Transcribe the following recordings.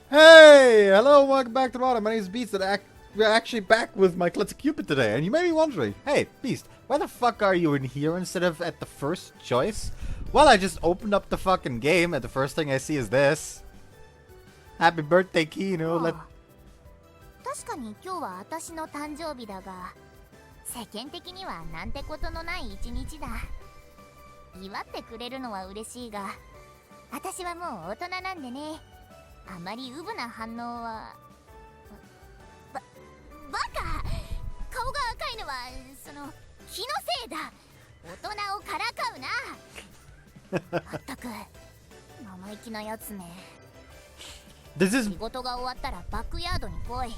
Hey! Hello, welcome back to the bottom. My name is Beast, and we're actually back with my Klutzy Cupid today. And you may be wondering, hey, Beast, why the fuck are you in here instead of at the first choice? Well, I just opened up the fucking game, and the first thing I see is this. Happy birthday, Kino. Let 確かに今日は私の誕生日だが、世間的にはなんてことのない一日だ。祝ってくれるのは嬉しいが、私はもう大人なんでね。あまりウブな反応は。バカ！顔が赤いのはその気のせいだ。大人をからかうな。まったく生意気なやつめ。仕事が終わったらバックヤードに来い。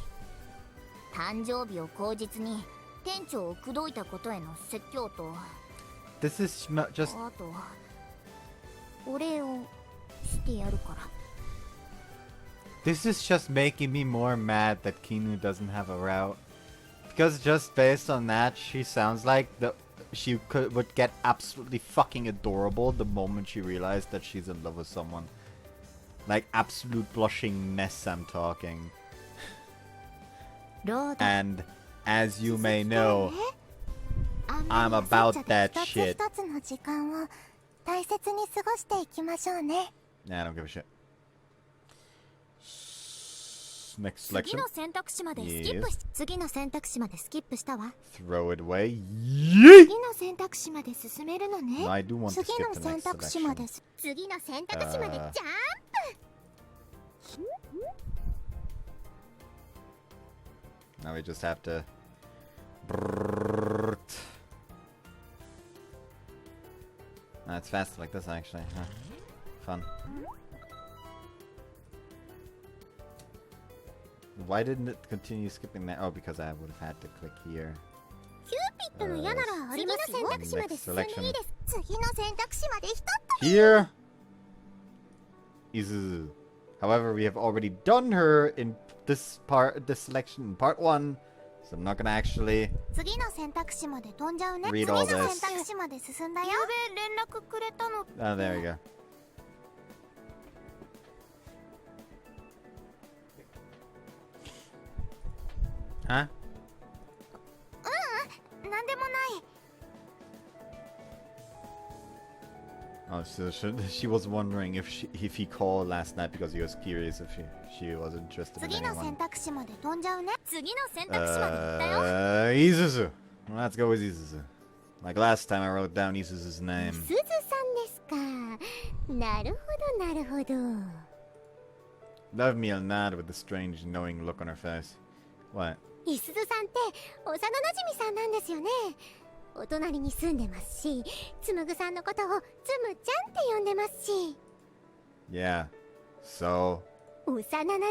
誕生日を口実に店長を口説いたことへの説教と、This is just... あとお礼をしてやるから。This is just making me more mad that Kinu doesn't have a route. Because just based on that, she sounds like she would get absolutely fucking adorable the moment she realized that she's in love with someone. Like absolute blushing mess I'm talking. And as you may know, I'm about that shit. Nah, I don't give a shit. Next selection. Yes. Throw it away. Yeet! No, I do want to skip the next selection. Now we just have to... It's faster like this actually. Huh. Fun. Why didn't it continue skipping that? Oh, because I would have had to click here. Next selection. Here. Isuzu. However, we have already done her in this selection in part 1. So I'm not gonna actually read all this. Oh, there we go. Huh? Oh, so she was wondering if he called last night because he was curious if she was interested in anyone. Isuzu. Well, let's go with Isuzu. Like last time I wrote down Isuzu's name. Love me or not with the strange knowing look on her face. What? いすずさんって幼馴染さんなんですよね。お隣に住んでますし、つむぐさんのことをつむちゃんって呼んでますし。Yeah. So. 幼馴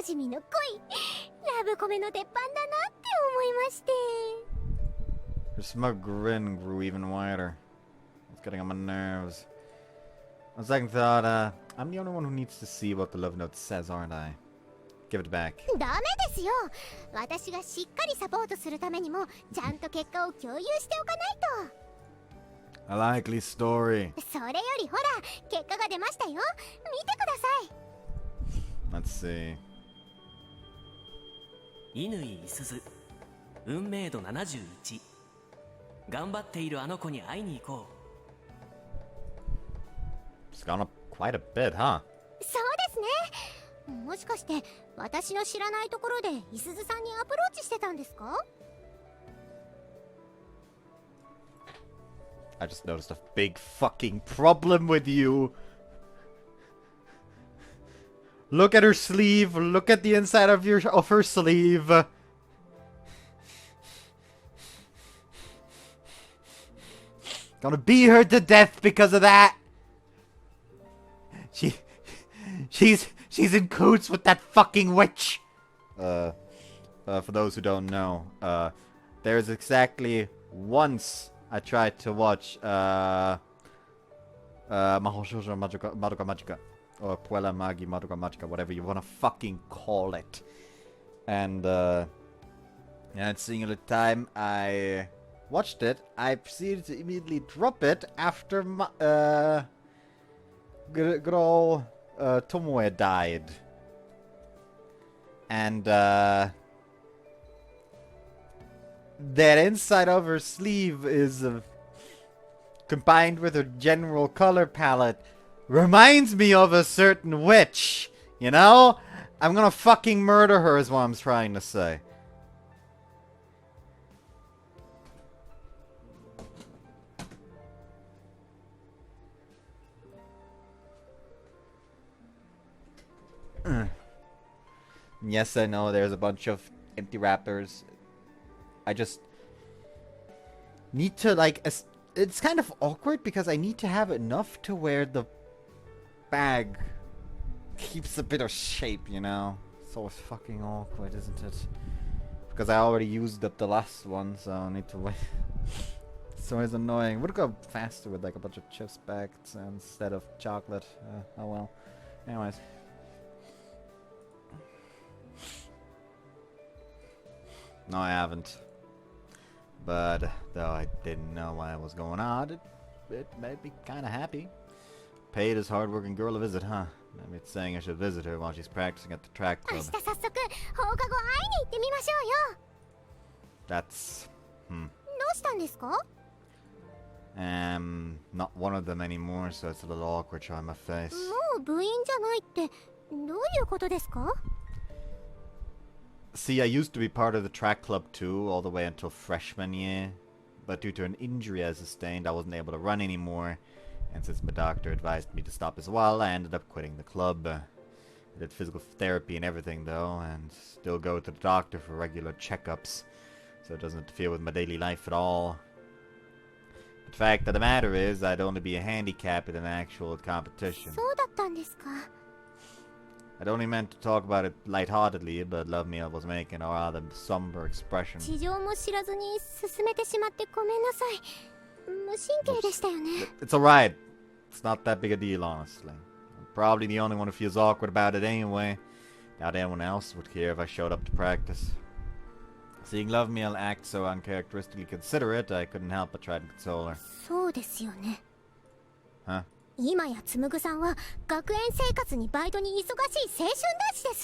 染の恋、ラブコメの鉄板だなって思いまして。Her smug grin grew even wider. It's getting on my nerves. On second thought, I'm the only one who needs to see what the love note says, aren't I? Give it back. ダメですよ。私がしっかりサポートするためにもちゃんと結果を共有しておかないと。A likely story. それよりほら、結果が出ましたよ。見てください。Let's see. 乾いすず、運命度71。頑張っているあの子に会いに行こう。It's gone up quite a bit, huh? そうですね。もしかして私の知らないところでいすずさんにアプローチしてたんですか？ I just noticed a big fucking problem with you. Look at her sleeve. Look at the inside of her sleeve. Gonna beat her to death because of that. She's in cahoots with that fucking witch. For those who don't know, there's exactly once I tried to watch Mahou Shoujo Madoka Magica, or Puella Magi Madoka Magica, whatever you wanna fucking call it. And that singular time I watched it, I proceeded to immediately drop it after good old Tomoe died. And that inside of her sleeve is combined with her general color palette reminds me of a certain witch. You know? I'm gonna fucking murder her is what I'm trying to say. Yes, I know there's a bunch of empty wrappers. I just need to, like, it's kind of awkward because I need to have enough to where the bag keeps a bit of shape, you know? So it's fucking awkward, isn't it? Because I already used up the last one, so I need to wait. So it's annoying. Would go faster with like a bunch of chips bags instead of chocolate. Oh well. Anyways. No, I haven't. But though I didn't know why was going on, it made me kind of happy. Paid this hard-working girl a visit, huh? Maybe it's saying I should visit her while she's practicing at the track club. That's... not one of them anymore, so it's a little awkward showing my face. See, I used to be part of the track club too, all the way until freshman year. But due to an injury I sustained, I wasn't able to run anymore. And since my doctor advised me to stop as well, I ended up quitting the club. I did physical therapy and everything though, and still go to the doctor for regular checkups. So it doesn't interfere with my daily life at all. The fact of the matter is, I'd only be a handicap in an actual competition. I'd only meant to talk about it lightheartedly, but Love Meal was making a rather somber expression. It's alright. It's not that big a deal, honestly. I'm probably the only one who feels awkward about it anyway. Doubt anyone else would care if I showed up to practice. Seeing Love Meal act so uncharacteristically considerate, I couldn't help but try to console her. Huh? 今や紡さんは学園生活にバイトに忙しい青春男子で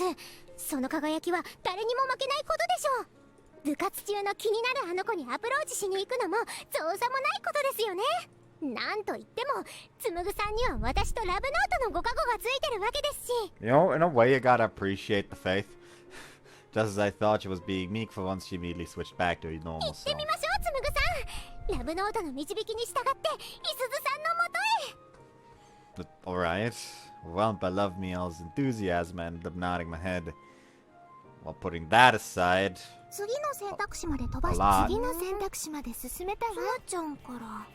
す。その輝きは誰にも負けないことでしょう。部活中の気になるあの子にアプローチしに行くのも造作もないことですよね。なんといっても紡さんには私とラブノートのご加護がついてるわけですし。You know, in a way you gotta appreciate the faith. Just as I thought she was being meek for once, she immediately switched back to her normal self. 行ってみましょう紡さん。ラブノートの導きに従っていすずさんのもとへ。Alright. Overwhelmed by Love Meal's enthusiasm, I ended up nodding my head. While putting that aside, 次の選択肢まで飛ばし次の選択肢まで進めたらちゃんから。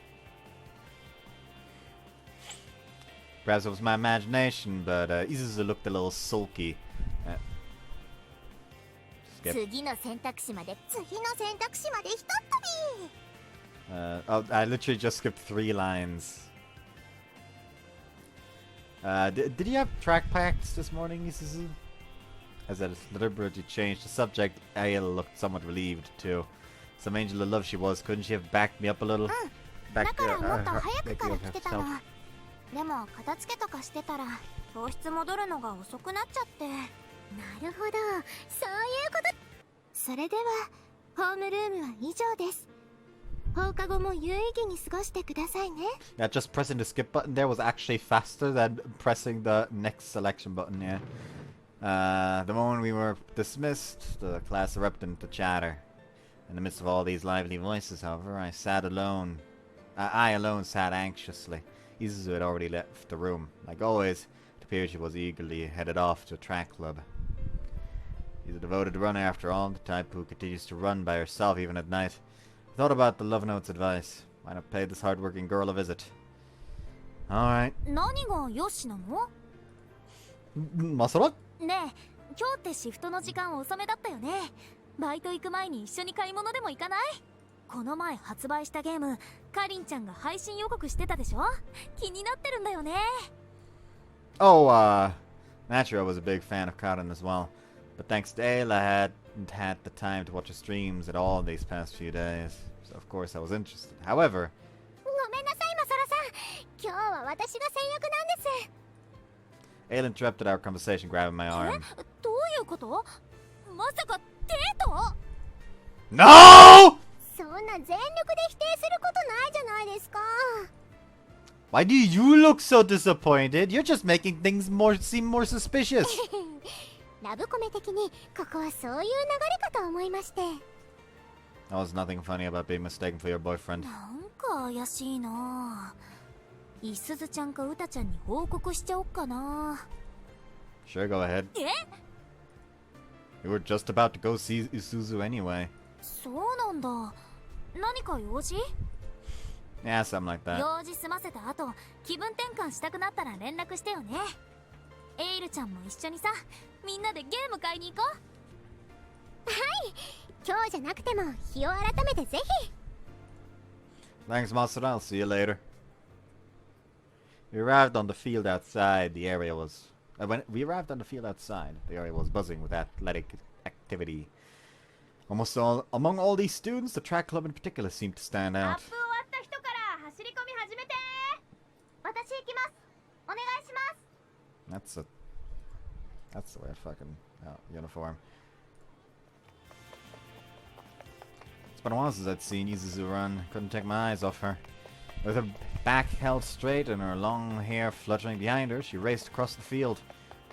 Perhaps it was my imagination, but Isuzu looked a little sulky.次の選択肢まで次の選択肢までひとっ飛び。Oh, I literally just skipped 3 lines. Did you have track packs this morning, Isuzu? As I deliberately changed the subject, Ayla looked somewhat relieved too. Some angel of love she was, couldn't she have backed me up a little? だからもっと早くから来てたの。でも片付けとかしてたら教室戻るのが遅くなっちゃって。なるほど、そういうこと。それではホームルームは以上です。放課後も有意義に過ごしてくださいね。Yeah, just pressing the skip button there was actually faster than pressing the next selection button, yeah. The moment we were dismissed, the class erupted into chatter. In the midst of all these lively voices, however, I sat alone. I alone sat anxiously. Isuzu had already left the room. Like always, it appeared she was eagerly headed off to a track club. She's a devoted runner after all, the type who continues to run by herself even at night. I thought about the Love Note's advice. Why not pay this hard-working girl a visit? Alright. 何がよしなの？まそら？ねえ、今日ってシフトの時間遅めだったよね。バイト行く前に一緒に買い物でも行かない？この前発売したゲーム、かりんちゃんが配信予告してたでしょ？気になってるんだよね。Oh, naturally I was a big fan of Karin as well. But thanks to Ayla, I hadn't had the time to watch her streams at all these past few days. So of course I was interested. However... ごめんなさい、マサラさん。今日は私が先約なんです。Ayla interrupted our conversation, grabbing my arm. どういうこと？まさかデート No! そんな全力で否定することないじゃないですか。 Why do you look so disappointed? You're just making things seem more suspicious. ラブコメ的にここはそういう流れかと思いまして。 There was nothing funny about being mistaken for your boyfriend. なんか怪しいな。いすずちゃんかうたちゃんに報告しちゃおっかな。 Sure, go ahead. え？ You were just about to go see Isuzu anyway. そうなんだ。何か用事？ Yeah, something like that. 用事済ませた後、気分転換したくなったら連絡してよね。エイルちゃんも一緒にさ、みんなでゲーム買いに行こう。はい、今日じゃなくても日を改めてぜひ。 Thanks, Master. I'll see you later. We arrived on the field outside. The area was... when we arrived on the field outside, the area was buzzing with athletic activity. Among all these students, the track club in particular seemed to stand out. 終わった人から走り込み始めて。私行きます。お願いします。 That's the weird fucking uniform. It's been a while since I'd seen Isuzu-Run. Couldn't take my eyes off her. With her back held straight and her long hair fluttering behind her, she raced across the field.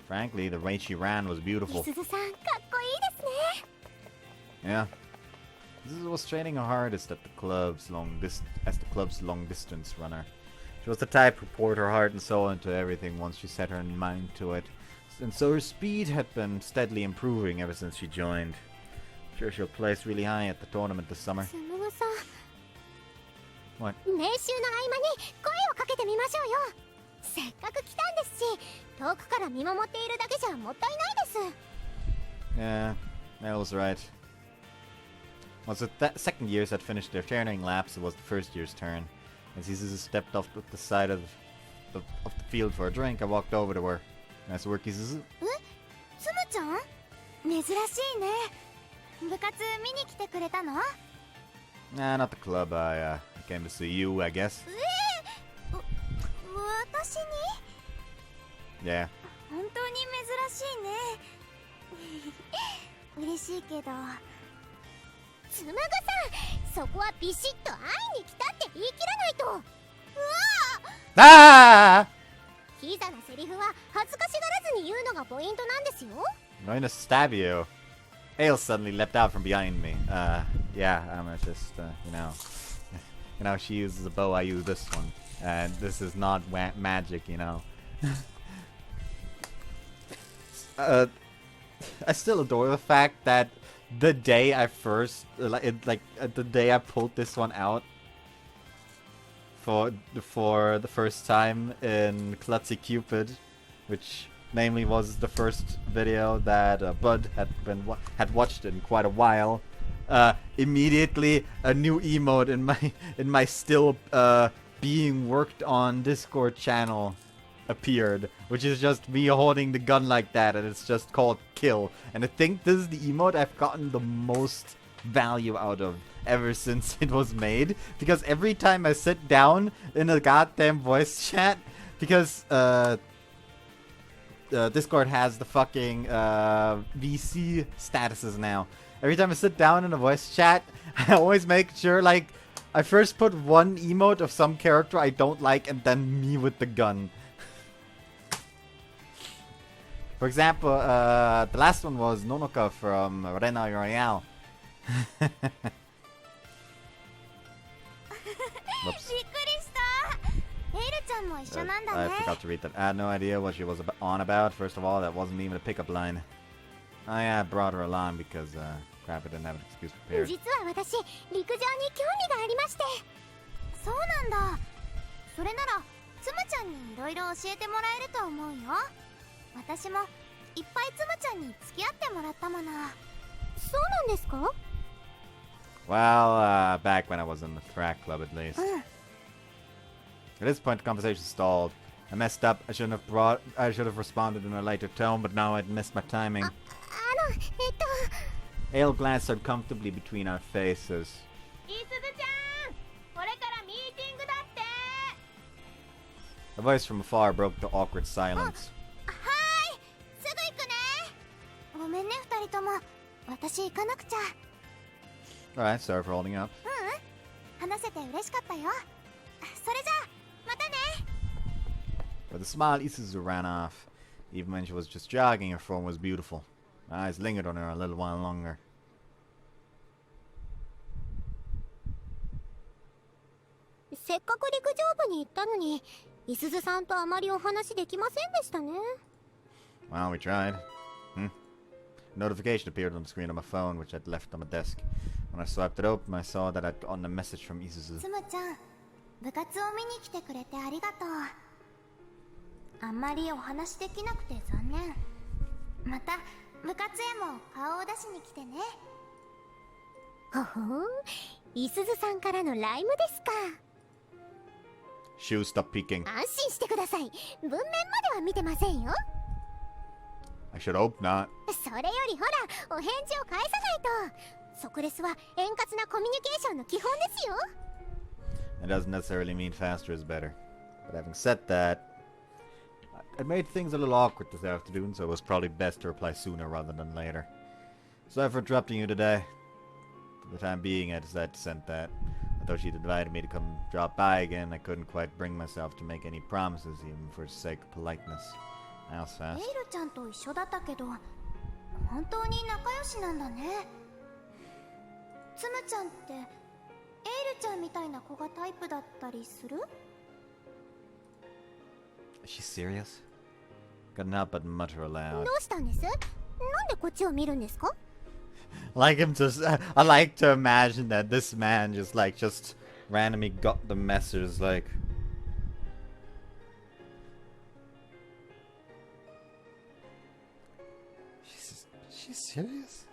Frankly, the rate she ran was beautiful. いすずさん、かっこいいですね。 Yeah. Isuzu was training her hardest at the club's long distance runner. She was the type who poured her heart and soul into everything once she set her mind to it. And so her speed had been steadily improving ever since she joined. I'm sure she'll place really high at the tournament this summer. つむぐさん。 What? 練習の合間に声をかけてみましょうよ。せっかく来たんですし、遠くから見守っているだけじゃもったいないです。 Yeah, that was right. Once the second years had finished their training laps, it was the first year's turn. As Isuzu stepped off the side of the field for a drink, I walked over to her. Nice work, Isuzu. つむちゃん？珍しいね。部活見に来てくれたの？ Nah, not the club. I came to see you, I guess. 私に？ Yeah. 本当に珍しいね。嬉しいけど。つむぐさん、そこはビシッと会いに来たって言い切らないと。うわあ！ Ah! キザなセリフは恥ずかしがらずに言うのがポイントなんですよ。 I'm going to stab you. Ale suddenly leapt out from behind me. Yeah, I'm just, you know, she uses a bow, I use this one. And this is not magic, you know. I still adore the fact that the day I first, the day I pulled this one out for the first time in Klutzy Cupid, which namely was the first video that Bud had watched in quite a while. Immediately a new emote in my still being worked on Discord channel appeared, which is just me holding the gun like that, and it's just called kill. And I think this is the emote I've gotten the most value out of ever since it was made, because every time I sit down in a goddamn voice chat, because Discord has the fucking VC statuses now. Every time I sit down in a voice chat, I always make sure, like, I first put one emote of some character I don't like and then me with the gun. For example, the last one was Nonoka from Rena Royale. Whoops. I forgot to read that. I had no idea what she was on about. First of all, that wasn't even a pickup line. Oh yeah, I brought her along because, crap, I didn't have an excuse prepared. 実は私、陸上に興味がありまして。そうなんだ。それなら、つむちゃんにいろいろ教えてもらえると思うよ。私もいっぱいつむちゃんに付き合ってもらったもの。そうなんですか？ Well, back when I was in the track club at least. At this point, the conversation stalled. I messed up. I should have responded in a lighter tone, but now I'd missed my timing. Ale glanced uncomfortably between our faces. A voice from afar broke the awkward silence. はい、すぐ行くね。ごめんね、二人とも。私行かなくちゃ。 Alright, sorry for holding up. 話せて嬉しかったよ。それじゃあまたね。 With a smile, Isuzu ran off. Even when she was just jogging, her form was beautiful. My eyes lingered on her a little while longer. せっかく陸上部に行ったのに、いすずさんとあまりお話できませんでしたね。 Well, we tried. A notification appeared on the screen of my phone, which I'd left on my desk. When I swiped it open, I saw that I'd gotten a message from Isuzu. つむちゃん、部活を見に来てくれてありがとう。あんまりお話できなくて残念。また部活へも顔を出しに来てね。ほほん、いすずさんからのライムですか。 Shoes, stop peeking. 安心してください。文面までは見てませんよ。 I should hope not. それよりほら、お返事を返さないと。即レスは円滑なコミュニケーションの基本ですよ。 It doesn't necessarily mean faster is better. But having said that, it made things a little awkward this afternoon, so it was probably best to reply sooner rather than later. Sorry for interrupting you today. For the time being, I decided to send that. Although she'd invited me to come drop by again, I couldn't quite bring myself to make any promises, even for the sake of politeness. I was エ fast. イルちゃんと一緒だったけど、本当に仲良しなんだね。つむちゃんってエイルちゃんみたいな子がタイプだったりする？ Is she serious? Couldn't help but mutter aloud. どうしたんです？なんでこっちを見るんですか？ Like him just, I like to imagine that this man just randomly got the message like. She's serious?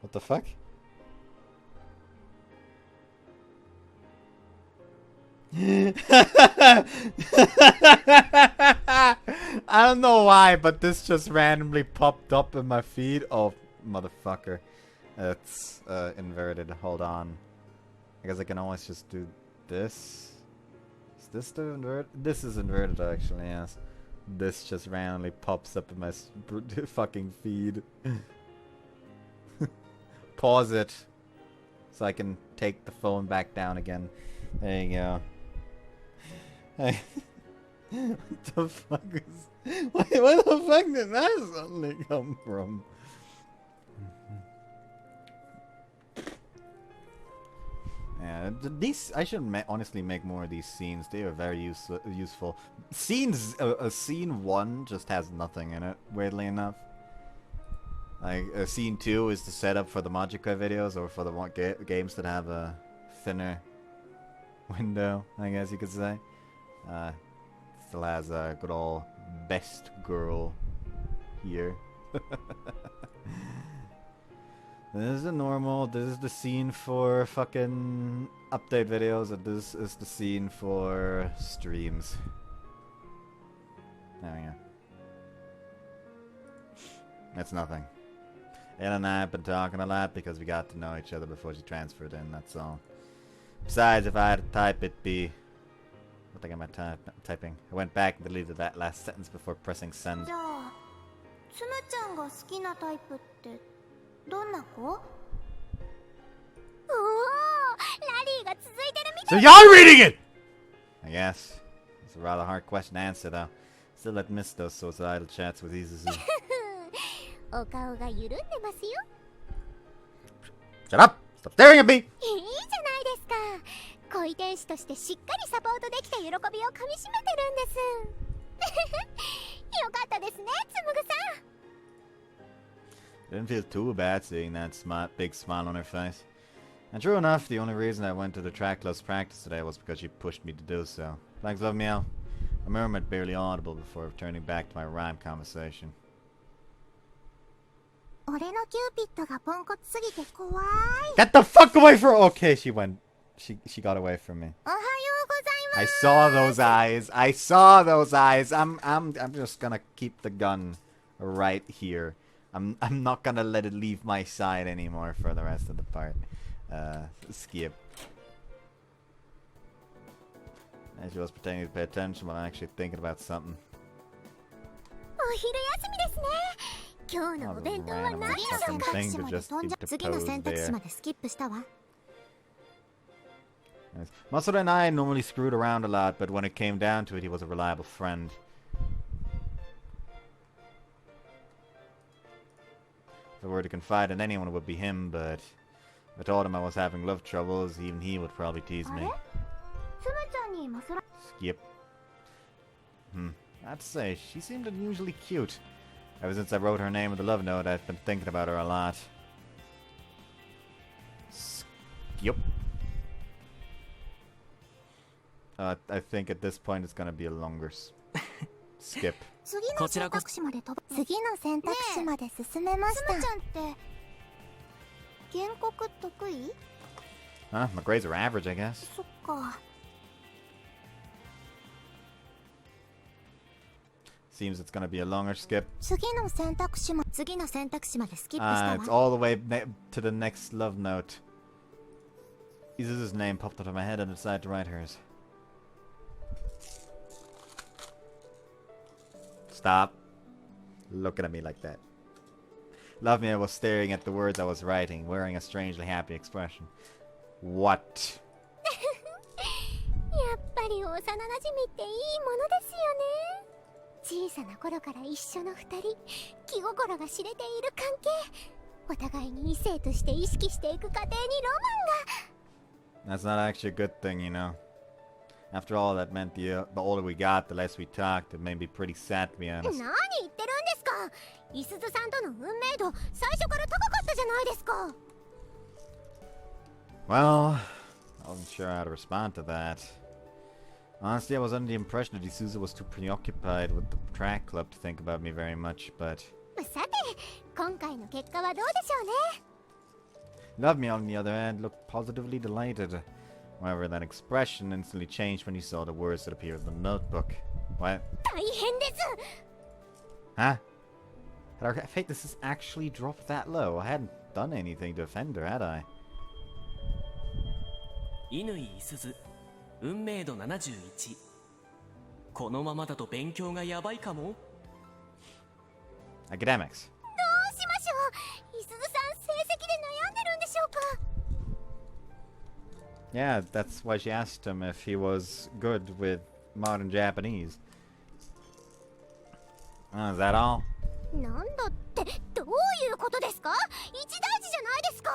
What the fuck? I don't know why, but this just randomly popped up in my feed. Oh, motherfucker. It's inverted. Hold on. I guess I can always just do this. Is this the inverted? This is inverted, actually, yes. This just randomly pops up in my fucking feed. Pause it. So I can take the phone back down again. There you go. Hey. What the fuck is... Where the fuck did that suddenly come from? Yeah, these... I should honestly make more of these scenes. They are very useful. Scenes... scene 1 just has nothing in it, weirdly enough. Like, scene 2 is the setup for the Magica videos, or for the games that have a thinner window, I guess you could say. Still has a good old best girl here. This is a normal, this is the scene for fucking update videos, and this is the scene for streams. There we go. That's nothing. Anna and I have been talking a lot because we got to know each other before she transferred in, that's all. Besides, if I had to type, it'd be... What the heck am I typing? I went back and deleted that last sentence before pressing send. じゃあ、つむちゃんが好きなタイプってどんな子？おお、ラリーが続いてるみたい。 So you're reading it! I guess. It's a rather hard question to answer, though. Still I'd miss those sorts of idle chats with Isuzu. お顔が緩んでますよ。 Shut up! Stop staring at me! いいじゃないですか。恋天使としてしっかりサポートできた喜びをかみしめてるんです。よかったですね、つむぐさん。 Didn't feel too bad seeing that big smile on her face. And true enough, the only reason I went to the track club's practice today was because she pushed me to do so. Thanks, love meow. I murmured barely audible before returning back to my rhyme conversation. 俺のキューピッドがポンコツすぎて怖い。 Get the fuck away from her! Okay, she went. She got away from me. おはようございます。 I saw those eyes. I saw those eyes. I'm just gonna keep the gun right here. I'm not gonna let it leave my side anymore for the rest of the part. Skip. And she was pretending to pay attention while actually thinking about something. 昼休みですね。今日のお弁当は何でしょうか。 Fucking thing to just 次の選 interpose 択肢 there. までスキップしたわ。 Yes. Masura and I normally screwed around a lot, but when it came down to it, he was a reliable friend. If I were to confide in anyone, it would be him, but if I told him I was having love troubles, even he would probably tease me. つむちゃんにマスラ Skip. I'd say, she seemed unusually cute. Ever since I wrote her name in the love note, I've been thinking about her a lot. Skip. I think at this point it's gonna be a longer skip. 次の選択肢まで飛ぶ。次の選択肢まで進めました。つむちゃんって原告得意？ My grades are average, I guess. そっか。 Seems it's gonna be a longer skip. 次の選択肢までスキップしたわ。 It's all the way to the next love note. Isuzu's name popped out of my head and I decided to write hers. Stop looking at me like that. Love me, I was staring at the words I was writing, wearing a strangely happy expression. What? やっぱり幼馴染っていいものですよね。小さな頃から一緒の二人、気心が知れている関係。お互いに異性として意識していく過程にロマンが。 That's not actually a good thing, you know. After all, that meant the older we got, the less we talked. It made me pretty sad, to be honest. 何言ってるんですか。いすずさんとの運命度、最初から高かったじゃないですか。 Well, I wasn't sure how to respond to that. Honestly, I was under the impression that Isuzu was too preoccupied with the track club to think about me very much, but... さて、今回の結果はどうでしょうね。 Love me, on the other hand, looked positively delighted. However, that expression instantly changed when he saw the words that appeared in the notebook. What? 大変です。 Huh? Had our fate this has actually dropped that low? I hadn't done anything to offend her, had I? 乾いすず運命度71。このままだと勉強がやばいかも。 Academics. どうしましょう。いすずさん、成績で悩んでるんでしょうか。 Yeah, that's why she asked him if he was good with modern Japanese. Is that all? なんだってどういうことですか。一大事じゃないですか。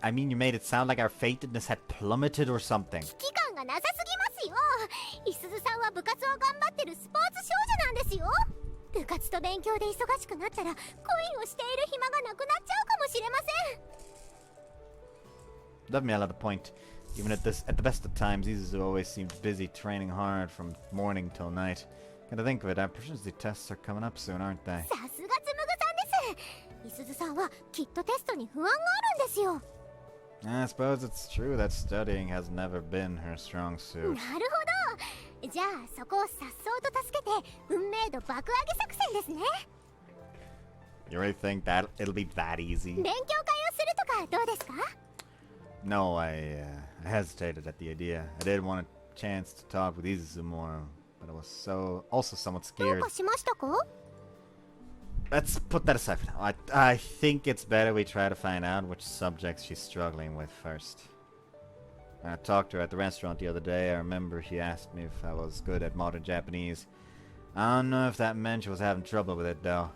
I mean, you made it sound like our fatedness had plummeted or something. 危機感がなさすぎますよ。いすずさんは部活を頑張ってるスポーツ少女なんですよ。部活と勉強で忙しくなったら恋をしている暇がなくなっちゃうかもしれません。 Love me, I'll have a point. Even at the best of times, Isuzu always seemed busy training hard from morning till night. Gotta think of it, our proficiency tests are coming up soon, aren't they? さすがつむぐさんです。いすずさんはきっとテストに不安があるんですよ。 I suppose it's true that studying has never been her strong suit. なるほど。じゃあそこをさっそうと助けて運命度爆上げ作戦ですね。 You really think that it'll be that easy? 勉強会をするとかどうですか。 No, I hesitated at the idea. I did want a chance to talk with Isuzu more, but I was also somewhat どう scared. かしましたか。 Let's put that aside for now. I think it's better we try to find out which subjects she's struggling with first. I talked to her at the restaurant the other day. I remember she asked me if I was good at modern Japanese. I don't know if that meant she was having trouble with it, though.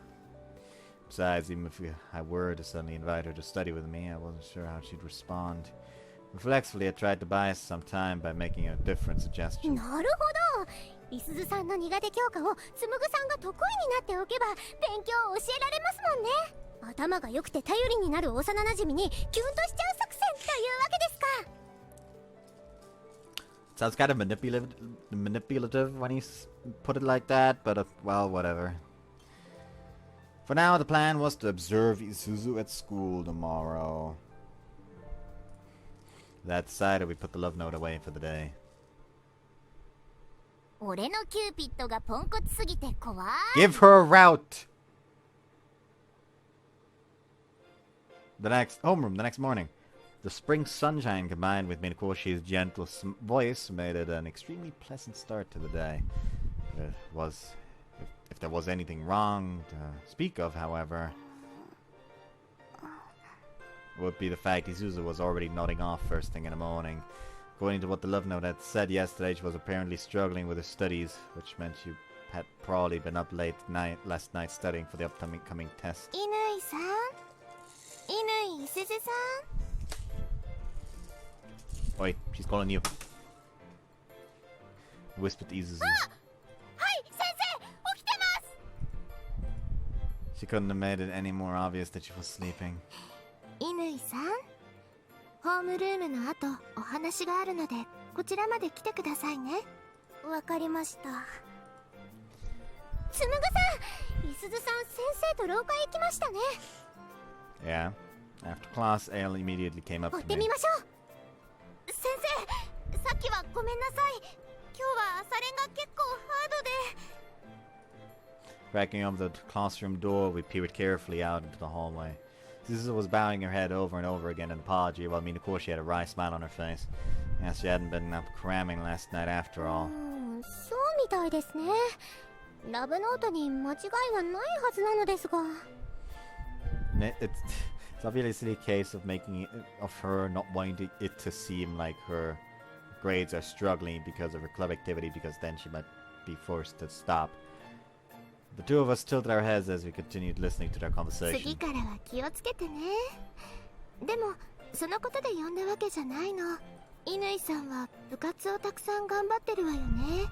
Besides, even if I were to suddenly invite her to study with me, I wasn't sure how she'd respond. Reflexively, I tried to buy us some time by making a different suggestion. なるほど。いすずさんの苦手教科をつむぐさんが得意になっておけば勉強を教えられますもんね。頭が良くて頼りになる幼馴染にキュンとしちゃう作戦というわけですか。 Sounds kind of manipulative when you put it like that, but well, whatever. For now, the plan was to observe Isuzu at school tomorrow. That decided, we put the love note away for the day. 俺のキューピッドがポンコツすぎて怖い。 Give her a route! The next morning. The spring sunshine combined with Minakoshi's gentle voice made it an extremely pleasant start to the day. It If there was anything wrong to speak of, however, would be the fact Isuzu was already nodding off first thing in the morning. According to what the love note had said yesterday, she was apparently struggling with her studies, which meant she had probably been up last night studying for the upcoming test. Inui-san? Inui Isuzu-san? Oi, she's calling you. Whispered Isuzu. Hi, sensei! Okitemasu! She couldn't have made it any more obvious that she was sleeping. 乾さん、ホームルームの後お話があるのでこちらまで来てくださいね。わかりました。つむぐさん、いすずさん先生と廊下へ行きましたね。Yeah. After class, Ale immediately came up 追っ to て me. みましょう。先生、さっきはごめんなさい。今日は朝練が結構ハードで。Cracking open the classroom door, we peered carefully out into the hallway. Isuzu was bowing her head over and over again in apology, while Minakoshi had a wry smile on her face. Yes, she hadn't been up cramming last night after all. そうみたいですね。ラブノートに間違いはないはずなのですが。It's obviously a case of of her not wanting it to seem like her grades are struggling because of her club activity, because then she might be forced to stop. The two of us tilted our heads as we continued listening to their 次 conversation. からは気をつけてね。でもそのことで呼んだわけじゃないの。乾さんは部活をたくさん頑張ってるわよね。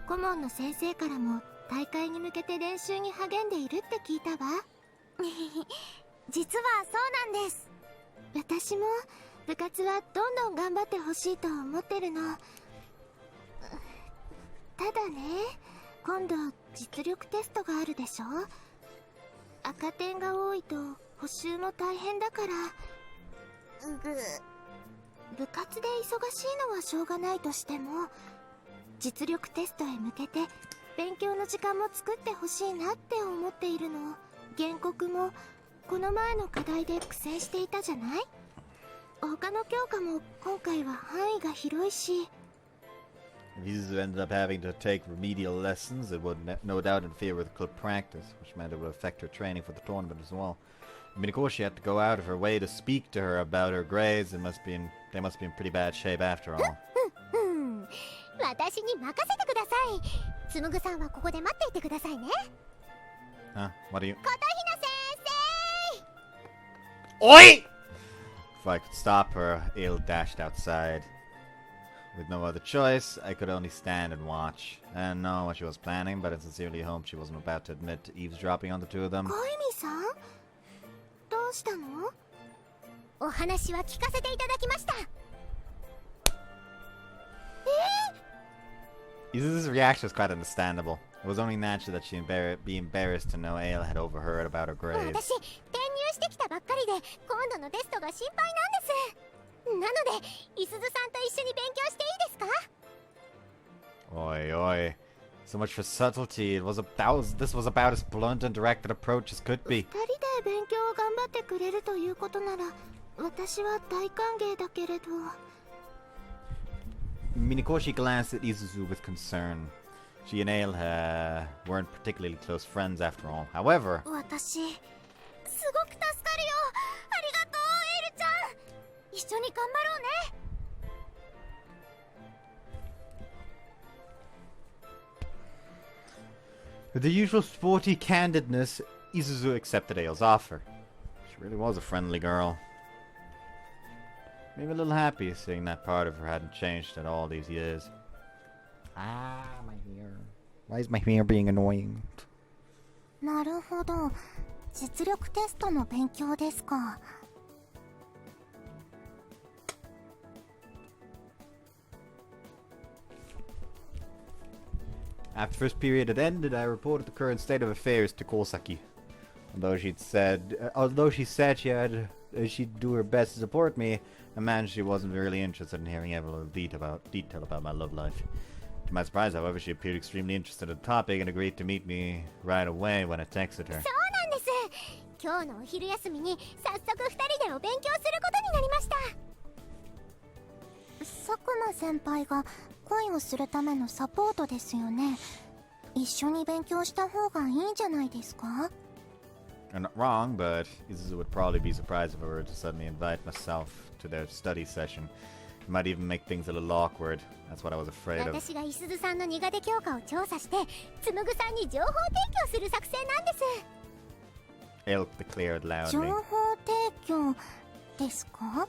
顧問の先生からも大会に向けて練習に励んでいるって聞いたわ。実はそうなんです。私も部活はどんどん頑張ってほしいと思ってるの。ただね、今度実力テストがあるでしょ。赤点が多いと補習も大変だから。部活で忙しいのはしょうがないとしても、実力テストへ向けて勉強の時間も作ってほしいなって思っているの。原告もこの前の課題で苦戦していたじゃない。他の教科も今回は範囲が広いし。If Isuzu ended up having to take remedial lessons, it would no doubt interfere with club practice, which meant it would affect her training for the tournament as well. I mean, of course, she had to go out of her way to speak to her about her grades. They must be in pretty bad shape after all. 私に任せてください。つむぐさんはここで待っていてくださいね。Huh? What are you? 琴雛先生。 Oi! If I could stop her, Ale dashed outside. With no other choice, I could only stand and watch. I didn't know what she was planning, but I sincerely hoped she wasn't about to admit to eavesdropping on the two of them. 小泉さん、どうしたの？お話は聞かせていただきました。Isuzu's reaction was quite understandable. It was only natural that she'd be embarrassed to know Ale had overheard about her 私、 grades. 転入してきたばっかりで今度のテストが心配なんです。なので、いすずさんと一緒に勉強していいですか？ Oi, oi. So much for subtlety. This was about as blunt and direct an approach as could be. 二人で勉強を頑張ってくれるということなら、私は大歓迎だけれど。Minakoshi glanced at Isuzu with concern. She and Ale weren't particularly close friends after all. However, 私、すごく助かるよ。ありがとう、エルちゃん。一緒に頑張ろうね。with the usual sporty candidness, Isuzu accepted Ale's offer. She really was a friendly girl. Maybe a little happy seeing that part of her hadn't changed at all these years. Ah, my hair. Why is my hair being annoying? なるほど。実力テストの勉強ですか。After first period had ended, I reported the current state of affairs to Kosaki. Although she said she'd do her best to support me, I managed she wasn't really interested in hearing every little detail about my love life. To my surprise, however, she appeared extremely interested in the topic and agreed to meet me right away when I texted her. そうなんです。今日のお昼休みに早速二人でお勉強することになりました。佐久間先輩が恋をするためのサポートですよね。一緒に勉強した方がいいんじゃないですか？ I'm not wrong, but Isuzu would probably be surprised if I were to suddenly invite myself to their study session. It might even make things a little awkward. That's what I was afraid of. 私がいすずさんの苦手教科を調査してつむぐさんに情報提供する作戦なんです。 Ale declared 情 loudly. 報提供ですか？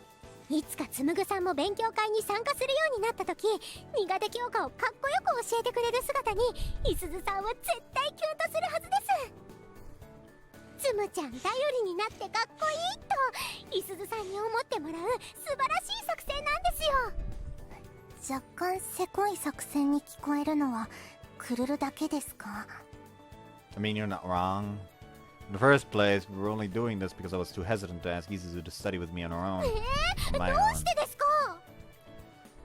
いつかつむぐさんも勉強会に参加するようになった時、苦手教科をかっこよく教えてくれる姿にいすずさんは絶対キュンとするはずです。つむちゃん頼りになってかっこいいといすずさんに思ってもらう素晴らしい作戦なんですよ。若干せこい作戦に聞こえるのはクルルだけですか？ I mean, you're not wrong. In the first place, we were only doing this because I was too hesitant to ask Isuzu to study with me on her own. On my ど own. うしてですか？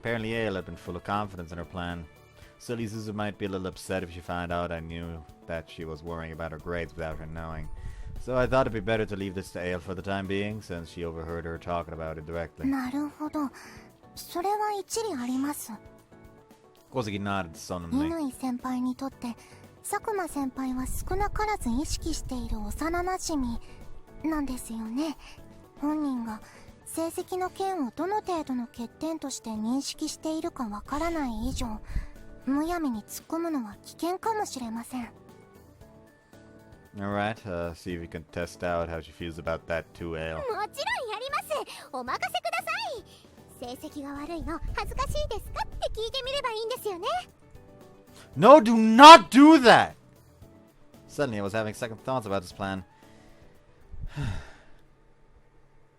Apparently, Ale had been full of confidence in her plan. Still, Isuzu might be a little upset if she found out I knew that she was worrying about her grades without her knowing. So I thought it'd be better to leave this to Ale for the time being, since she overheard her talking about it directly. なるほど、それは一理あります。 Kozuki nodded solemnly. 乾先輩にとって佐久間先輩は少なからず意識している幼なじみなんですよね。本人が成績の件をどの程度の欠点として認識しているかわからない以上、むやみに突っ込むのは危険かもしれません。 Alright, see if you can test out how she feels about that too, Ale. もちろんやります。お任せください。成績が悪いの恥ずかしいですかって聞いてみればいいんですよね。 No, do not do that! Suddenly, I was having second thoughts about this plan.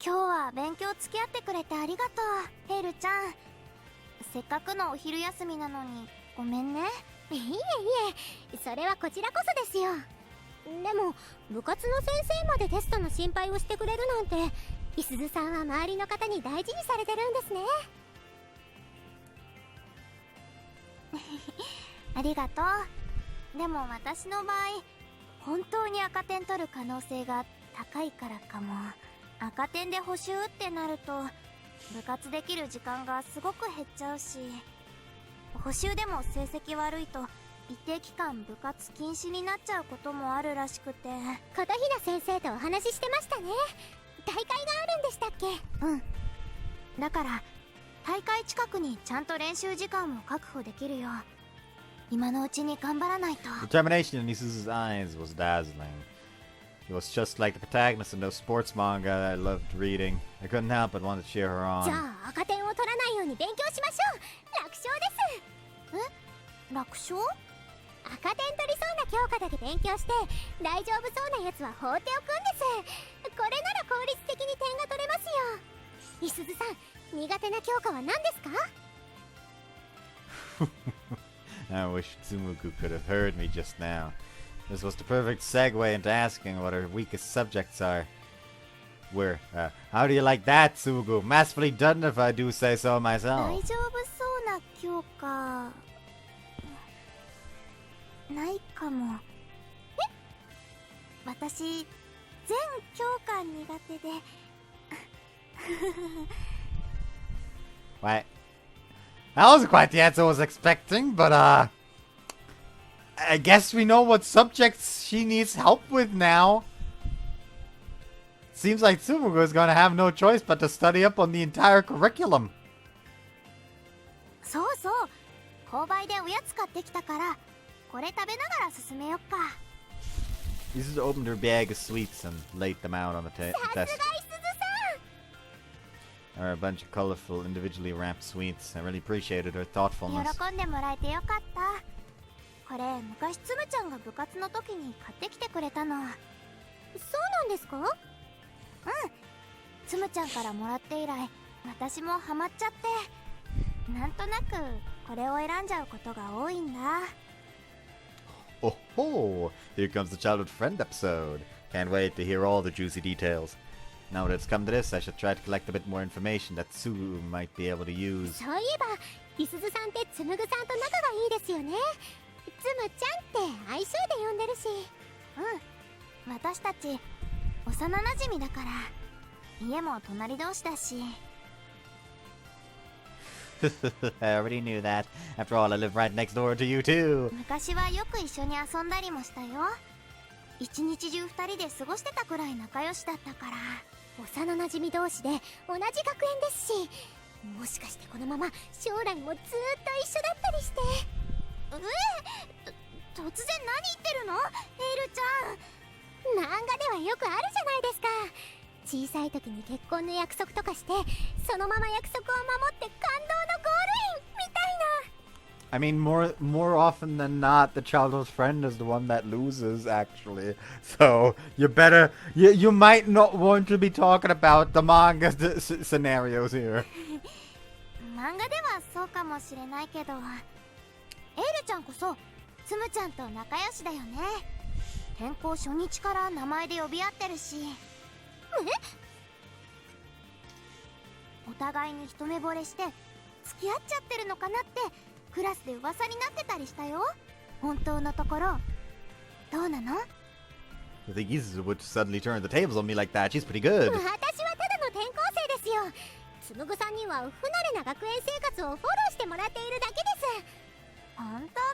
今日は勉強付き合ってくれてありがとう、ヘイルちゃん。せっかくのお昼休みなのにごめんね。いえいえ、それはこちらこそですよ。でも部活の先生までテストの心配をしてくれるなんて、いすずさんは周りの方に大事にされてるんですね。ありがとう。でも私の場合、本当に赤点取る可能性が高いからかも。赤点で補習ってなると部活できる時間がすごく減っちゃうし、補習でも成績悪いと一定期間部活禁止になっちゃうこともあるらしくて。片平先生とお話ししてましたね。大会があるんでしたっけ？うん。だから大会近くにちゃんと練習時間を確保できるよう今のうちに頑張らないと。 Determination in Isuzu's eyes was dazzling. He was just like the protagonist in those sports manga I loved reading. I couldn't help but want to cheer her じゃ on. あ赤点を取らないように勉強しましょう。楽勝です。え？楽勝？赤点取りそうな教科だけ勉強して大丈夫そうなやつは放っておくんです。これなら効率的に点が取れますよ。いすずさん、苦手な教科は何ですか？ I wish Tsumugu could have heard me just now. This was the perfect segue into asking what her weakest subjects are. How do you like that, Tsumugu? Masterfully done if I do say so 大 myself. 丈夫そうな教科ないかも。私全教科苦手で。Why? That wasn't quite the answer I was expecting, but I guess we know what subjects she needs help with now. Seems like Tsumugu is going to have no choice but to study up on the entire curriculum. そうそう、購買でおやつ買ってきたからこれ食べながら進めよっか。 Isuzu opened her bag of sweets and laid them out on the さすが desk. いすずさん。 There are a bunch of colorful, individually wrapped sweets. I really appreciated her thoughtfulness. 喜んでもらえてよかった。これ昔つむちゃんが部活の時に買ってきてくれたの。そうなんですか？うん、つむちゃんからもらって以来私もハマっちゃって、なんとなくこれを選んじゃうことが多いんだ。 Oh ho! Here comes the childhood friend episode. Can't wait to hear all the juicy details. Now that it's come to this, I should try to collect a bit more information that Sue might be able to use. そういえばいすずさんってつむぐさんと仲がいいですよね。つむちゃんって愛称で呼んでるし。うん、私たち幼なじみだから、家も隣同士だし。I already knew that. After all, I live right next door to you too. 昔はよく一緒に遊んだりもしたよ。一日中二人で過ごしてたくらい仲良しだったから。幼馴染同士で同じ学園ですし、もしかしてこのまま将来もずーっと一緒だったりして。突然何言ってるのエルちゃん。漫画ではよくあるじゃないですか。小さい時に結婚の約束とかして、そのまま約束を守って感動のゴールインみたいな。I mean, more often than not, the childhood friend is the one that loses, actually. So you better, you might not want to be talking about the manga scenarios here. 漫画ではそうかもしれないけど、エールちゃんこそつむちゃんと仲良しだよね。転校初日から名前で呼び合ってるし。お互いに一目惚れして付き合っちゃってるのかなってクラスで噂になってたりしたよ。本当のところどうなの？ I think Isuzu would suddenly turn the tables on me like that. She's pretty good. 私はただの転校生ですよ。つむぐさんには不慣れな学園生活をフォローしてもらっているだけです。本当か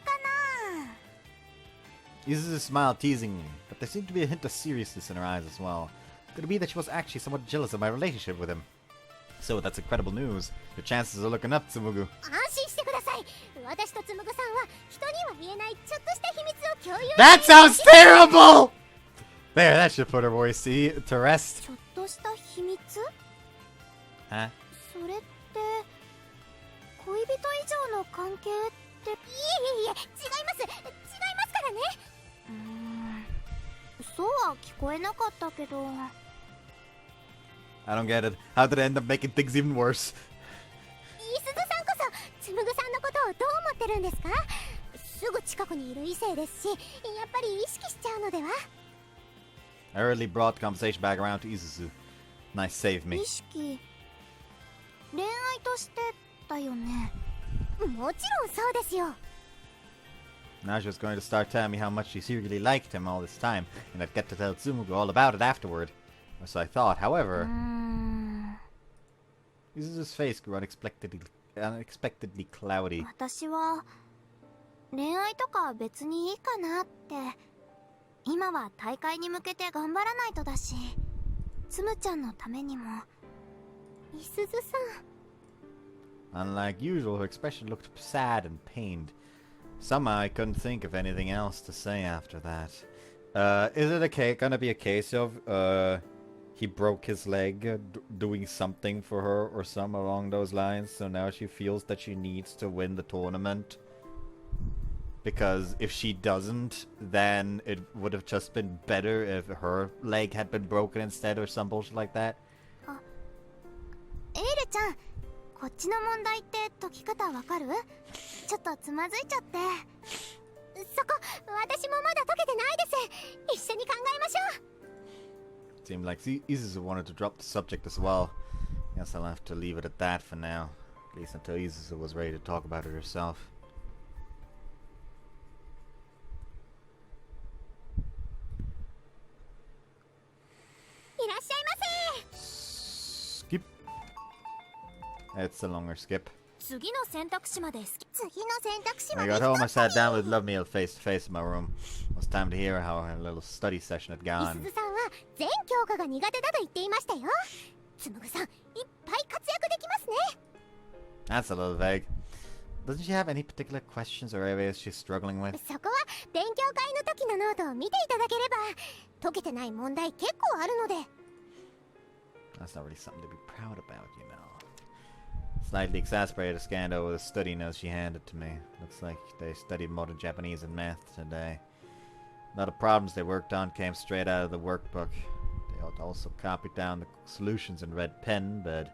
な？ Isuzu smiled teasingly, but there seemed to be a hint of seriousness in her eyes as well. Could it be that she was actually somewhat jealous of my relationship with him? So that's incredible news. Your chances are looking up, Tsumugu. 安心してください。私とつむぐさんは人には言えないちょっとした秘密を共有。 That sounds terrible! There, that should put her voice to rest. ちょっとした秘密？ Huh? それって恋人以上の関係って？いえ違いますからね。そうは聞こえなかったけど。I don't get it. How did I end up making things even worse? いすずさんこそつむぐさんのことをどう思ってるんですか？すぐ近くにいる異性ですし、やっぱり意識しちゃうのでは？ I hurriedly brought the conversation back around to Isuzu. Nice save me. 意識、恋愛としてだよね。もちろんそうですよ。 Now she was going to start telling me how much she secretly liked him all this time, and I'd get to tell Tsumugu all about it afterward. Or so I thought. However, Isuzu's face grew unexpectedly cloudy. 私は恋愛とか別にいいかなって。今は大会に向けて頑張らないとだし、つむちゃんのためにも。いすずさん。 Unlike usual, her expression looked sad and pained. Somehow I couldn't think of anything else to say after that. Is it gonna be a case of he broke his leg doing something for her or some along those lines, so now she feels that she needs to win the tournament? Because if she doesn't, then it would have just been better if her leg had been broken instead or some bullshit like that. エールちゃん、こっちの問題って解き方わかる？ちょっとつまずいちゃって。そこ、私もまだ解けてないです。一緒に考えましょう。 Seemed like Isuzu wanted to drop the subject as well. Guess I'll have to leave it at that for now. At least until Isuzu was ready to talk about it herself. いらっしゃいませ。 Skip. It's a longer skip. 次の選択肢まで次の選択肢ま I で got home, I sat down with Love Meal face to face in my room. It was time to hear how her little study session had い gone. すずさんは全教科が苦手だと言っていましたよ。つむぐさん、いっぱい活躍できますね。 That's a little vague. Doesn't she have any particular questions or areas she's struggling with? そこは勉強会の時のノートを見ていただければ、解けてない問題結構あるので。 That's not really something to be proud about, you know. Slightly exasperated, I scanned over the study notes she handed to me. Looks like they studied modern Japanese and math today. A lot of problems they worked on came straight out of the workbook. They also copied down the solutions in red pen, but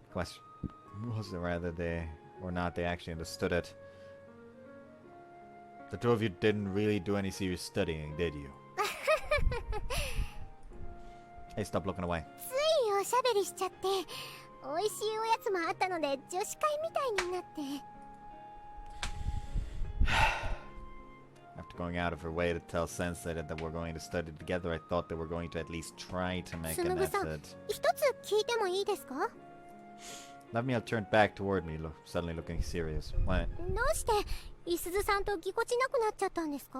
the question was whether they or not they actually understood it. The two of you didn't really do any serious studying, did you? Hey, stop looking away. ついおしゃべりしちゃって、美味しいおやつもあったので女子会みたいになって。 After going out of her way to tell Sensei that we're going to study together, I thought they were going to at least try to make つ an むぐさん、 effort. 一つ聞いてもいいですか？ Lavmiel turned back toward me, suddenly looking serious. What? どうしていすずさんとぎこちなくなっちゃったんですか？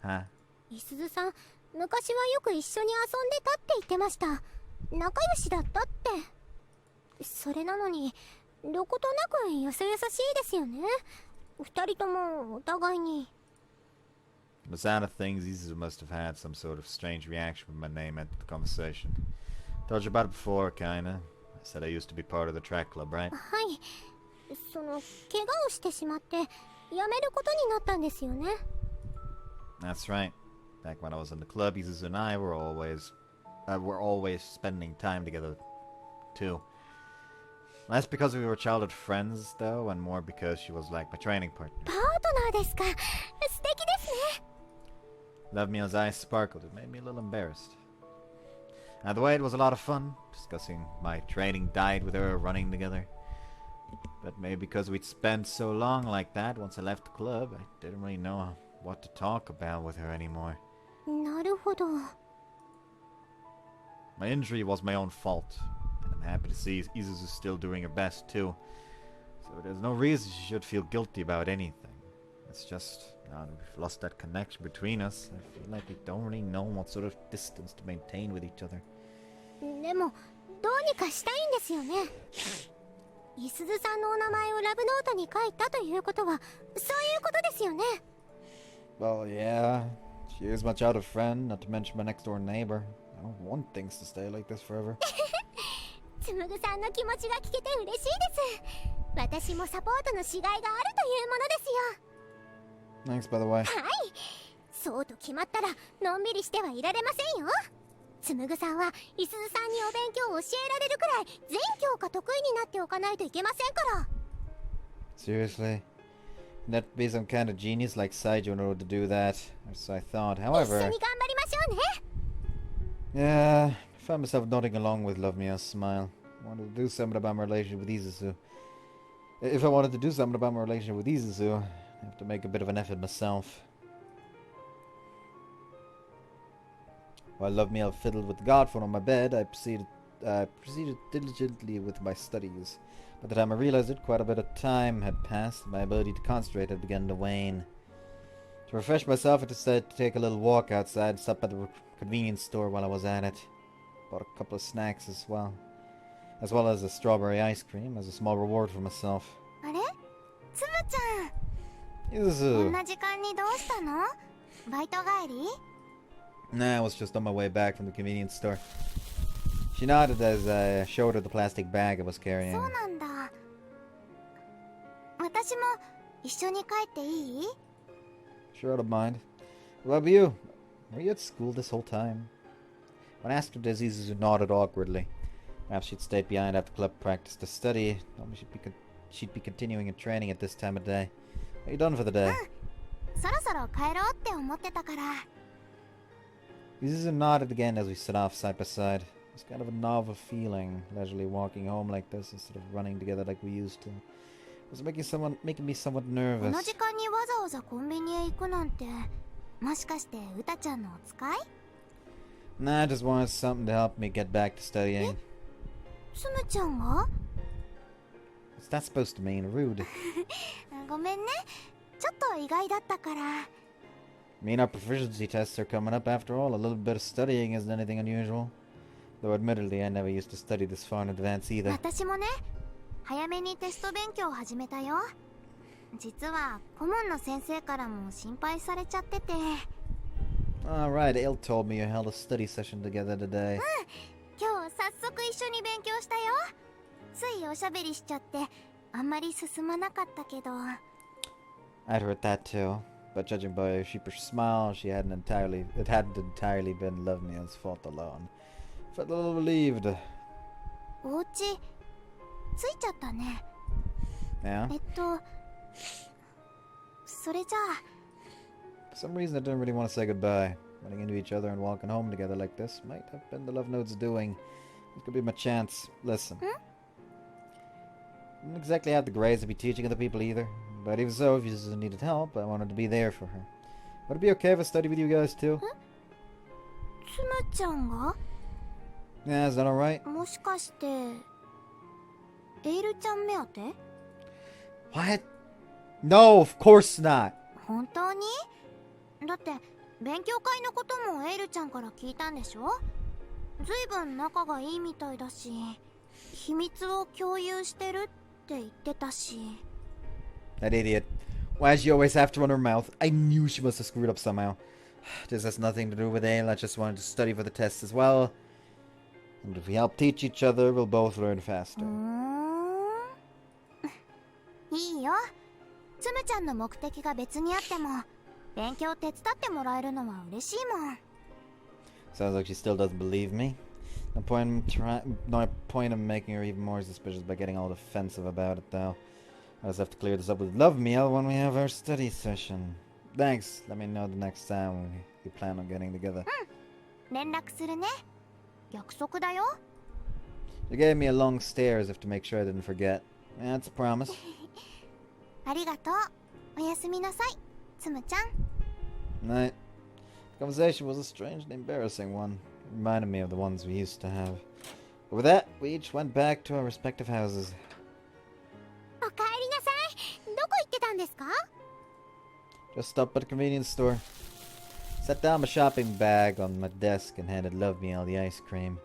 Huh? いすずさん、昔はよく一緒に遊んでたって言ってました。仲良しだったって。それなのにどことなくよそよそしいですよね。二人ともお互いに。 From the sound of things, Isuzu must have had some sort of strange reaction when my name entered the conversation. Told you about it before, kinda. I said I used to be part of the track club, right? はい。その怪我をしてしまって辞めることになったんですよね。 That's right. Back when I was in the club, Isuzu and I were always spending time together, too. Less because we were childhood friends, though, and more because she was like my training partner. パートナーですか。素敵ですね。 Lavmiel's eyes sparkled. It made me a little embarrassed. Either way, it was a lot of fun, discussing my training diet with her, running together. But maybe because we'd spent so long like that, once I left the club, I didn't really know what to talk about with her anymore. なるほど。 My injury was my own fault, and I'm happy to see Isuzu's still doing her best too. So there's no reason she should feel guilty about anything. It's just, now that we've lost that connection between us, I feel like we don't really know what sort of distance to maintain with each other. でもどうにかしたいんですよね。いすずさんのお名前をラブノートに書いたということはそういうことですよね。 Well, yeah. She is my childhood friend, not to mention my next-door neighbor. I don't want things to stay like this forever. つむぐさんの気持ちが聞けて嬉しいです。私もサポートのしがいがあるというものですよ。 Thanks, by the way. はい。そうと決まったらのんびりしてはいられませんよ。つむぐさんはいすずさんにお勉強を教えられるくらい全教科得意になっておかないといけませんから。 Seriously? That'd be some kind of genius like Saijo in order to do that, or so I thought. 一 However, 緒に頑張りましょうね。 yeah, I found myself nodding along with Lavmiel's smile. I wanted to do something about my relationship with Isuzu. If I wanted to do something about my relationship with Isuzu, I'd have to make a bit of an effort myself. While Lavmiel fiddled with the God phone on my bed, I proceeded diligently with my studies. By the time I realized it, quite a bit of time had passed, and my ability to concentrate had begun to wane. To refresh myself, I decided to take a little walk outside and stop at the convenience store while I was at it. Bought a couple of snacks as well as a strawberry ice cream as a small reward for myself. あれ？つむちゃん。 Isuzu! こんな時間にどうしたの？バイト帰り？ Nah, I was just on my way back from the convenience store. She nodded as I showed her the plastic bag I was carrying. そうなんだ。私も一緒に帰っていい？ Sure, I don't mind. What about you? Were you at school this whole time? When I asked her this, Isuzu nodded awkwardly. Perhaps she'd stayed behind after club practice to study. Told me she'd be continuing in training at this time of day. Are you done for the day? そろそろ帰ろうって思ってたから。 Isuzu nodded again as we set off side by side. It's kind of a novel feeling, leisurely walking home like this instead of running together like we used to. It was making me somewhat こ nervous. の時間にわざわざコンビニへ行くなんて、もしかしてうたちゃんのお使い？ Nah, I just wanted something to help me get back to studying. つむちゃんが？ What's that supposed to mean? Rude. ごめんね。ちょっと意外だったから。 I mean, our proficiency tests are coming up after all. A little bit of studying isn't anything unusual. Though admittedly, I never used to study this far in advance either. 私もね、早めにテスト勉強を始めたよ。実は顧問の先生からも心配されちゃってて。 Alright, Il told me you held a study session together today. 今日早速一緒に勉強したよ。ついおしゃべりしちゃってあんまり進まなかったけど。 I'd heard that too, but judging by her sheepish smile, it hadn't entirely been Lavmiel's fault alone. Felt a little relieved. お家着いちゃったね。 Yeah? それじゃあ。 For some reason, I didn't really want to say goodbye. Running into each other and walking home together like this might have been the Love Note's doing. It could be my chance. Listen. I didn't exactly have the grades to be teaching other people either. But even so, if you needed help, I wanted to be there for her. Would it be okay if I study with you guys too? つむちゃんが？ Yeah, is that alright? もしかしてエールちゃん目当て？ What? No, of course not. 本当に？だって勉強会のこともエールちゃんから聞いたんでしょ？ずいぶん仲がいいみたいだし、秘密を共有してるって言ってたし。 That idiot. Why does she always have to run her mouth? I knew she must have screwed up somehow. This has nothing to do with Ale. I just wanted to study for the tests as well. And if we help teach each other, we'll both learn faster. いいよ。つむちゃんの目的が別にあっても勉強手伝ってもらえるのは嬉しいもん。 Sounds like she still doesn't believe me. No point in making her even more suspicious by getting all defensive about it, though. I just have to clear this up with Love Meal when we have our study session. Thanks. Let me know the next time we plan on getting together. 連絡するね。約束だよ。 She gave me a long stare as if to make sure I didn't forget. That's a promise. ありがとう。おやすみなさい、つむちゃん。 Night. The conversation was a strangely embarrassing one. It reminded me of the ones we used to have. But with that, we each went back to our respective houses. おかえりなさい。どこ行ってたんですか？ Just stopped at a convenience store. Set down my shopping bag on my desk and handed Love Meal the ice cream.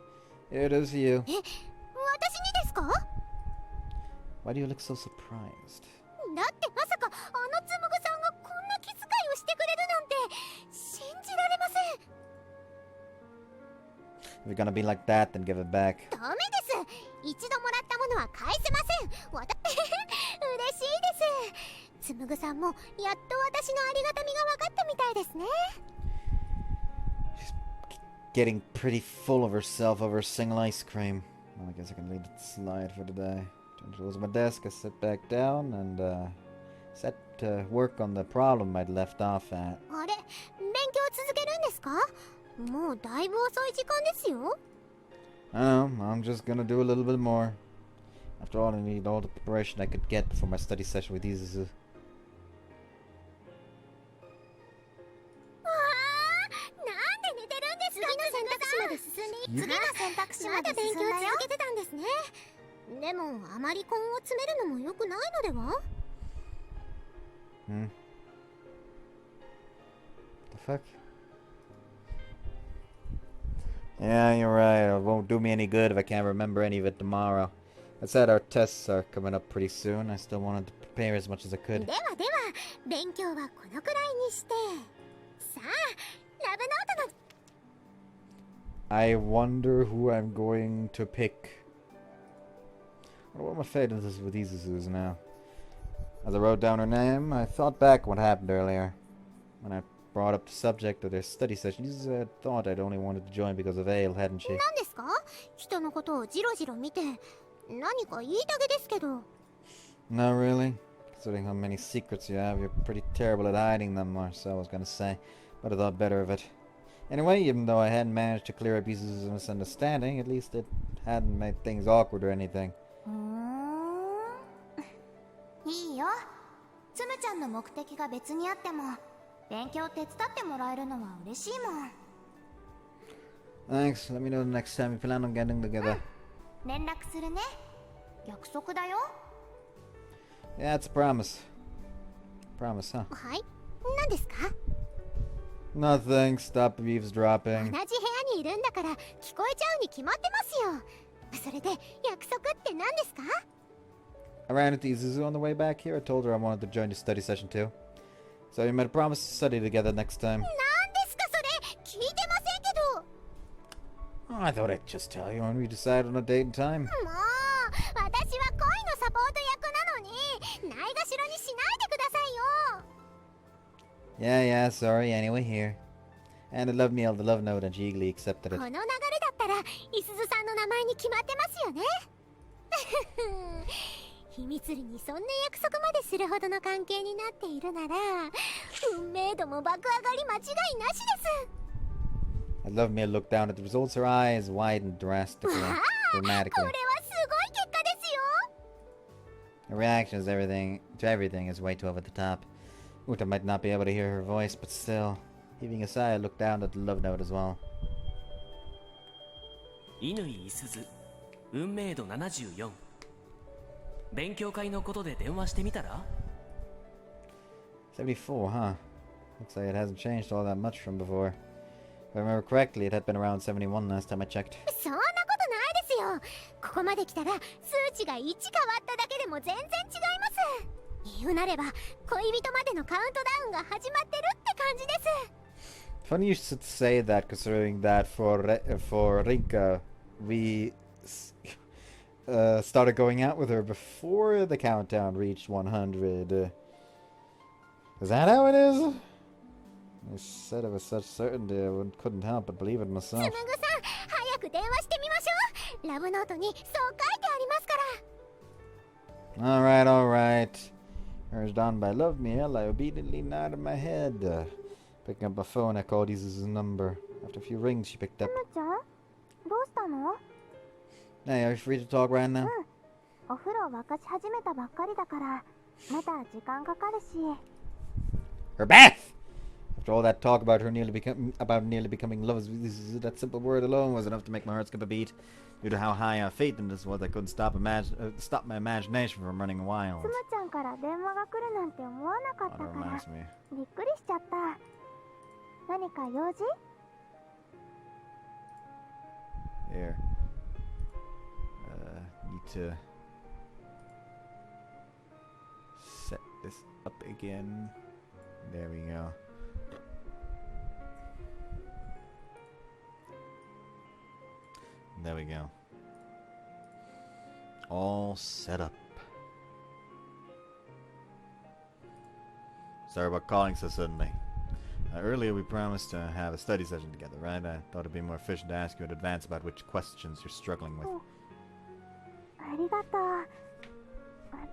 Here it is for you. え、私にですか？ Why do you look so surprised? だってまさかつむぐさんがこんな気遣いをしてくれるなんて信じられません。 If you're gonna be like that, then give it back. ダメです。一度もらったものは返せません。嬉しいです。つむぐさんもやっと私のありがたみが分かったみたいですね。 She's getting pretty full of herself over a single ice cream. Well, I guess I can leave it slide for today. Turn towards my desk, I sit back down and set to work on the problem I'd left off at. あれ、勉強続けるんですか？もうだいぶ遅い時間ですよ。 I know, I'm just gonna do a little bit more. After all, I need all the preparation I could get before my study session with Isuzu. なんで寝てるんですか？次の選択肢まで進んで、まだ勉強続けてたんですね。でもあまり根を詰めるのも良くないのでは？ The fuck? Yeah, you're right. It won't do me any good if I can't remember any of it tomorrow. I said our tests are coming up pretty soon. I still wanted to prepare as much as I could. では勉強はこのくらいにして、さあラブノートの I wonder who I'm going to pick. What am I fate is with these Isuzus now? As I wrote down her name, I thought back what happened earlier. When I brought up the subject of their study session, Isuzu had thought I'd only wanted to join because of Ale, hadn't she? 何ですか？人のことをジロジロ見て何か言いたげですけど。 No, really. Considering how many secrets you have, you're pretty terrible at hiding them, or so I was gonna say. But I thought better of it. Anyway, even though I hadn't managed to clear up Isuzu's misunderstanding, at least it hadn't made things awkward or anything. いいよ。つむちゃんの目的が別にあっても勉強手伝ってもらえるのは嬉しいもん。 Thanks. Let me know the next time we plan on getting together. 連絡するね。約束だよ。 Yeah, it's a promise. Promise, huh? はい。何ですか？ Nothing. Stop eavesdropping. 同じ部屋にいるんだから聞こえちゃうに決まってますよ。それで約束って何ですか？ I ran into Isuzu on the way back here. I told her I wanted to join the study session too. So we made a promise to study together next time. 何ですかそれ？聞いてませんけど。 Oh, I thought I'd just tell you when we decide on a date and time. もう私は恋のサポート役なのにないがしろにしないでくださいよ。 Yeah, sorry. Anyway, here. And I love Meal the love note and she eagerly accepted it. この流れだったらいすずさんの名前に決まってますよね。秘密裏にそんな約束までするほどの関係になっているなら運命度も爆上がり間違いなしです。 I love Meal looked down at the results. Her eyes widened dramatically. これはすごい結果ですよ。 Her reaction is everything is way too over the top. Uta might not be able to hear her voice, but still. Heaving a sigh, I looked down at the love note as well. 乾いすず運命度74勉強会のことで電話してみたら？ 74, huh? Looks like it hasn't changed all that much from before. If I remember correctly, it had been around 71 last time I checked. そんなことないですよ。ここまで来たら数値が1変わっただけでも全然違います。言うなれば恋人までのカウントダウンが始まってるって感じです。 Funny you should say that, considering that for Rinka, we started going out with her before the countdown reached 100. Is that how it is? I said it with such certainty I couldn't help but believe it myself. つむぐさん、早く電話してみましょう。ラブノートにそう書いてありますから。 Alright. Urged on by Love Meal, I obediently nodded my head. Picking up my phone, I called Isuzu's number. After a few rings, she picked up. つむちゃん、どうしたの？ Hey, are you free to talk right now? お風呂沸かし始めたばっかりだから、まだ時間かかるし。 Her bath! After all that talk about nearly becoming lovers, that simple word alone was enough to make my heart skip a beat. Due to how high our faith in this was, I couldn't stop my imagination from running wild. つむちゃんから電話が来るなんて思わなかったから、 Reminds me. びっくりしちゃった。何か用事？ Here. Need to set this up again. There we go. There we go. All set up. Sorry about calling so suddenly. Earlier we promised to have a study session together, right? I thought it'd be more efficient to ask you in advance about which questions you're struggling with. ありがとう。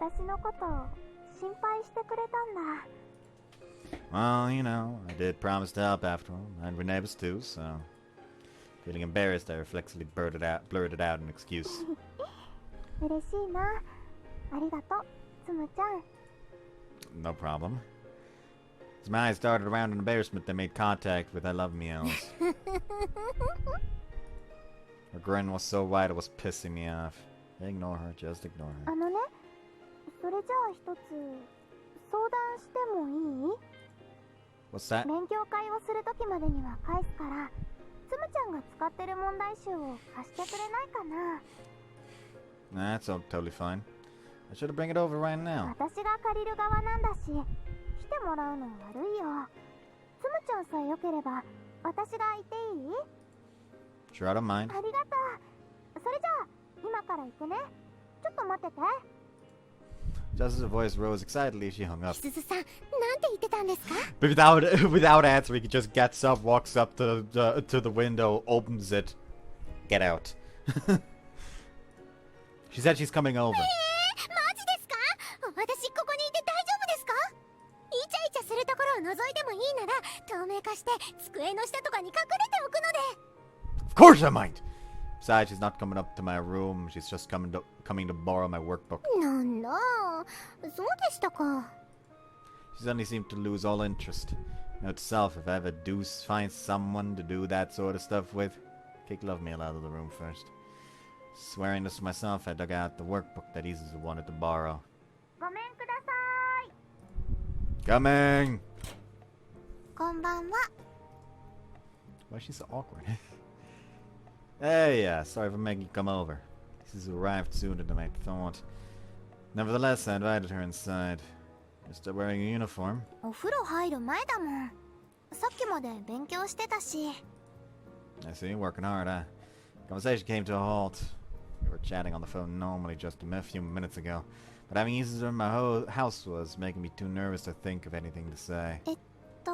私のこと心配してくれたんだ。 Well, you know, I did promise to help after all, and we're neighbors too, so... Feeling embarrassed, I reflexively blurted out an excuse. 嬉しいな。ありがとう、つむちゃん。 No problem. As my eyes started around in embarrassment, they made contact with I love me else. Her grin was so wide it was pissing me off. Ignore her, just ignore her. あのね、それじゃあ一つ相談してもいい？ What's that? 勉強会をするときまでには返すから、つむちゃんが使ってる問題集を貸してくれないかな？ That's all totally fine. I should bring it over right now. 私が借りる側なんだし、来てもらうの悪いよ。つむちゃんさえ良ければ、私がいていい？ Sure, I don't mind. ありがとう。それじゃあ、今から行くね。ちょっと待ってて。 Just as her voice rose excitedly, she hung up. すずさん、なんて言ってたんですか？ But without answering, he just gets up, walks up to the window, opens it. Get out. She said she's coming over. マジですか？私ここにいて大丈夫ですか？イチャイチャするところを覗いてもいいなら、透明化して机の下とかに隠れておくので。 Of course I might! Besides, she's not coming up to my room. She's just coming to borrow my workbook. なんだ、そうでしたか。 She suddenly seemed to lose all interest. Note to self, if I ever do find someone to do that sort of stuff with, kick Love Meal out of the room first. Swearing this to myself, I dug out the workbook that Isuzu wanted to borrow. ごめんください。 Coming! こんばんは。 Why is she so awkward? Hey, sorry for making you come over. Isuzu arrived sooner than I thought. Nevertheless, I invited her inside. You're still wearing a uniform? お風呂入る前だもん。さっきまで勉強してたし。 I see, working hard, huh? Conversation came to a halt. We were chatting on the phone normally just a few minutes ago, but having Isuzu in my house was making me too nervous to think of anything to say. と、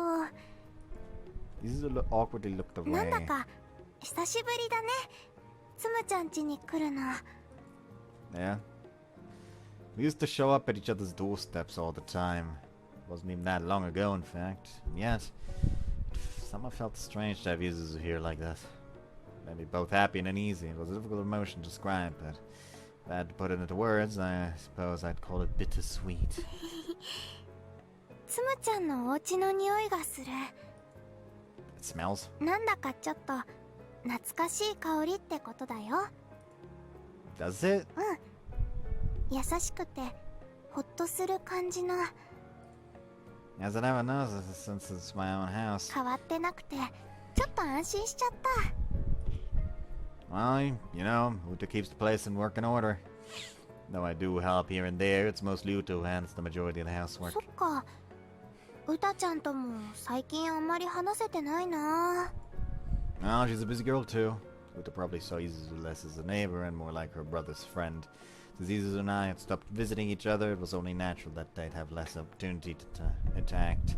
Isuzu awkwardly looked なんだ away. か久しぶりだね。つむちゃん家に来るの。 Yeah? We used to show up at each other's doorsteps all the time. It wasn't even that long ago, in fact. And yet, it somehow felt strange to have Isuzu here like that. Made me both happy and uneasy. It was a difficult emotion to describe, but if I had to put it into words, I suppose I'd call it bittersweet. つむちゃんのお家の匂いがする。 It smells. なんだかちょっと懐かしい香りってことだよ。 Does it? うん。優しくてほっとする感じの As I never noticed since it's my own house. 変わってなくてちょっと安心しちゃった。 Well, you know, Uta keeps the place in working order. Though I do help here and there, it's mostly Uta who handles the majority of the housework. そっか、ウタちゃんとも最近あんまり話せてないな。 Well, she's a busy girl too. Uta probably saw Isuzu less as a neighbor and more like her brother's friend. Since Isuzu and I had stopped visiting each other, it was only natural that they'd have less opportunity to interact.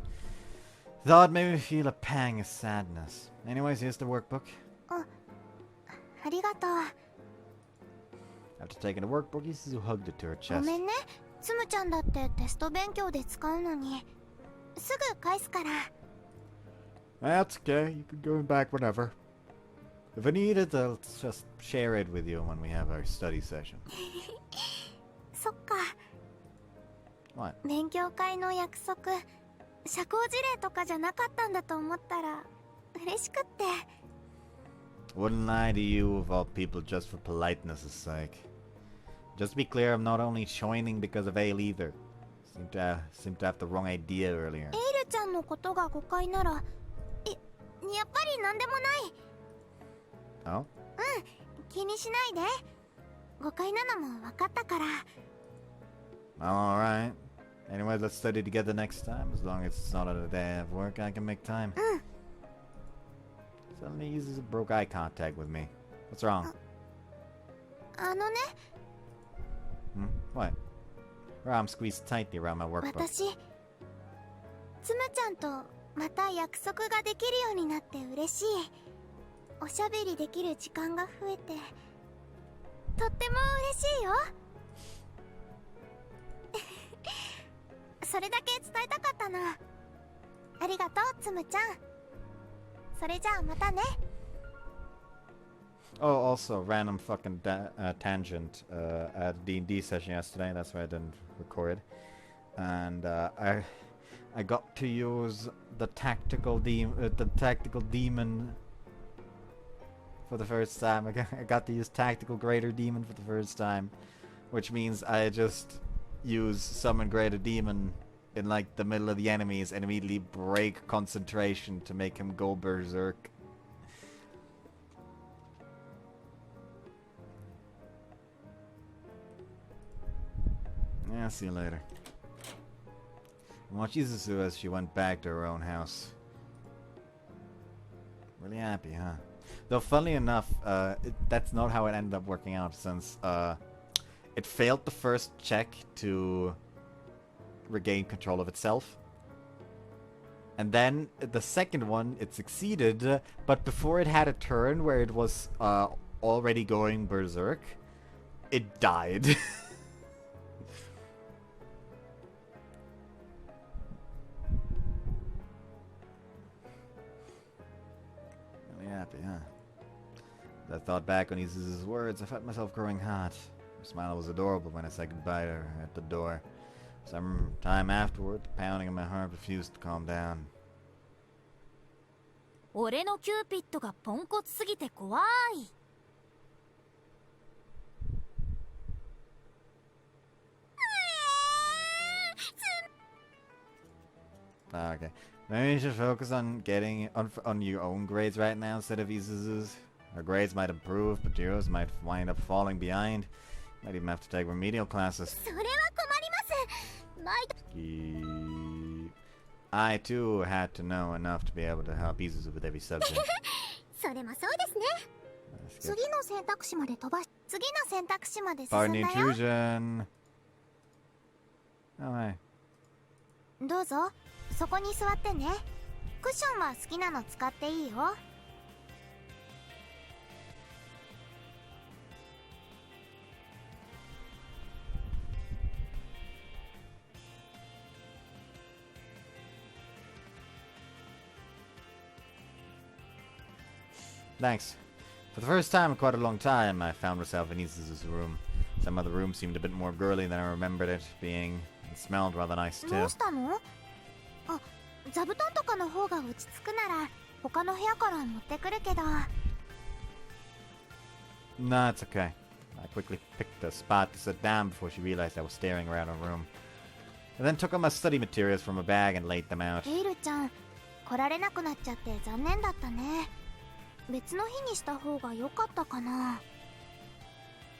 Thought made me feel a pang of sadness. Anyways, here's the workbook. ありがとう。 After taking the workbook, Isuzu hugged it to her ご chest. めんね、つむちゃんだってテスト勉強で使うのに。すぐ返すから。 That's okay. You can go back whenever. If I need it, I'll just share it with you when we have our study session. そっか。 What? 勉強会の約束、社交辞令とかじゃなかったんだと思ったら嬉しくって。 Wouldn't lie to you of all people just for politeness' sake. Just to be clear, I'm not only joining because of Ale either. Seemed to have the wrong idea earlier. エイルちゃんのことが誤解なら、やっぱりなんでもない。 Oh? 気にしないで。誤解なのも分かったから。 Alright. Anyway, let's study together next time. As long as it's not on a day of work, I can make time. Suddenly uses broke eye contact with me. What's wrong? あのね、 What? Her arm squeezed tightly around my workbook. 私、つむちゃんとまた約束ができるようになって嬉しい。おしゃべりできる時間が増えて、とっても嬉しいよ。それだけ伝えたかったの。ありがとう、つむちゃん。それじゃあまたね。 Oh, also, random fucking tangent at the D&D session yesterday. That's why I didn't record. And I got to use the tactical demon for the first time. I got to use tactical greater demon for the first time, which means I just use summon greater demon in like the middle of the enemies and immediately break concentration to make him go berserk. Yeah, see you later. Watch Isuzu as she went back to her own house. Really happy, huh? Though, funnily enough, that's not how it ended up working out, since it failed the first check to regain control of itself. And then the second one, it succeeded, but before it had a turn where it was already going berserk, it died. Happy, huh? As I thought back on Isuzu's words, I felt myself growing hot. Her smile was adorable when I said goodbye to her at the door. Some time afterward, the pounding of my heart refused to calm down. 俺のキューピッドがポンコツすぎて怖い。 Okay. Maybe you should focus on getting on your own grades right now instead of Isuzu's. Her grades might improve, but yours might wind up falling behind. Might even have to take remedial classes. それは困ります。Keep. I too had to know enough to be able to help Isuzu with every subject. それもそうですね。 That's good. 次の選択肢まで飛ばし、次の選択肢まで進 Pardon ん the だよ。 intrusion. Oh, hi. どうぞ、そこに座ってね。クッションは好きなの使っていいよ。 Thanks. For the first time in quite a long time, I found myself in Isuzu's room. Some other room seemed a bit more girly than I remembered it being. It smelled rather nice ど too. うしたの？あ、座布団とかの方が落ち着くなら他の部屋から持ってくるけど。 Nah, it's okay. I quickly picked a spot to sit down before she realized I was staring around her room. I then took out my study materials from a bag and laid them out. エイルちゃん、来られなくなっちゃって残念だったね。別の日にした方が良かったかな。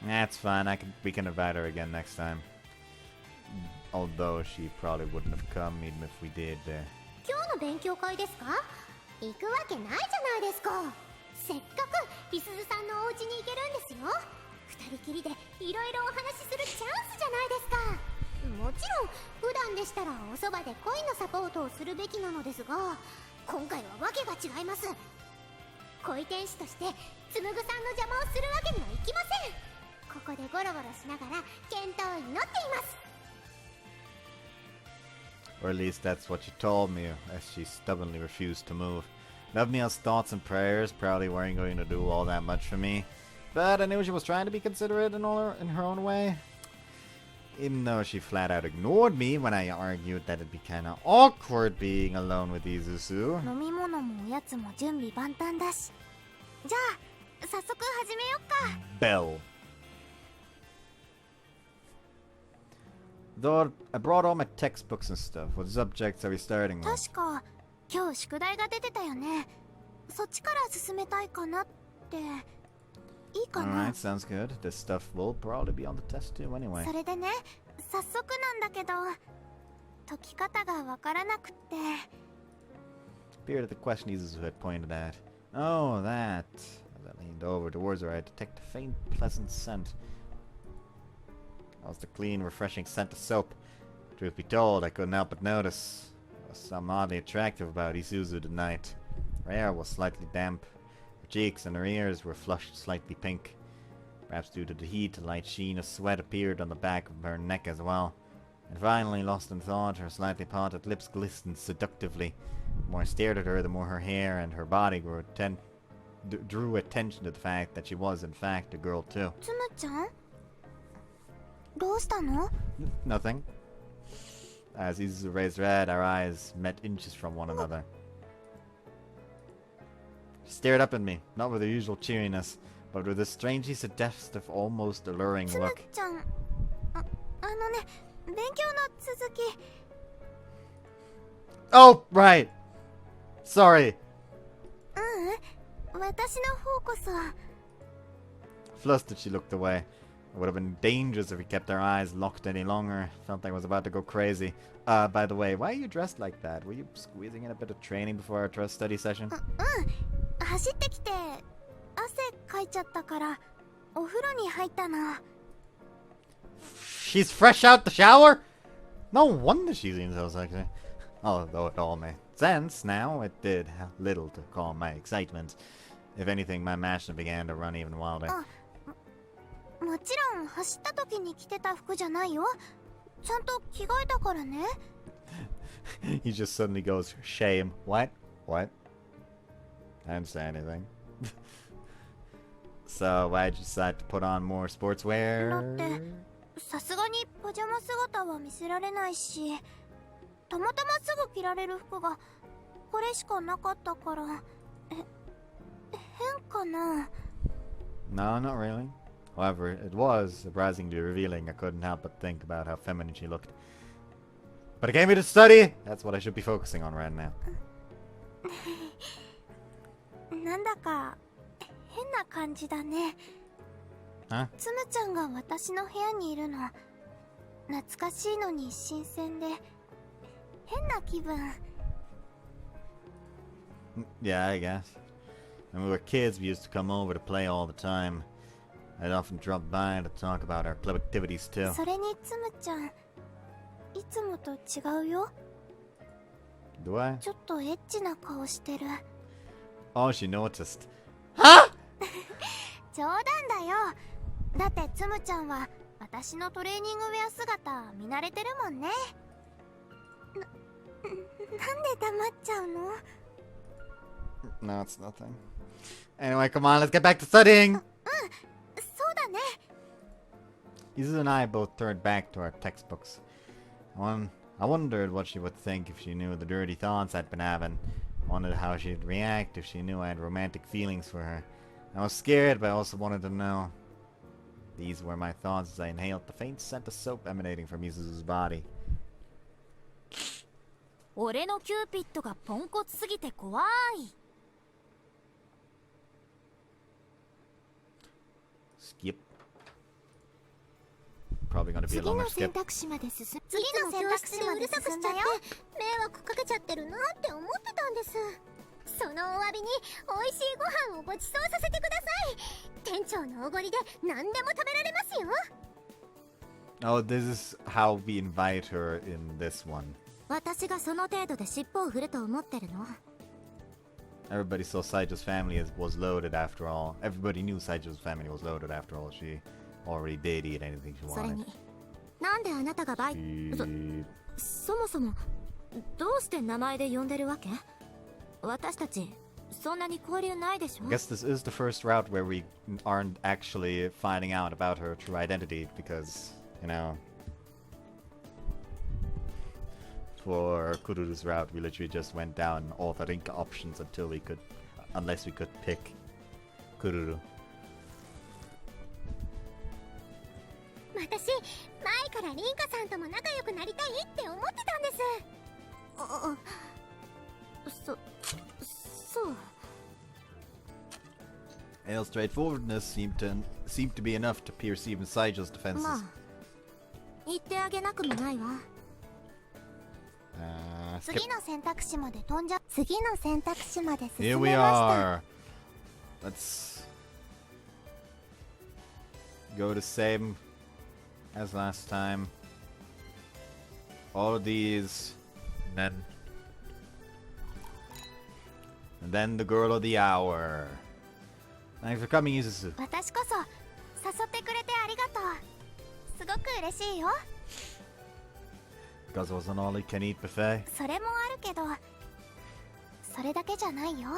That's fine. We can invite her again next time. Although she probably wouldn't have come even if we did. 今日の勉強会ですか？行くわけないじゃないですか。せっかくいすずさんのお家に行けるんですよ。二人きりでいろいろお話しするチャンスじゃないですか。もちろん普段でしたらおそばで恋のサポートをするべきなのですが、今回はわけが違います。恋天使として紡さんの邪魔をするわけにはいきません。ここでゴロゴロしながら健闘を祈っています。 Or at least that's what she told me, as she stubbornly refused to move. Left me as thoughts and prayers, probably weren't going to do all that much for me. But I knew she was trying to be considerate in her own way. Even though she flat out ignored me when I argued that it'd be kinda awkward being alone with Isuzu. 飲み物もおやつも準備万端だし。じゃあ、早速始めよっか。 Bell. Though I brought all my textbooks and stuff, what subjects are we starting with? 確か今日宿題が出てたよね。そっちから進めたいかなって。いいかな？ Alright, sounds good. This stuff will probably be on the test too anyway. それでね、早速なんだけど、解き方がわからなくって。 Appeared at the question Isuzu had pointed at. Oh, that. As I leaned over towards her, I detected a faint, pleasant scent. That was the clean, refreshing scent of soap. Truth be told, I couldn't help but notice. There was something oddly attractive about Isuzu tonight. Her hair was slightly damp. Her cheeks and her ears were flushed slightly pink. Perhaps due to the heat, a light sheen of sweat appeared on the back of her neck as well. And finally, lost in thought, her slightly parted lips glistened seductively. The more I stared at her, the more her hair and her body drew attention to the fact that she was, in fact, a girl too. つむちゃん？どうしたの？ Nothing. As Isuzu raised her head, our eyes met inches from one another. She stared up at me, not with her usual cheeriness, but with a strangely seductive, almost alluring つむ look. ちゃん、あのね、勉強の続き。 Oh, right! Sorry! ううん、私の方こそ。 Flustered, she looked away. It would have been dangerous if we kept our eyes locked any longer. Felt like I was about to go crazy. By the way, why are you dressed like that? Were you squeezing in a bit of training before our trust study session? 走ってきて汗かいちゃったからお風呂に入ったの。 She's fresh out the shower? No wonder she seems so sexy. Although it all made sense now, it did have little to calm my excitement. If anything, my passion began to run even wilder. もちろん走った時に着てた服じゃないよ。ちゃんと着替えたからね。He just suddenly goes, shame. What? What? I didn't say anything. So, why'd you decide to put on more だっ sportswear? てさすがにパジャマ姿は見せられないし、たまたますぐ着られる服がこれしかなかったから。変かな？ No, not really. However, it was surprisingly revealing. I couldn't help but think about how feminine she looked. But it gave me to study! That's what I should be focusing on right now. なんだか変な感じだね。 Huh? つむちゃんが私の部屋にいるの懐かしいのに新鮮で変な気分。 Yeah, I guess. When we were kids, we used to come over to play all the time. I'd often drop by to talk about our club activities too. それにつむちゃんいつもと違うよ。 Do I? ちょっとエッチな顔してる。 Oh, she noticed. Huh? 冗談だよ。だってつむちゃんは私のトレーニングウェア姿見慣れてるもんね。なんで黙っちゃうの？ No, it's nothing. Anyway, come on, let's get back to studying! そうだね。 Isuzu and I both turned back to our textbooks. I wondered what she would think if she knew the dirty thoughts I'd been having. I wondered how she'd react if she knew I had romantic feelings for her. I was scared, but I also wanted to know. These were my thoughts as I inhaled the faint scent of soap emanating from Isuzu's body. 俺のキューピッドがポンコツすぎて怖い。 Skip. Probably gonna be a 次 longer の skip. 選択肢まで進ん。次の教室でうるさくしちゃって迷惑かけちゃってるなって思ってたんです。そのお詫びに美味しいご飯をご馳走させてください。店長のおごりで何でも食べられますよ。 Oh, this is how we invite her in this one. 私がその程度で尻尾を振ると思ってるの？ Everybody saw Saijo's family was loaded after all. Everybody knew Saijo's family was loaded after all. She already did eat anything she それ wanted. になんであなたがバイ She... そもそもどうして名前で呼んでるわけ？私たちそんなに交流ないでしょ？ I guess this is the first route where we aren't actually finding out about her true identity because, you know, for Kururu's route we literally just went down all the Rinka options unless we could pick Kururu. 私前からリンカさんとも仲良くなりたいって思ってたんです。そう。 Ale's straightforwardness seemed to be enough to pierce even Saijo's defenses. まあ言ってあげなくもないわ。 Skip. 次の選択肢まで飛んじゃ。次の選択肢まで進 Here め we ました。 are. Let's go the same as last time. All of these, and then the girl of the hour. Thanks for coming, Isuzu. 私こそ誘ってくれてありがとう。すごく嬉しいよ。 Because it was an all-you-can-eat buffet. それもあるけど、それだけじゃないよ。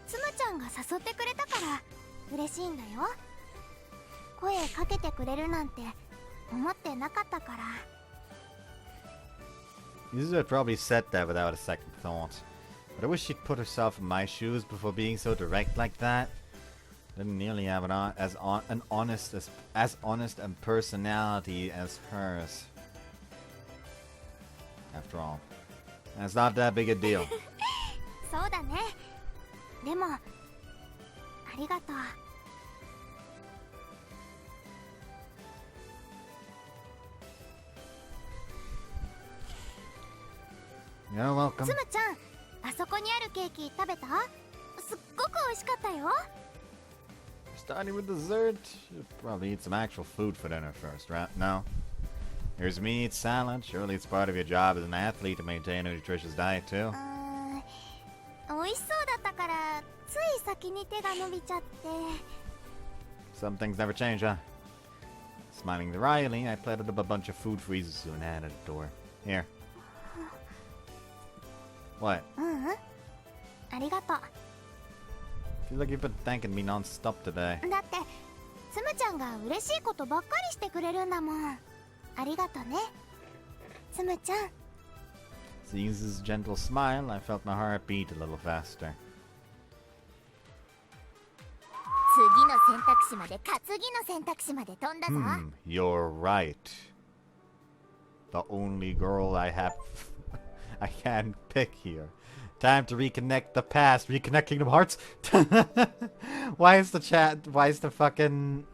つむちゃんが誘ってくれたから嬉しいんだよ。声かけてくれるなんて思ってなかったから。 Isuzu had probably said that without a second thought. But I wish she'd put herself in my shoes before being so direct like that. Didn't nearly have as honest and personality as hers. After all, that's not that big a deal. そうだね。でもありがとう。 You're welcome. つむちゃん、あそこにあるケーキ食べた？すっごく美味しかったよ。 Starting with dessert, you'll probably eat some actual food for dinner first, right? No. Here's meat, salad. Surely it's part of your job as an athlete to maintain a nutritious diet too. 美味しそうだったからつい先に手が伸びちゃって。 Some things never change, huh? Smiling wryly, I plated up a bunch of food for Isuzu and handed it to her. Here. What? ありがとう。 Feels like you've been thanking me non-stop today. だってつむちゃんが嬉しいことばっかりしてくれるんだもん。ありがとね、つむちゃん。 Seeing Isuzu's gentle smile, I felt my heart beat a little faster. 次の選択肢までか次の選択肢まで飛んだぞ。 You're right. The only girl I can pick here. Time to reconnect the past. Reconnect Kingdom Hearts? Why is the fucking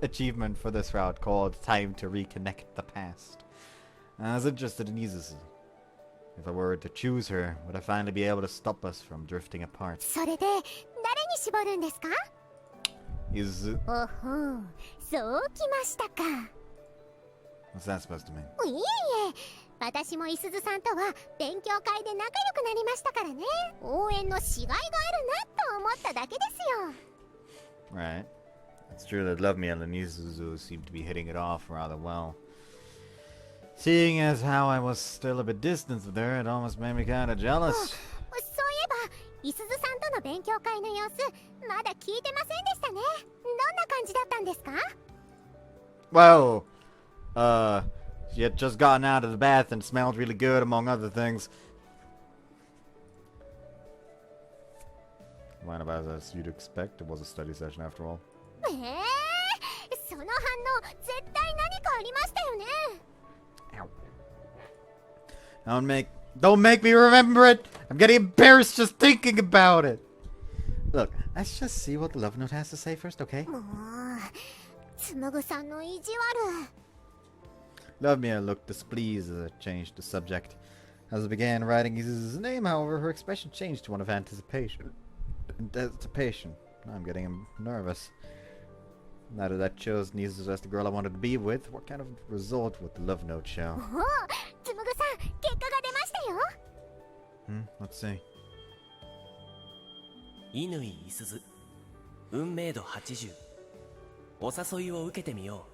achievement for this route called Time to Reconnect the Past? I was interested in Isuzu. If I were to choose her, would I finally be able to stop us from drifting apart? それで誰に絞るんですか？ Isuzu? おほう、そうきましたか。 What's that supposed to mean? いえいえ、私もいすずさんとは勉強会で仲良くなりましたからね。応援のしがいがあるなと思っただけですよ。 Right. It's true that Lovemeal and Isuzu seem to be hitting it off rather well. Seeing as how I was still a bit distant with her, it almost made me kinda jealous. そういえば、いすずさんとの勉強会の様子、まだ聞いてませんでしたね。どんな感じだったんですか？ Well, she had just gotten out of the bath and smelled really good, among other things. Went about as you'd expect. It was a study session after all. その反応絶対何かありましたよね。 Ow. Don't make me remember it! I'm getting embarrassed just thinking about it! Look, let's just see what the love note has to say first, okay? もうつむぐさんの意地悪。 Lovemir looked displeased as I changed the subject. As I began writing Isuzu's name, however, her expression changed to one of anticipation. Now I'm getting nervous. Now that I chose Isuzu as the girl I wanted to be with, what kind of result would the love note show? おお、つむぐさん結果が出ましたよ。 Let's see. 乾いすず運命度80お誘いを受けてみよ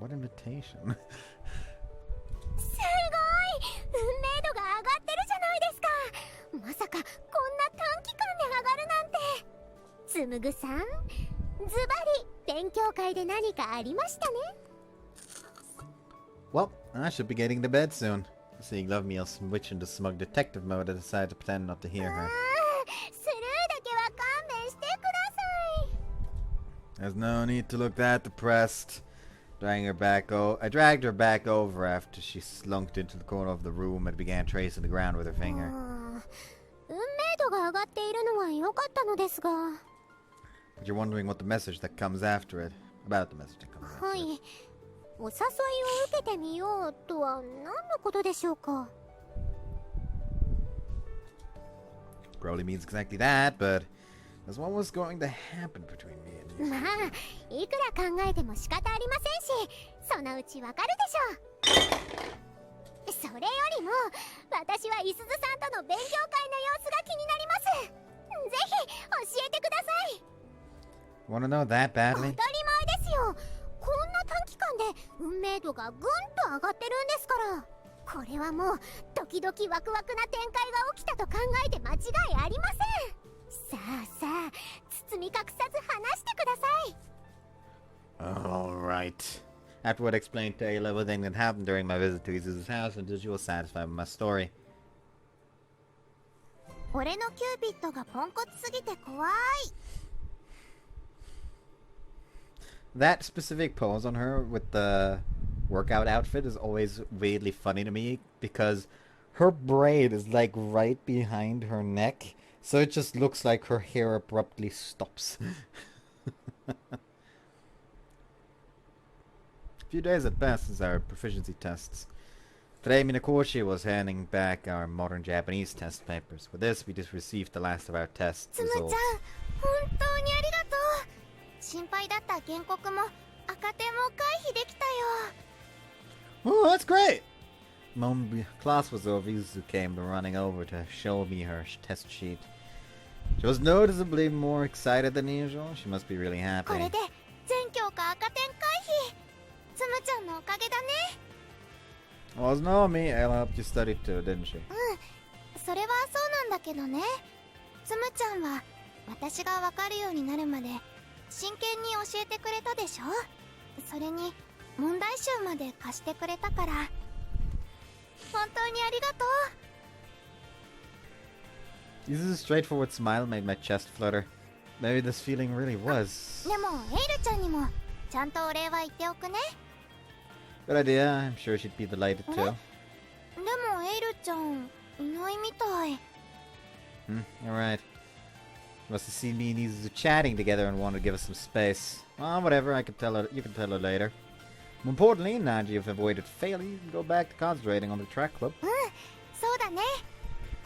What invitation? すごい、運命度が上がってるじゃないですか。まさかこんな短期間で上がるなんて。つむぐさん、ズバリ勉強会で何かありましたね。 Well, I should be getting to bed soon. Seeing Lovemir switch into smug detective mode, I decided to pretend not to hear her. スルーだけは勘弁してください。 There's no need to look that depressed. I dragged her back over after she slunked into the corner of the room and began tracing the ground with her finger. 運命度が上がっているのは良かったのですが。 But you're wondering what the message that comes after it. About the message that comes after は it. い、お誘いを受けてみようとは何のことでしょうか。 Probably means exactly that, but that's what was going to happen between me and you. まあ、いくら考えても仕方ありませんし、そのうちわかるでしょう。それよりも、私はイスズさんとの勉強会の様子が気になります。ぜひ教えてください。 Want to know that 当た badly? り前ですよ。こんな短期間で運命度がぐんと上がってるんですから。これはもうドキドキワクワクな展開が起きたと考えて間違いありません。さあさあ、包み隠さず話してください。 Alright. Afterward, I explained to Ayla everything that happened during my visit to Izuzu's house until she was satisfied with my story. 俺のキューピッドがポンコツすぎて怖い。 That specific pose on her with the workout outfit is always weirdly funny to me because her braid is like right behind her neck, so it just looks like her hair abruptly stops. A few days had passed since our proficiency tests. Today, Minakoshi was handing back our modern Japanese test papers. With this, we just received the last of our test つむちゃん、 results. 本当にありがとう。心配だった原告も赤点も回避できたよ。 Oh, that's great! Class was over, Isuzu came running over to show me her test sheet. She was noticeably more excited than usual. She must be really こ happy. れで全教科赤点回避。つむちゃんのおかげだね。 Well, no, me. Ayla helped you study too, didn't she? それはそうなんだけどね。つむちゃんは私がわかるようになるまで真剣に教えてくれたでしょ。それに問題集まで貸してくれたから本当にありがとう。 Isuzu's straightforward smile made my chest flutter. Maybe this feeling really was. でもエイルちゃんにもちゃんとお礼は言っておくね。 Good idea. I'm sure she'd be delighted too. でもエイルちゃんいないみたい。 You're right. Must have seen me and Isuzu chatting together and wanted to give us some space. Well, whatever. You can tell her later. More importantly, now that you've avoided failure, you can go back to concentrating on the track club. そうだね。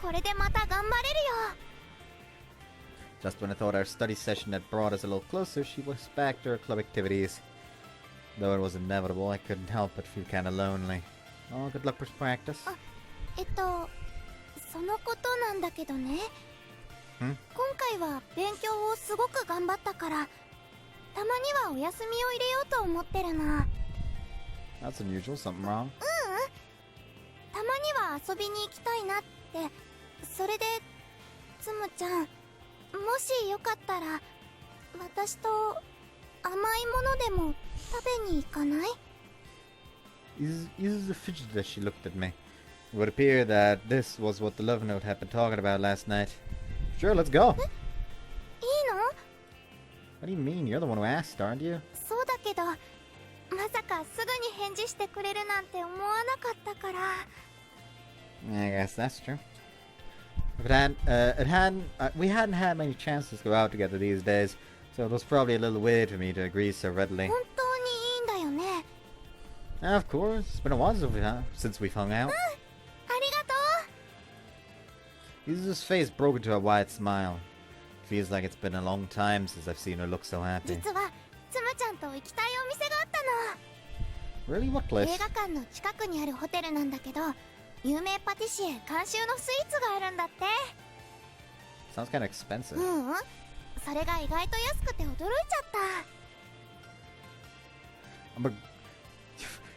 これでまた頑張れるよ。 Just when I thought our study session had brought us a little closer, she was back to her club activities. Though it was inevitable, I couldn't help but feel kinda lonely. Oh, good luck with practice. そのことなんだけどね。今回は勉強をすごく頑張ったからたまにはお休みを入れようと思ってるの。 That's unusual. Something wrong? たまには遊びに行きたいなって。それでつむちゃん、もしよかったら私と甘いものでも食べに行かない？ Isuzu fidgeted as she looked at me. It would appear that this was what the love note had been talking about last night. Sure, let's go. いいの？ What do you mean? You're the one who asked, aren't you? そうだけけど、まさかすぐに返事してくれるなんて思わなかったから。 I guess that's true. If we hadn't had many chances to go out together these days, so it was probably a little weird for me to agree so readily. 本当にいいんだよね。 Of course, it's been a while since we've hung out. ありがとう。 Isuzu's face broke into a wide smile. Feels like it's been a long time since I've seen her look so happy. 実はつむちゃんと行きたいお店があったの。 Really? What place? 映画館の近くにあるホテルなんだけど、有名パティシエ監修のスイーツがあるんだって。 Sounds kind of expensive. それが意外と安くて驚いちゃった。 But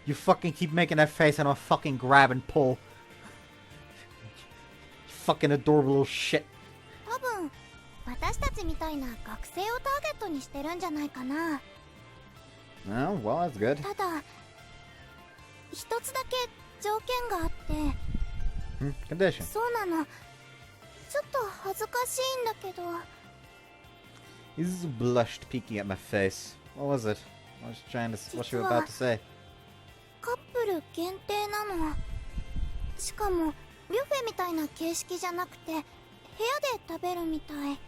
you fucking keep making that face and I'll fucking grab and pull. You fucking adorable little shit. 多分私たちみたいな学生をターゲットにしてるんじゃないかな。 Oh, well, that's good. ただ一つだけ条件があって。 Condition. そうなの。ちょっと恥ずかしいんだけど。 Isuzu blushed, peeking at my face. What was it? What you were about to say? カップル限定なの。しかもビュッフェみたいな形式じゃなくて部屋で食べるみたい。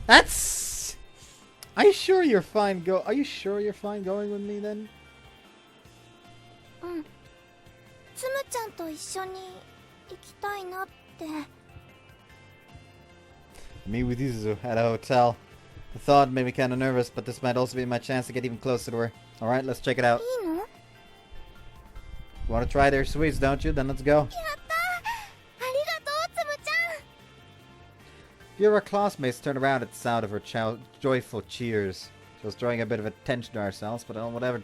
That's. Are you sure you're fine going with me then? つむちゃんと一緒に行きたいなって。 Me with Isuzu at a hotel. The thought made me kind of nervous, but this might also be my chance to get even closer to her. Alright, let's check it out. いいの？ You want to try their sweets, don't you? Then let's go. やった！ありがとう、つむちゃん。 A few of our classmates turned around at the sound of her joyful cheers. She was drawing a bit of attention to ourselves, but whatever.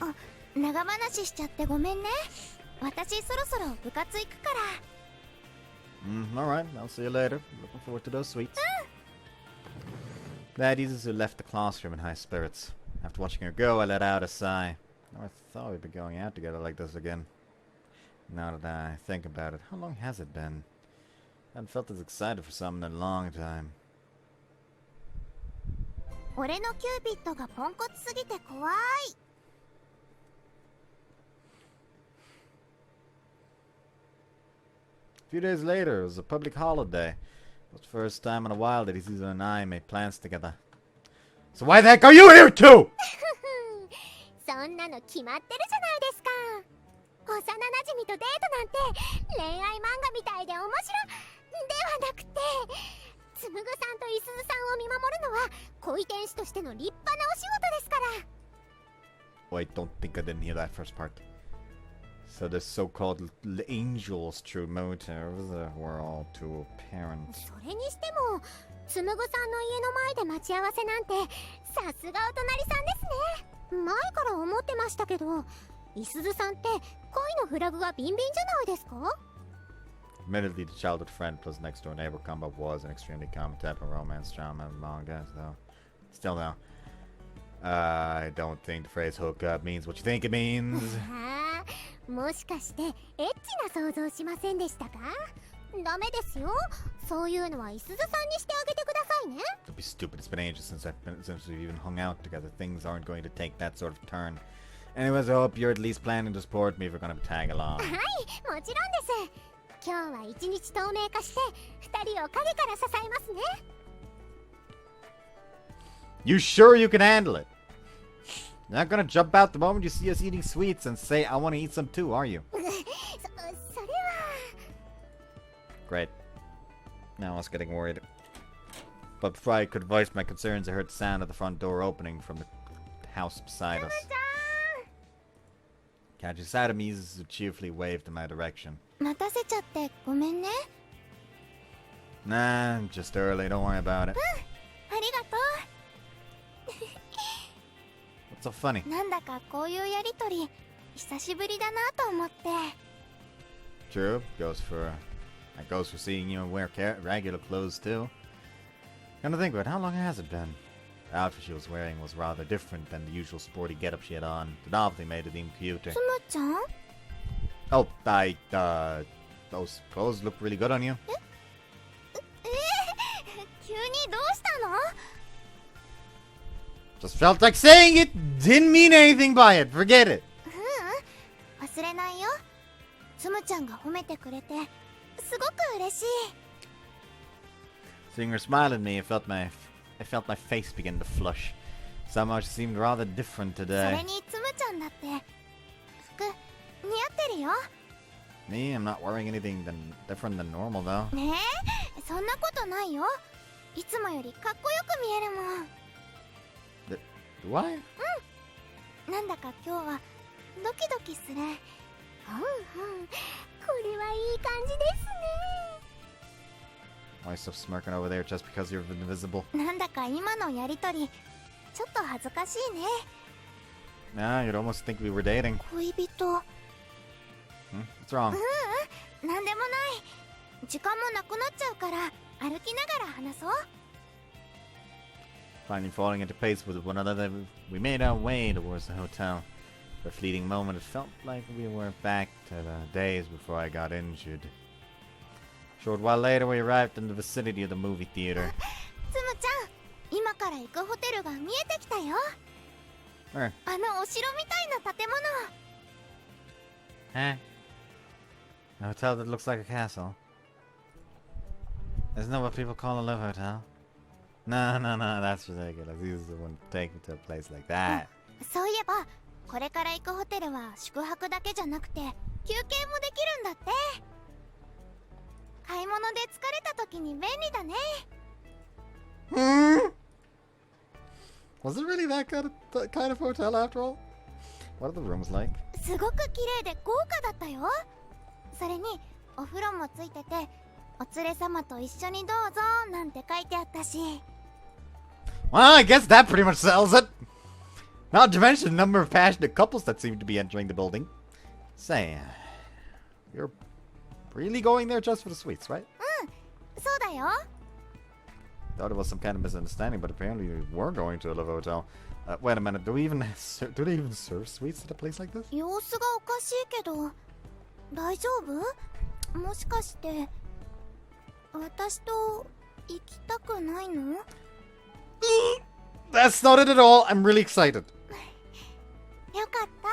長話しちゃってごめんね。私そろそろ部活行くから。 Alright, I'll see you later. Looking forward to those sweets. That Isuzu left the classroom in high spirits. After watching her go, I let out a sigh. Never thought we'd be going out together like this again. Now that I think about it, how long has it been? I haven't felt as excited for something in a long time. 俺のキューピッドがポンコツすぎて怖い。 A few days later, it was a public holiday. It was the first time in a while that Isuzu and I made plans together. So why the heck are you here too?そんなの決まってるじゃないですか。幼馴染とデートなんて恋愛漫画みたいで面白ではなくて、つむぐさんといすずさんを見守るのは恋天使としての立派なお仕事ですから。 Wait, don't think I didn't hear that first part. So the so-called angels' true motives were all too apparent. それにしてもつむぐさんの家の前で待ち合わせなんてさすがお隣さんですね。前から思ってましたけど、いすずさんって恋のフラグがビンビンじゃないですか？ Admittedly, the childhood friend plus next door neighbor combo was an extremely common type of romance drama in manga, though. Still though, I don't think the phrase hook up means what you think it means. もしかしてエッチな想像しませんでしたか？ダメですよ。そういうのはいすずさんにしてあげてくださいね。 Don't be stupid. It's been ages since we've even hung out together. Things aren't going to take that sort of turn. Anyways, I hope you're at least planning to support me if we're going to tag along. はい、もちろんです。今日は一日透明化して二人を影から支えますね。 You sure you can handle it? You're not gonna jump out the moment you see us eating sweets and say, I want to eat some too, are you? それは。 Great. Now I was getting worried. But before I could voice my concerns, I heard the sound of the front door opening from the house beside us. Catching sight of me, Isuzu cheerfully waved in my direction. 待たせちゃってごめんね。 Nah, just early, don't worry about it. ありがと What's so funny? う。なんだかこういうやりとり久しぶりだなと思って。 True, goes for seeing you wear regular clothes too. Come to think of it, how long has it been? The outfit she was wearing was rather different than the usual sporty getup she had on. The novelty made it even cuter. つむちゃん？ Oh, those clothes look really good on you. 急にどうしたの？ Just felt like saying it. Didn't mean anything by it. Forget it. 忘れないよ。つむちゃんが褒めてくれてすごく嬉しい。 Seeing her smile at me, I felt my face begin to flush. Somehow she seemed rather different そ today. れにつむちゃんだって服似合ってるよ。 Me, I'm not wearing anything different than normal though. ねえ、そんなことないよ。いつもよりかっこよく見えるもん。 Do I? なんだか今日はドキドキする。これはいい感じですね。 Why are you so smirking over there just because you're invisible? なんだか今のやりとりちょっと恥ずかしいね。 Nah, you'd almost think we were dating. 恋人。 What's wrong? なんでもない。時間もなくなっちゃうから歩きながら話そう。 Finally falling into pace with one another, we made our way towards the hotel. For a fleeting moment, it felt like we were back to the days before I got injured. A short while later, we arrived in the vicinity of the movie theater. つむちゃん、今から行くホテルが見えてきたよ。 Where? あのお城みたいな建物。 Huh? A hotel that looks like a castle. Isn't that what people call a love hotel? No, that's ridiculous. He wouldn't take me to a place like that. そういえばこれから行くホテルは宿泊だけじゃなくて休憩もできるんだって。買い物で疲れた時に便利だね。 Was it really that kind of hotel after all? What are the rooms like? すごく綺麗で豪華だったよ。それにお風呂もついてて、お連れ様と一緒にどうぞなんて書いてあったし。 Well, I guess that pretty much sells it. Not to mention the number of passionate couples that seem to be entering the building. Say, you're really going there just for the sweets, right? そうだよ。 Thought it was some kind of misunderstanding, but apparently you were going to a love hotel. Wait a minute, do they even serve sweets at a place like this? 様子がおかしいけど大丈夫？もしかして私と行きたくないの？ That's not it at all. I'm really excited. よかった。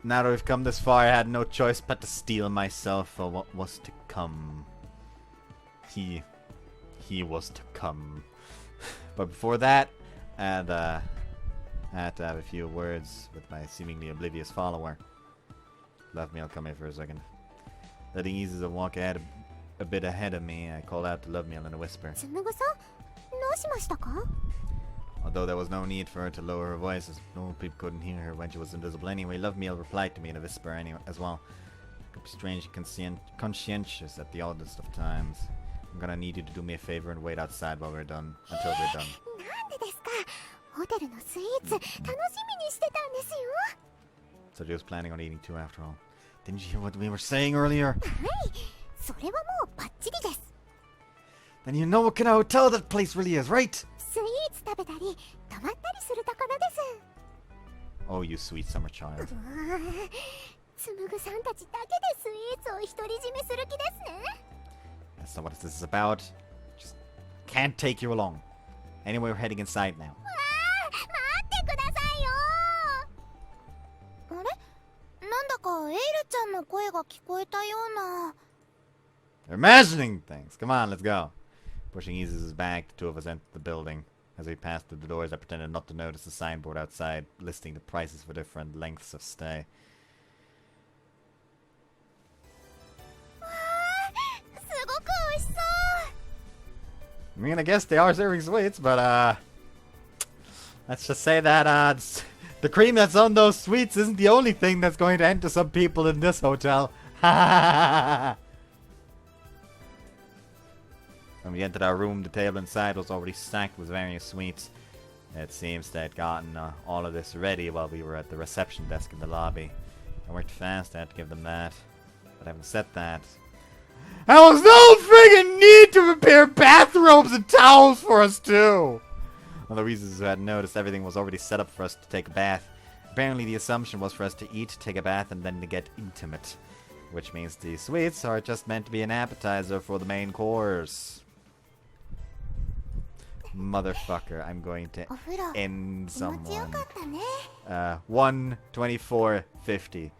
Now that we've come this far, I had no choice but to steel myself for what was to come. He was to come. But before that, I had to have a few words with my seemingly oblivious follower. Left me, I'll come here for a second. Letting Isuzu walk ahead a bit ahead of me, I called out to Love Meal in a whisper. つむぐさん、どうしましたか？ Although there was no need for her to lower her voice, as no people couldn't hear her when she was invisible anyway, Love Meal replied to me in a whisper anyway, as well. Could be strange and conscientious at the oddest of times. I'm gonna need you to do me a favor and wait outside while we're done, until we're done. なんでですか？ホテルのスイーツ楽しみにしてたんですよ。 So she was planning on eating too after all. Didn't you hear what we were saying earlier? はい、それはもうバッチリです。 Then you know what kind of hotel that place really is, right? スイーツ食べたり泊まったりするところです。 Oh, you sweet summer child. つむぐさんたちだけでスイーツを独り占めする気ですね。 That's not what this is about. Just can't take you along. Anyway, we're heading inside now. 待ってくださいよ。あれ？なんだかエイルちゃんの声が聞こえたような。 You're imagining things. Come on, let's go. Pushing Isuzu's back, the two of us entered the building. As we passed through the doors, I pretended not to notice the signboard outside, listing the prices for different lengths of stay. すごく美味しそう。 I mean, I guess they are serving sweets, but, let's just say that, the cream that's on those sweets isn't the only thing that's going to enter some people in this hotel. When we entered our room, the table inside was already stacked with various sweets. It seems they'd gotten all of this ready while we were at the reception desk in the lobby. I worked fast, I had to give them that. But having said that, there was no friggin' need to prepare bathrobes and towels for us too! One of the reasons I had noticed everything was already set up for us to take a bath. Apparently the assumption was for us to eat, take a bath, and then to get intimate. Which means the sweets are just meant to be an appetizer for the main course. Motherfucker, I'm going to お風呂 end 気持ちよ someone. かったね。 1:24:50.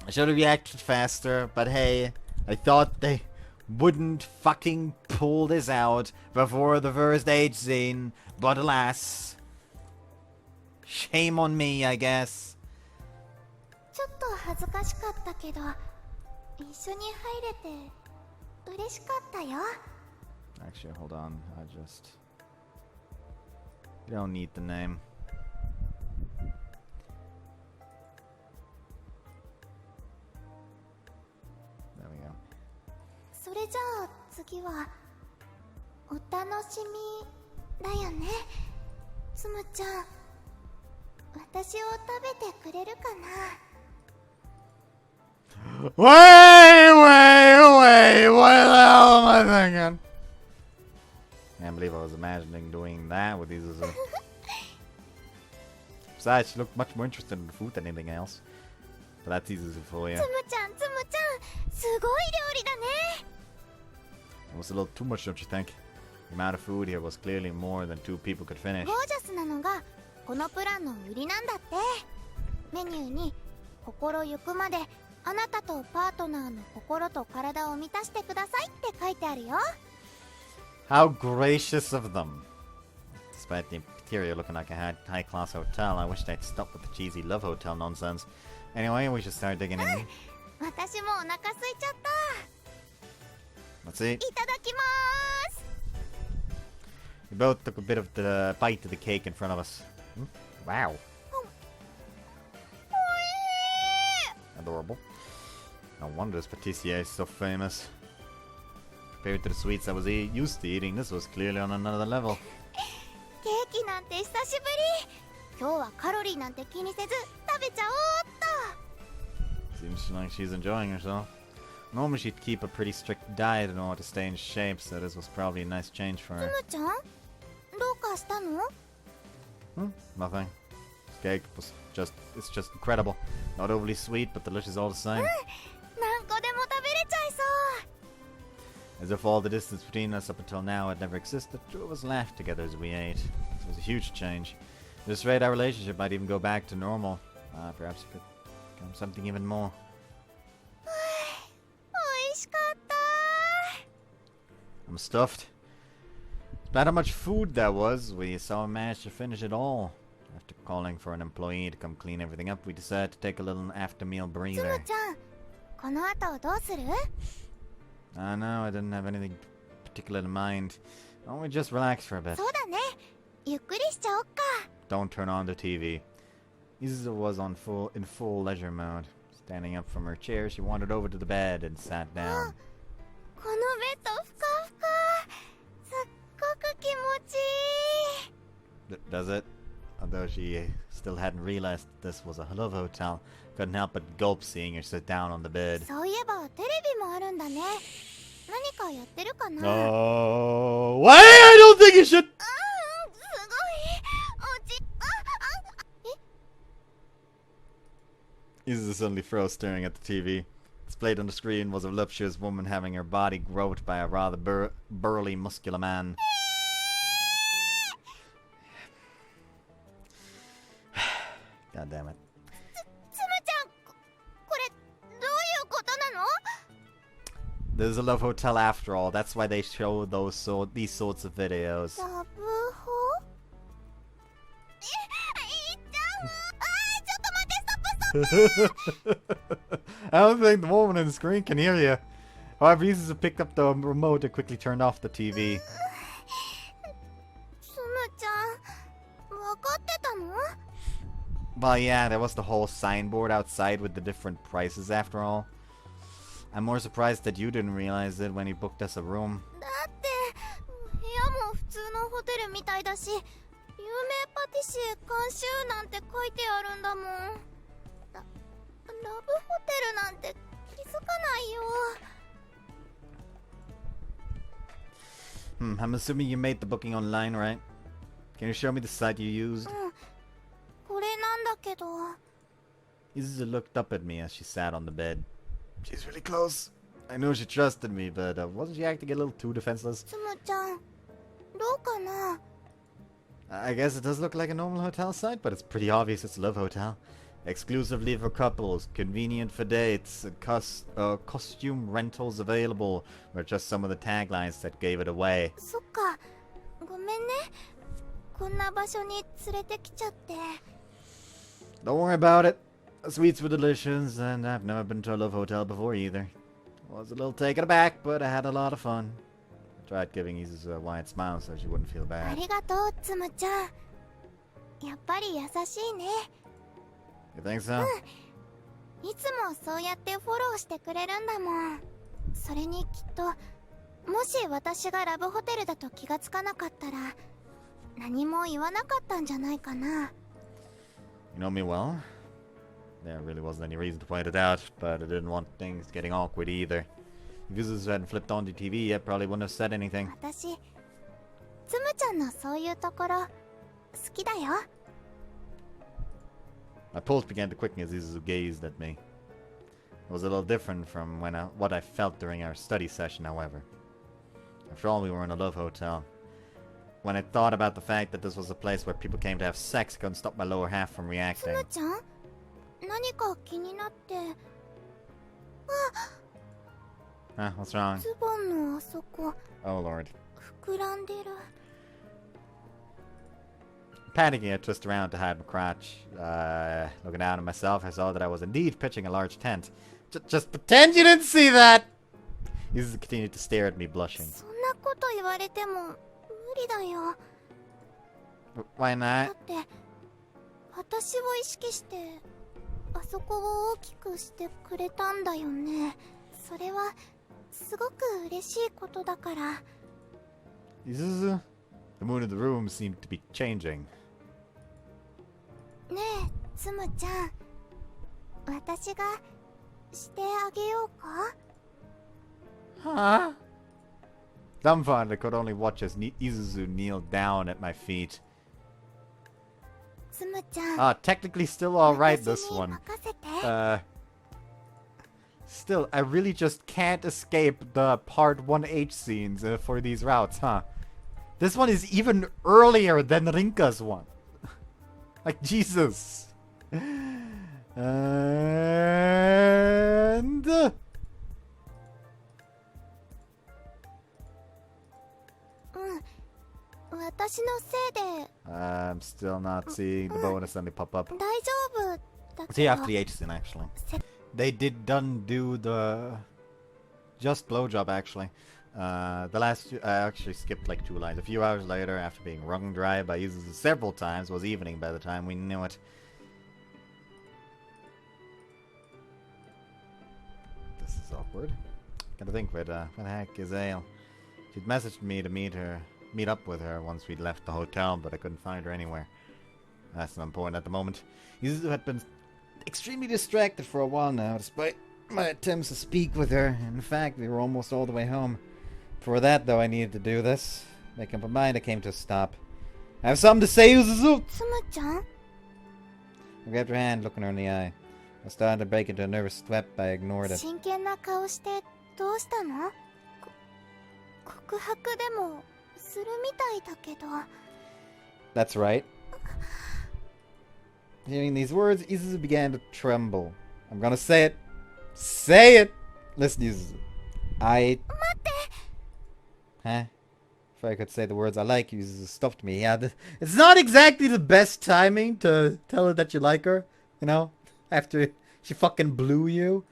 I should have reacted faster, but hey, I thought they wouldn't fucking pull this out before the first age scene, but alas. Shame on me, I guess. ちょっと恥ずかしかったけど、一緒に入れて嬉しかったよ。 Actually, hold on. You don't need the name. There we go. それじゃあ次はお楽しみだよね。つむちゃん、私を食べてくれるかな。 Wait! What the hell am I thinking? Can't believe I was imagining doing that with these. Besides, she looked much more interested in the food than anything else. But that's Isuzu for you. つむちゃん、すごい料理だね。 It was a little too much, don't you think? The amount of food here was clearly more than two people could finish. ゴージャスなのがこのプランの売りなんだって。メニューに心ゆくまであなたとパートナーの心と体を満たしてくださいって書いてあるよ。 How gracious of them. Despite the interior looking like a high-class hotel, I wish they'd stop with the cheesy love hotel nonsense. Anyway, we should start digging in. 私もお腹空いちゃった。 Let's see. いただきまーす。 We both took a bit of the bite of the cake in front of us. Wow. Adorable. No wonder this patissier is so famous. Compared to the sweets I was used to eating, this was clearly on another level. ケーキなんて久しぶり。今日はカロリーなんて気にせず食べちゃおうっと。 Seems like she's enjoying herself. Normally she'd keep a pretty strict diet in order to stay in shape, so this was probably a nice change for つ her. むちゃん、どうかしたの？ Nothing. This cake was it's just incredible. Not overly sweet, but delicious all the same. 何個でも食べれちゃいそう。 As if all the distance between us up until now had never existed, two of us laughed together as we ate. This was a huge change. At this rate, our relationship might even go back to normal. Perhaps it could become something even more. 美味しかった。 I'm stuffed. No matter how much food there was, we somehow managed to finish it all. After calling for an employee to come clean everything up, we decided to take a little after-meal つむ breather. ちゃん、この後どうする？ No, I didn't have anything particular in mind. Why don't we just relax for a bit? そうだね。ゆっくりしちゃおっか。 Don't turn on the TV. Isuzu was in full leisure mode. Standing up from her chair, she wandered over to the bed and sat down. このベッドふかふか。すっごく気持ちいい。 Does it? Although she still hadn't realized that this was a love hotel, couldn't help but gulp seeing her sit down on the bed. そういえばテレビもあるんだね。何かやってるかな？ Oh, why? I don't think you should. すごい。Isuzu suddenly froze, staring at the TV. Displayed on the screen was a voluptuous woman having her body groped by a rather burly, muscular man. God damn it. つむちゃん、これどういうことなの？ There's a love hotel after all. That's why they show these sorts of videos. ラブホ？いっちゃう。ちょっと待って、ストップストップ。 I don't think the woman on the screen can hear you. However, Isuzu picked up the remote and quickly turned off the TV. つむちゃん、分かってたの？ Well, yeah, there was the whole signboard outside with the different prices after all. I'm more surprised that you didn't realize it when you booked us a room. だって部屋も普通のホテルみたいだし、有名パティシエ監修なんて書いてあるんだもん。ラブホテルなんて気づかないよ。 I'm assuming you made the booking online, right? Can you show me the site you used? これなんだけど。 Isuzu looked up at me as she sat on the bed. She's really close. I knew she trusted me, but wasn't she acting a little too defenseless? つむちゃん、どどうかな。 I guess it does look like a normal hotel site, but it's pretty obvious it's a love hotel. Exclusively for couples, convenient for dates, costume rentals available were just some of the taglines that gave it away. そっか、ごめんね。こんな場所に連れてきちゃって。 Don't worry about it. The sweets were delicious, and I've never been to a love hotel before either. Was a little taken aback, but I had a lot of fun. I tried giving Isuzu a wide smile so she wouldn't feel あ bad. りがとう、つむちゃん。やっぱり優しいね。 You think so? いつもそうやってフォローしてくれるんだもん。それにきっと、もし私がラブホテルだと気がつかなかったら、何も言わなかったんじゃないかな。 You know me well. There really wasn't any reason to point it out, but I didn't want things getting awkward either. If Isuzu hadn't flipped on the TV, I probably wouldn't have said anything. 私、つむちゃんのそういうところ、好きだよ。 My pulse began to quicken as Isuzu gazed at me. It was a little different from what I felt during our study session, however. After all, we were in a love hotel. When I thought about the fact that this was a place where people came to have sex, I couldn't stop my lower half from つ reacting. むちゃん、何か気になって。 What's wrong? ズボンのあそこ、 Oh lord. 膨らんでる。 Panicking, I twisted around to hide my crotch. Looking down at myself, I saw that I was indeed pitching a large tent. Just pretend you didn't see that! Isuzu continued to stare at me, blushing. そんなこと言われても無理だよ。 Why だ not? って私を意識してあそこを大きくしてくれたんだよね。それはすごく嬉しいことだから。 Isuzu? The mood in the room seemed to be changing. ねえ、つむちゃん、私がしてあげようか？ Huh? Dumbfounded, I could only watch as Isuzu kneeled down at my feet. つむちゃん、 Technically still alright, 私 this に one. 任せて。 Still, I really just can't escape the Part 1H scenes for these routes, huh? This one is even earlier than Rinka's one. Like, Jesus. And... うん、私のせいで I'm still not seeing the bonus suddenly pop up. 大丈夫だ See け after ど。 the H scene, actually. They did done do the just blowjob, actually. The last two, I actually skipped like 2 lines. A few hours later, after being wrung dry by Isuzu several times, was evening by the time we knew it. This is awkward. Gotta think, what the heck is Ale? She'd messaged me to meet up with her once we'd left the hotel, but I couldn't find her anywhere. That's not important at the moment. Isuzu had been extremely distracted for a while now, despite my attempts to speak with her. In fact, we were almost all the way home. For that, though, I needed to do this. Making up my mind, I came to a stop. I have something to say, Isuzu! つむちゃん、 I grabbed her hand, looking her in the eye. I started to break into a nervous sweat, but I ignored it. 真剣な顔してどうしたの？告白でもするみたいだけど。 That's right. Hearing these words, Isuzu began to tremble. I'm gonna say it. Say it! Listen, Isuzu. 待って。 Huh? If I could say the words I like, Isuzu stopped me. Yeah, it's not exactly the best timing to tell her that you like her, you know? After she fucking blew you.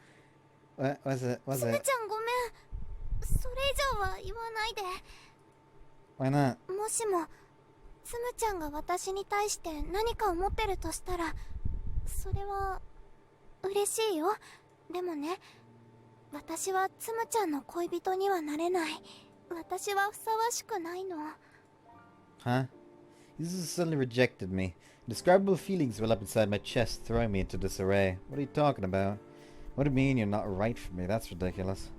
What was it? つむちゃんごめん。それ以上は言わないで。 Why not? もしもつむちゃんが私に対して何か思ってるとしたら、それは嬉しいよ。でもね、私はつむちゃんの恋人にはなれない。私はふさわしくないの。 Huh? Isuzu suddenly rejected me. Indescribable feelings well up inside my chest, throwing me into disarray. What are you talking about? What do you mean you're not right for me? That's ridiculous.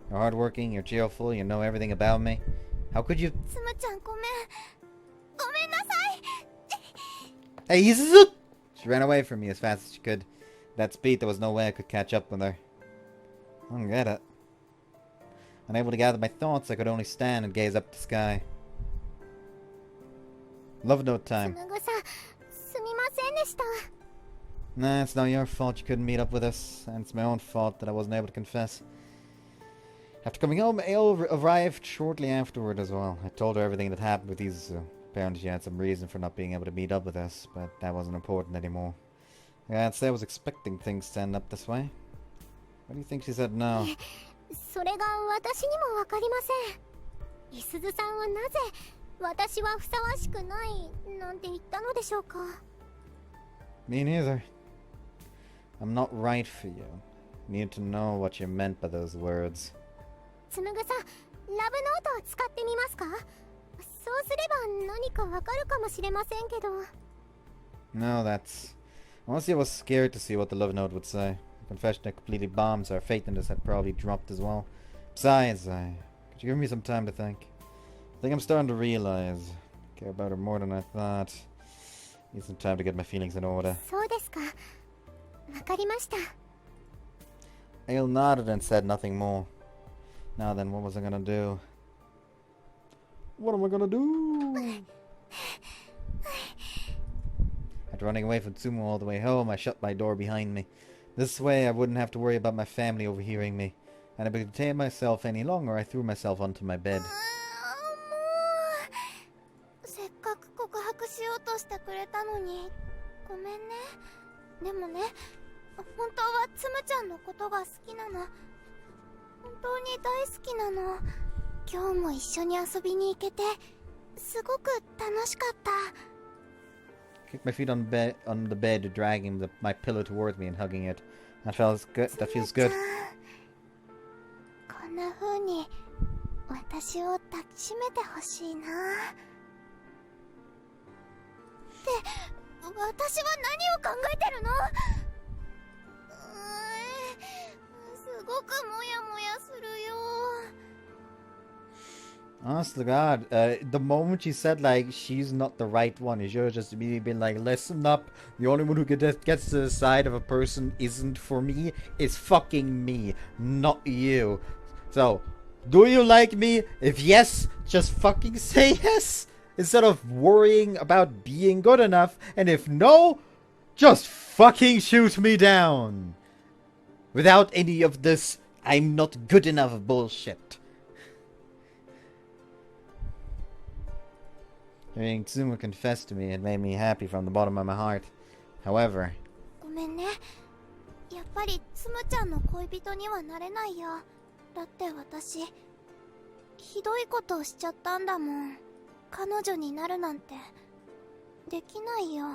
You're hardworking, you're cheerful, you know everything about me. How could you... つむちゃんごめん。ごめんなさい。 Hey, Isuzu! She ran away from me as fast as she could. At that speed, there was no way I could catch up with her. I don't get it. Unable to gather my thoughts, I could only stand and gaze up at the sky. Love note つ time. むぐさん、すみませんでした。 Nah, it's not your fault you couldn't meet up with us, and it's my own fault that I wasn't able to confess. After coming home, Ale arrived shortly afterward as well. I told her everything that happened with Isuzu. Apparently she had some reason for not being able to meet up with us, but that wasn't important anymore. I'd say I was expecting things to end up this way. What do you think she said now? それが私にもわかりません。いすずさんはなぜ私はふさわしくないなんて言ったのでしょうか。 Me neither. I'm not right for you. Need to know what you meant by those words. つむぐさん、ラブノートを使ってみますか？そうすれば何かわかるかもしれませんけど。 No, that's... Honestly, I was scared to see what the love note would say. The confession that completely bombs our faith in this had probably dropped as well. Besides, could you give me some time to think? I think I'm starting to realize I care about her more than I thought. Need some time to get my feelings in order. そうですか。わかりました。 Ale nodded and said nothing more. Now then, what was I gonna do? What am I gonna do? After running away from Tsumo all the way home, I shut my door behind me. This way, I wouldn't have to worry about my family overhearing me. And if I could contain myself any longer, I threw myself onto my bed. もうせっかく告白しようとしてくれたのにごめんね。でもね、本当はつむちゃんのことが好きなの。本当に大好きなの。今日も一緒に遊びに行けてすごく楽しかった。 Kicked my feet on the bed, dragging my pillow towards me and hugging it. That feels good. That feels good. こんな風に私を抱きしめてほしいな。って私は何を考えてるの？すごくモヤモヤするよ。 Honest to God, the moment she said, like, she's not the right one, you should have just immediately been like, listen up, the only one who gets to the side of a person isn't for me, is fucking me, not you. So, do you like me? If yes, just fucking say yes, instead of worrying about being good enough, and if no, just fucking shoot me down. Without any of this, I'm not good enough bullshit. Hearing Tsumu confess to me had made me happy from the bottom of my heart. However... ごめんね。やっぱりつむちゃんの恋人にはなれないよ。だって私、ひどいことをしちゃったんだもん。彼女になるなんて、できないよ。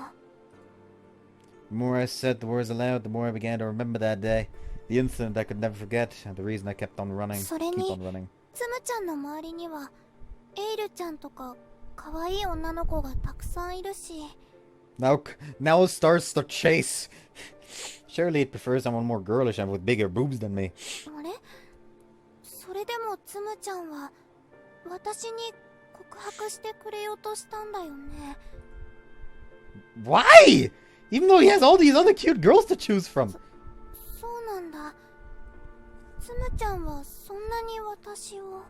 The more I said the words aloud, the more I began to remember that day. The incident I could never forget, and the reason I kept on running. それ Keep に on running. つむちゃんの周りにはエイルちゃんとか可愛い女の子がたくさんいるし。 Now starts the chase. Surely it prefers someone more girlish and with bigger boobs than me. あれ？それでもつむちゃんは私に告白してくれようとしたんだよね。 Why? Even though he has all these other cute girls to choose from. そうなんだ。つむちゃんはそんなに私を。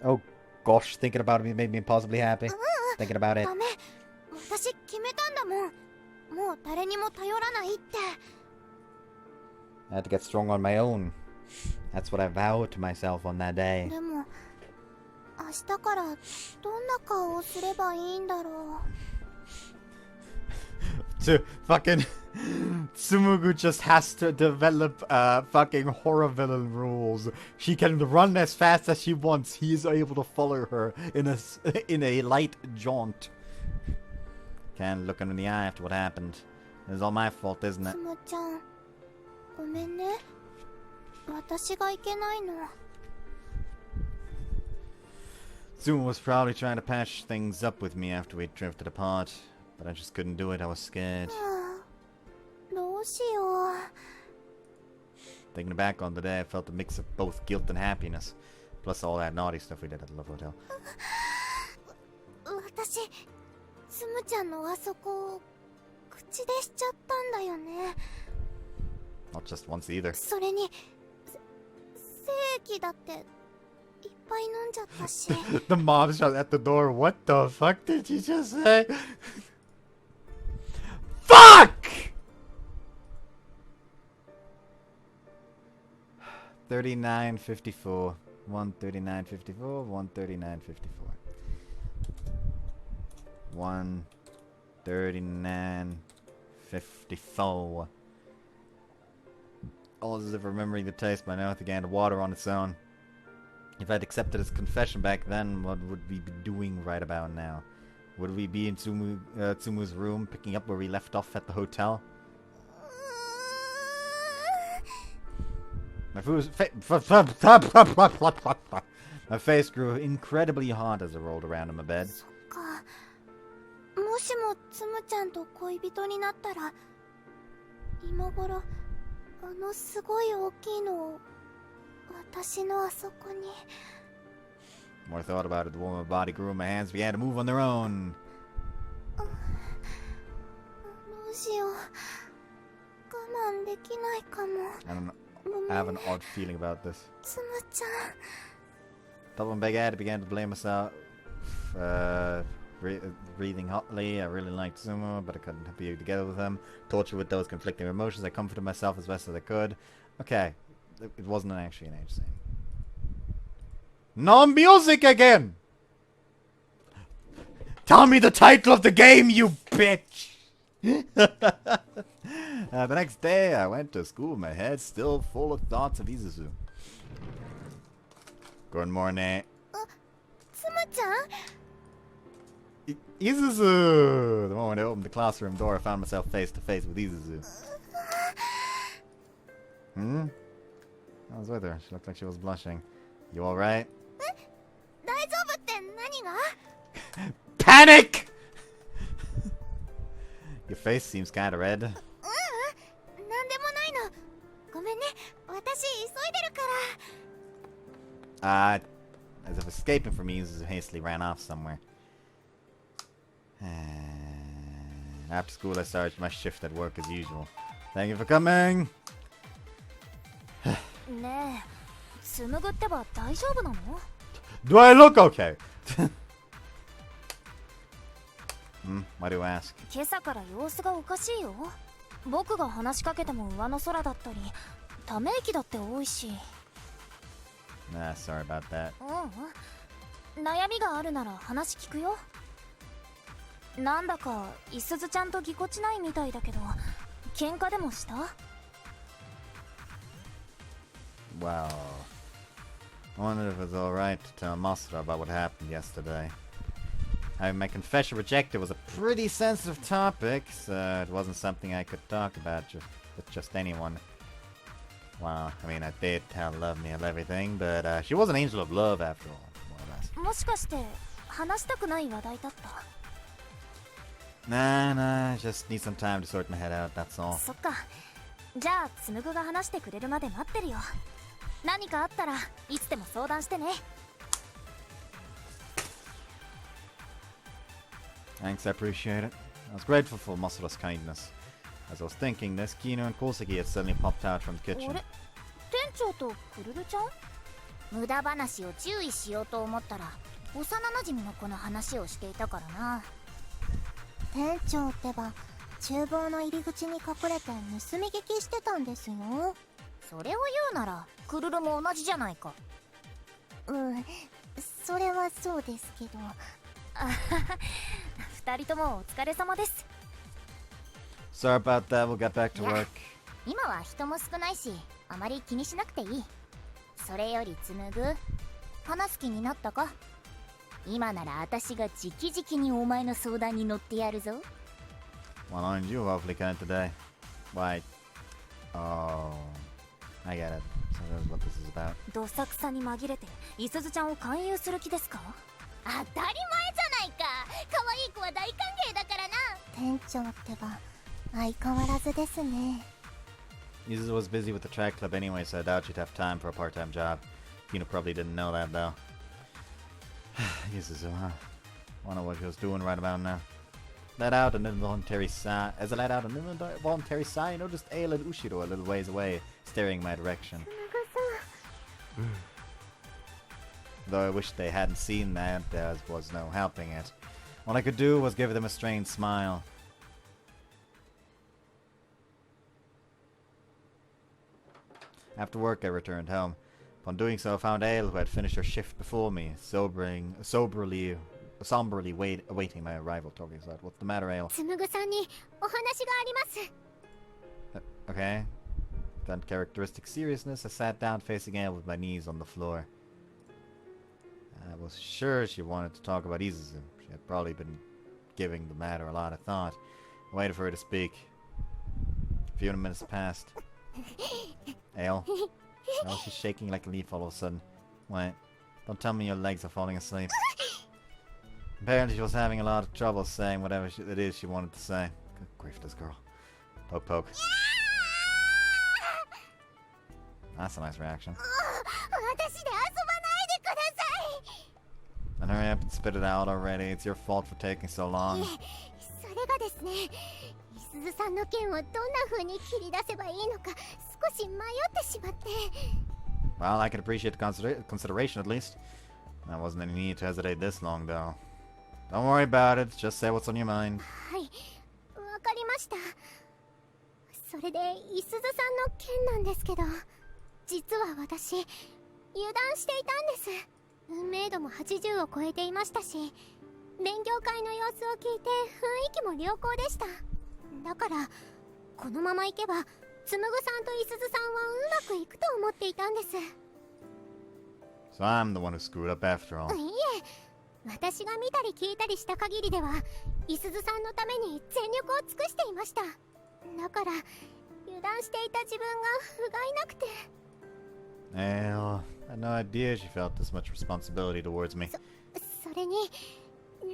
Oh gosh, thinking about it made me impossibly happy. Thinking about it. ダメ。私決めたんだもん。もう誰にも頼らないって。 I had to get strong on my own. That's what I vowed to myself on that day. でも明日からどんな顔をすればいいんだろう。 To fucking Tsumugu just has to develop fucking horror villain rules. She can run as fast as she wants. He is able to follow her in a light jaunt. Can't look him in the eye after what happened. It's all my fault, isn't it? つむちゃん、ごめんね。私がいけないの。 Tsumu was probably trying to patch things up with me after we'd drifted apart. But I just couldn't do it, I was scared. どうしよう。 Thinking back on the day, I felt a mix of both guilt and happiness. Plus all that naughty stuff we did at the Love Hotel. 私、つむちゃんのあそこを口でしちゃったんだよね。 Not just once either. それに、精液だっていっぱい飲んじゃったし。The mom's just at the door. What the fuck did you just say? Fuck! 39.54. 139.54. 139.54. 139.54. All as if remembering the taste, my mouth began to water on its own. If I'd accepted his confession back then, what would we be doing right about now? Would we be in Tsumu's room, picking up where we left off at the hotel? My face grew incredibly hot as I rolled around in my bed. そっか。もしもつむちゃんと恋人になったら、今頃すごい大きいのを私のあそこに。 The more I thought about it, the more my body grew and my hands began to move on their own. どうしよう。我慢できないかも。 I don't know. ごめん。 I have an odd feeling about this. つむちゃん。 Thought when Big Ed began to blame myself, breathing hotly. I really liked Sumo, but I couldn't be together with him. Tortured with those conflicting emotions, I comforted myself as best as I could. Okay, it wasn't actually an age thing. No music again! Tell me the title of the game, you bitch! The next day, I went to school, my head still full of thoughts of Isuzu. Good morning. つむちゃん Isuzu! The moment I opened the classroom door, I found myself face to face with Isuzu. I was with her. She looked like she was blushing. You alright? 大丈夫って何が Panic! Your face seems kinda red. なんでもないの。ごめんね。私急いでるから。 As if escaping from me, Isuzu hastily ran off somewhere. After school, I started my shift at work as usual. Thank you for coming! ねえ、紡ぐってば大丈夫なの Do I look okay? Why do you ask? 今朝から様子がおかしいよ。僕が話しかけても上の空だったり、ため息だって多いし。Sorry about that. 悩みがあるなら話聞くよ。なんだかいすずちゃんとぎこちないみたいだけど、喧嘩でもした？ Well, I wondered if it was alright to tell Masura about what happened yesterday. Having my confession rejected was a pretty sensitive topic, so it wasn't something I could talk about with just anyone. Well, I mean, I did tell Love Me of everything, but she was an angel of love after all, more or less. もしかして話したくない話題だった？ Nah, I just need some time to sort my head out, that's all. そっか。じゃあ紡が話してくれるまで待ってるよ。何かあったらいつでも相談してね。 Thanks, I appreciate it. I was grateful for Masura's kindness. As I was thinking this, Kino and Koseki had suddenly popped out from the kitchen. 店長とクルルちゃん？無駄話を注意しようと思ったら幼馴染の子の話をしていたからな。店長ってば厨房の入り口に隠れて盗み聞きしてたんですよ。それを言うならクルルも同じじゃないか。それはそうですけど。二人ともお疲れ様です。 Sorry about that, we'll get back to work. 今は人も少ないしあまり気にしなくていい。それより紡ぐ話す気になったか？今なら私が直々にお前の相談に乗ってやるぞ。 Well, aren't you awfully kind today? Why? Oh, I get it. So that's what this is about. どさくさに紛れていすずちゃんを勧誘する気ですか？当たり前じゃないか。可愛い子は大歓迎だからな。店長ってば相変わらずですね。 Isuzu was busy with the track club anyway, so I doubt she'd have time for a part-time job. Kino probably didn't know that, though. Isuzu, huh? Wonder what she was doing right about now. Let out an involuntary sigh. As I let out an involuntary sigh, I noticed Ail and Ushiro a little ways away, staring in my direction. Though I wish they hadn't seen that, there was no helping it. All I could do was give them a strained smile. After work, I returned home. Upon doing so, I found Ale, who had finished her shift before me, somberly awaiting my arrival. Talking about, what's the matter, Ale? つむぐさんにお話があります。 Okay. With uncharacteristic seriousness, I sat down facing Ale with my knees on the floor. I was sure she wanted to talk about Isuzu. She had probably been giving the matter a lot of thought. I waited for her to speak. A few minutes passed. Ale? Well, she's shaking like a leaf all of a sudden. Wait, don't tell me your legs are falling asleep. Apparently she was having a lot of trouble saying whatever it is she wanted to say. Good grief, this girl. Poke poke. That's a nice reaction. 私で遊ばないでください。 And hurry up and spit it out already. It's your fault for taking so long. それがですね、いすずさんの件をどんな風に切り出せばいいのか少し迷ってしまって。 Well, I can appreciate the consideration at least. There wasn't any need to hesitate this long, though. Don't worry about it. Just say what's on your mind. はい、わかりました。それでいすずさんの件なんですけど、実は私油断していたんです。運命度も80を超えていましたし、勉強会の様子を聞いて雰囲気も良好でした。だからこのままいけばつむぐさんといすずさんはうまくいくと思っていたんです。 So I'm the one who screwed up after all. いえ、私が見たり聞いたりした限りではいすずさんのために全力を尽くしていました。だから油断していた自分が不甲斐なくて。 Well, I had no idea she felt this much responsibility towards me. それに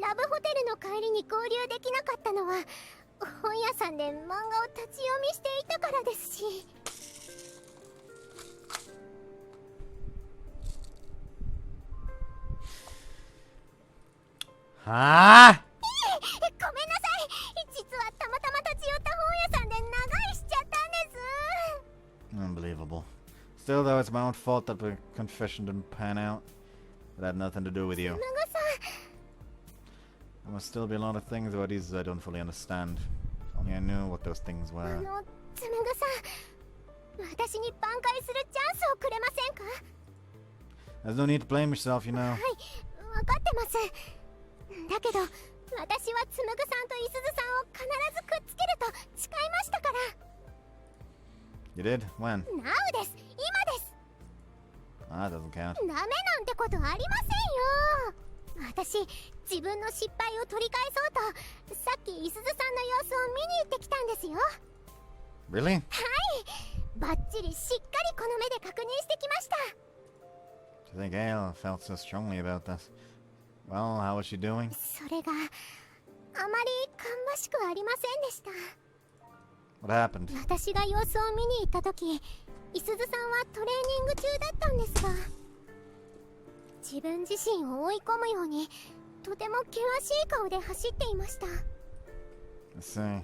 ラブホテルの帰りに合流できなかったのは本屋さんで漫画を立ち読みしていたからですし。はあ？ごめんなさい。実はたまたま立ち寄った本屋さんで長居しちゃったんです。 Unbelievable. Still, though, it's my own fault that the confession didn't pan out. It had nothing to do with you. つむぐさん、 There must still be a lot of things about these I don't fully understand. If only I knew what those things were. つむぐさん、私に挽回するチャンスをくれませんか？ There's no need to blame yourself, you know. はい、分かってます。だけど私はつむぐさんといすずさんを必ずくっつけると誓いましたから。 You did? When? Now です。今です。 Ah, that doesn't count. ダメなんてことありませんよ。私、自分の失敗を取り返そうとさっきいすずさんの様子を見に行ってきたんですよ。 Really? はい、バッチリしっかりこの目で確認してきました。 I think Ale felt so strongly about this. Well, how was she doing? それがあまり芳しくありませんでした。 What happened? 私が様子を見に行った時、いすずさんはトレーニング中だったんですが、自分自身を追い込むようにとても険しい顔で走っていました。 I see. I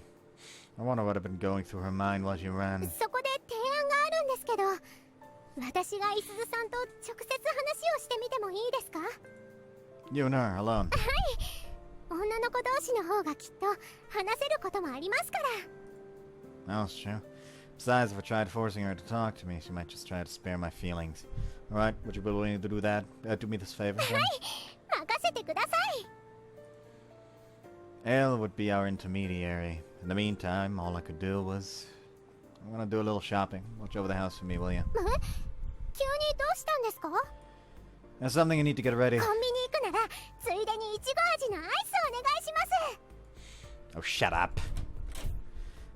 wonder what had been going through her mind while she ran. そこで提案があるんですけど、私がいすずさんと直接話をしてみてもいいですか？ You and her, alone. はい、女の子同士の方がきっと話せることもありますから。 That's true. Besides, if I tried forcing her to talk to me, she might just try to spare my feelings. Alright, would you be willing to do that? Do me this favor, then? はい、任せてください。 Ale would be our intermediary. In the meantime, all I could do was... I'm gonna do a little shopping. Watch over the house for me, will you? 急にどうしたんですか？ There's something you need to get ready. コンビニ行くならついでにいちご味のアイスお願いします。 Oh, shut up.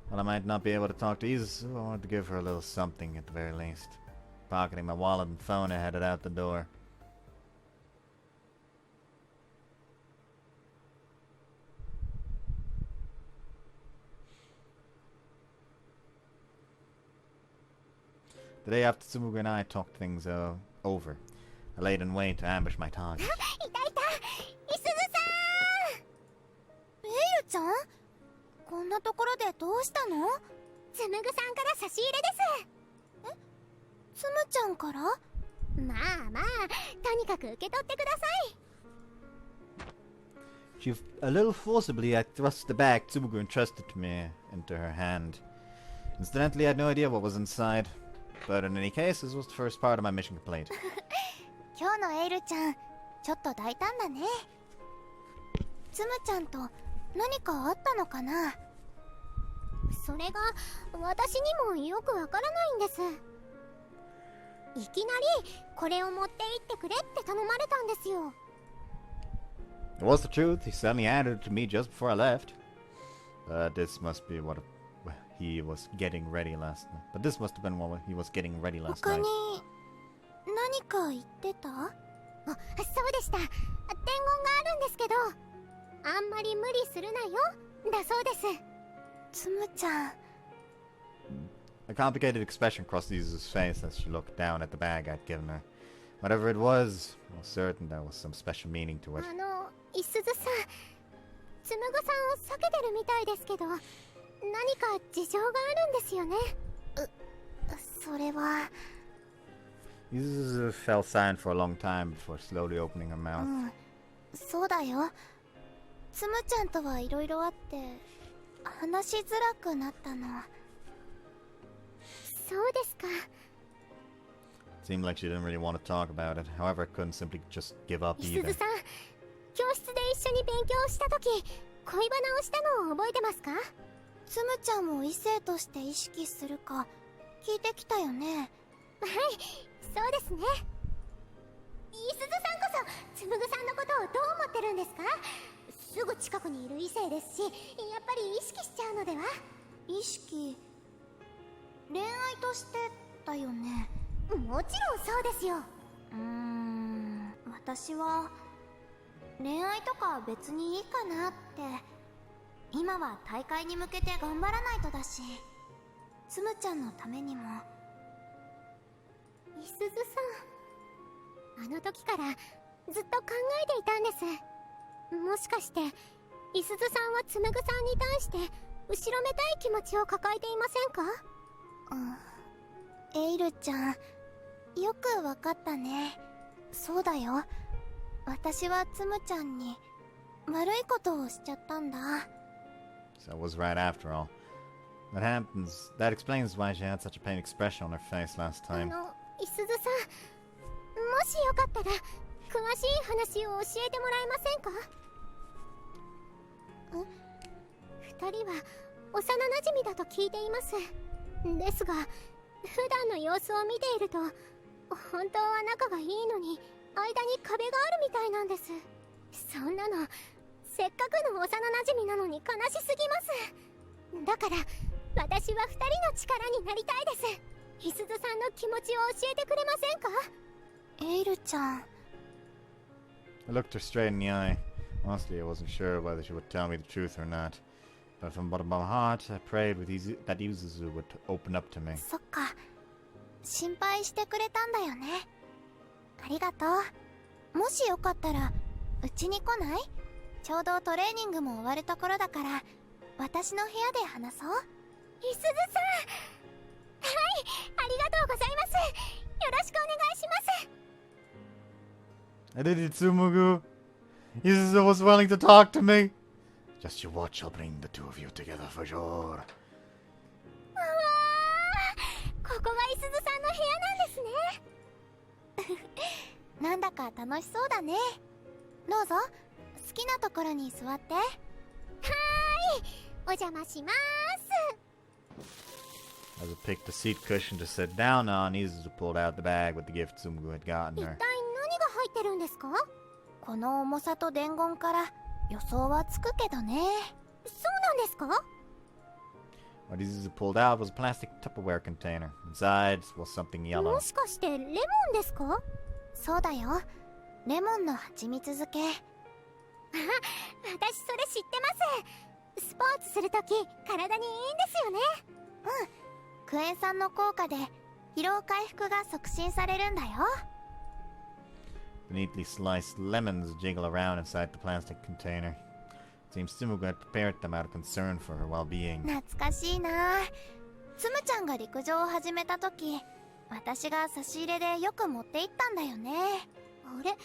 Well, I might not be able to talk to Isuzu. I wanted to give her a little something at the very least. Pocketing my wallet and phone, I headed out the door. The day after Tsumugi and I talked things over, I laid in wait to ambush my target. いたいた、いすずさん。エイルちゃん、こんなところでどうしたの？つむぐさんから差し入れです。え、つむちゃんから？まあまあ、とにかく受け取ってください。 A little forcibly, I thrust the bag Tsumugu entrusted to me into her hand. Incidentally, I had no idea what was inside. But in any case, this was the first part of my mission complete. 今日のエイルちゃん、ちょっと大胆だね。つむちゃんと何かあったのかな。それが私にもよくわからないんです。いきなりこれを持って行ってくれって頼まれたんですよ。It was the truth. He suddenly handed it to me just before I left. This must be what he was getting ready last night. But this must have been what he was getting ready last 他 night. に何か言ってた？あ、そうでした。伝言があるんですけど、あんまり無理するなよ、だそうです。つむちゃん。A complicated expression crossed Isuzu's face as she looked down at the bag I'd given her. Whatever it was, I was certain there was some special meaning to it. いすずさん、つむぐさんを避けてるみたいですけど、何か事情があるんですよね。それは。Isuzu fell silent for a long time before slowly opening her mouth. そうだよ。つむちゃんとはいろいろあって話しづらくなったの。そうですか。It seemed like she didn't really want to talk about it. However, I couldn't simply just give up いす either. ずさん、教室で一緒に勉強した時、恋バナをしたのを覚えてますか？つむちゃんも異性として意識するか聞いてきたよね。はい、そうですね。いすずさんこそつむぐさんのことをどう思ってるんですか？すぐ近くにいる異性ですし、やっぱり意識しちゃうのでは？意識、恋愛としてだよね。もちろんそうですよ。私は恋愛とか別にいいかなって。今は大会に向けて頑張らないとだし、つむちゃんのためにも。いすずさん、あの時からずっと考えていたんです。もしかしていすずさんはつむぐさんに対して後ろめたい気持ちを抱えていませんか？エイルちゃん、よくわかったね。そうだよ。私はつむちゃんに悪いことをしちゃったんだ。So it was right after all. That explains why she had such a pained expression on her face last time. いすずさん、もしよかったら詳しい話を教えてもらえませんか？二人は幼馴染だと聞いています。ですが、普段の様子を見ていると本当は仲がいいのに間に壁があるみたいなんです。そんなのせっかくの幼馴染なのに悲しすぎます。だから私は二人の力になりたいです。いすずさんの気持ちを教えてくれませんか？エイルちゃん。 I looked her straight in the eye. Honestly, I wasn't sure whether she would tell me the truth or not. But from the bottom of my heart, I prayed that Isuzu would open up to me. そっか。心配してくれたんだよね。ありがとう。もしよかったらうちに来ない？ちょうどトレーニングも終わるところだから私の部屋で話そう。いすずさん、はい、ありがとうございます。よろしくお願いします。I did it, Tsumugu. Isuzu was willing to talk to me. Just you watch, I'll bring the two of you together for sure. うわー、ここがいすずさんの部屋なんですね。なんだか楽しそうだね。どうぞ、好きなところに座って。はーい、お邪魔します。 As I picked a seat cushion to sit down on, Isuzu pulled out the bag with the gift Tsumugu had gotten 一体何 her. が入ってるんですか？この重さと伝言から予想はつくけどね。そうなんですか？ What Isuzu pulled out was a plastic Tupperware container. Inside was something yellow. もしかしてレモンですか？そうだよ、レモンの蜂蜜漬け。あ、私それ知ってます。スポーツするとき体にいいんですよね。クエン酸の効果で疲労回復が促進されるんだよ。 The neatly sliced lemons jiggle around inside the plastic container. It seems Tsumugu had prepared them out of concern for her well-being. 懐かしいな。つむちゃんが陸上を始めたとき、私が差し入れでよく持って行ったんだよね。あれ、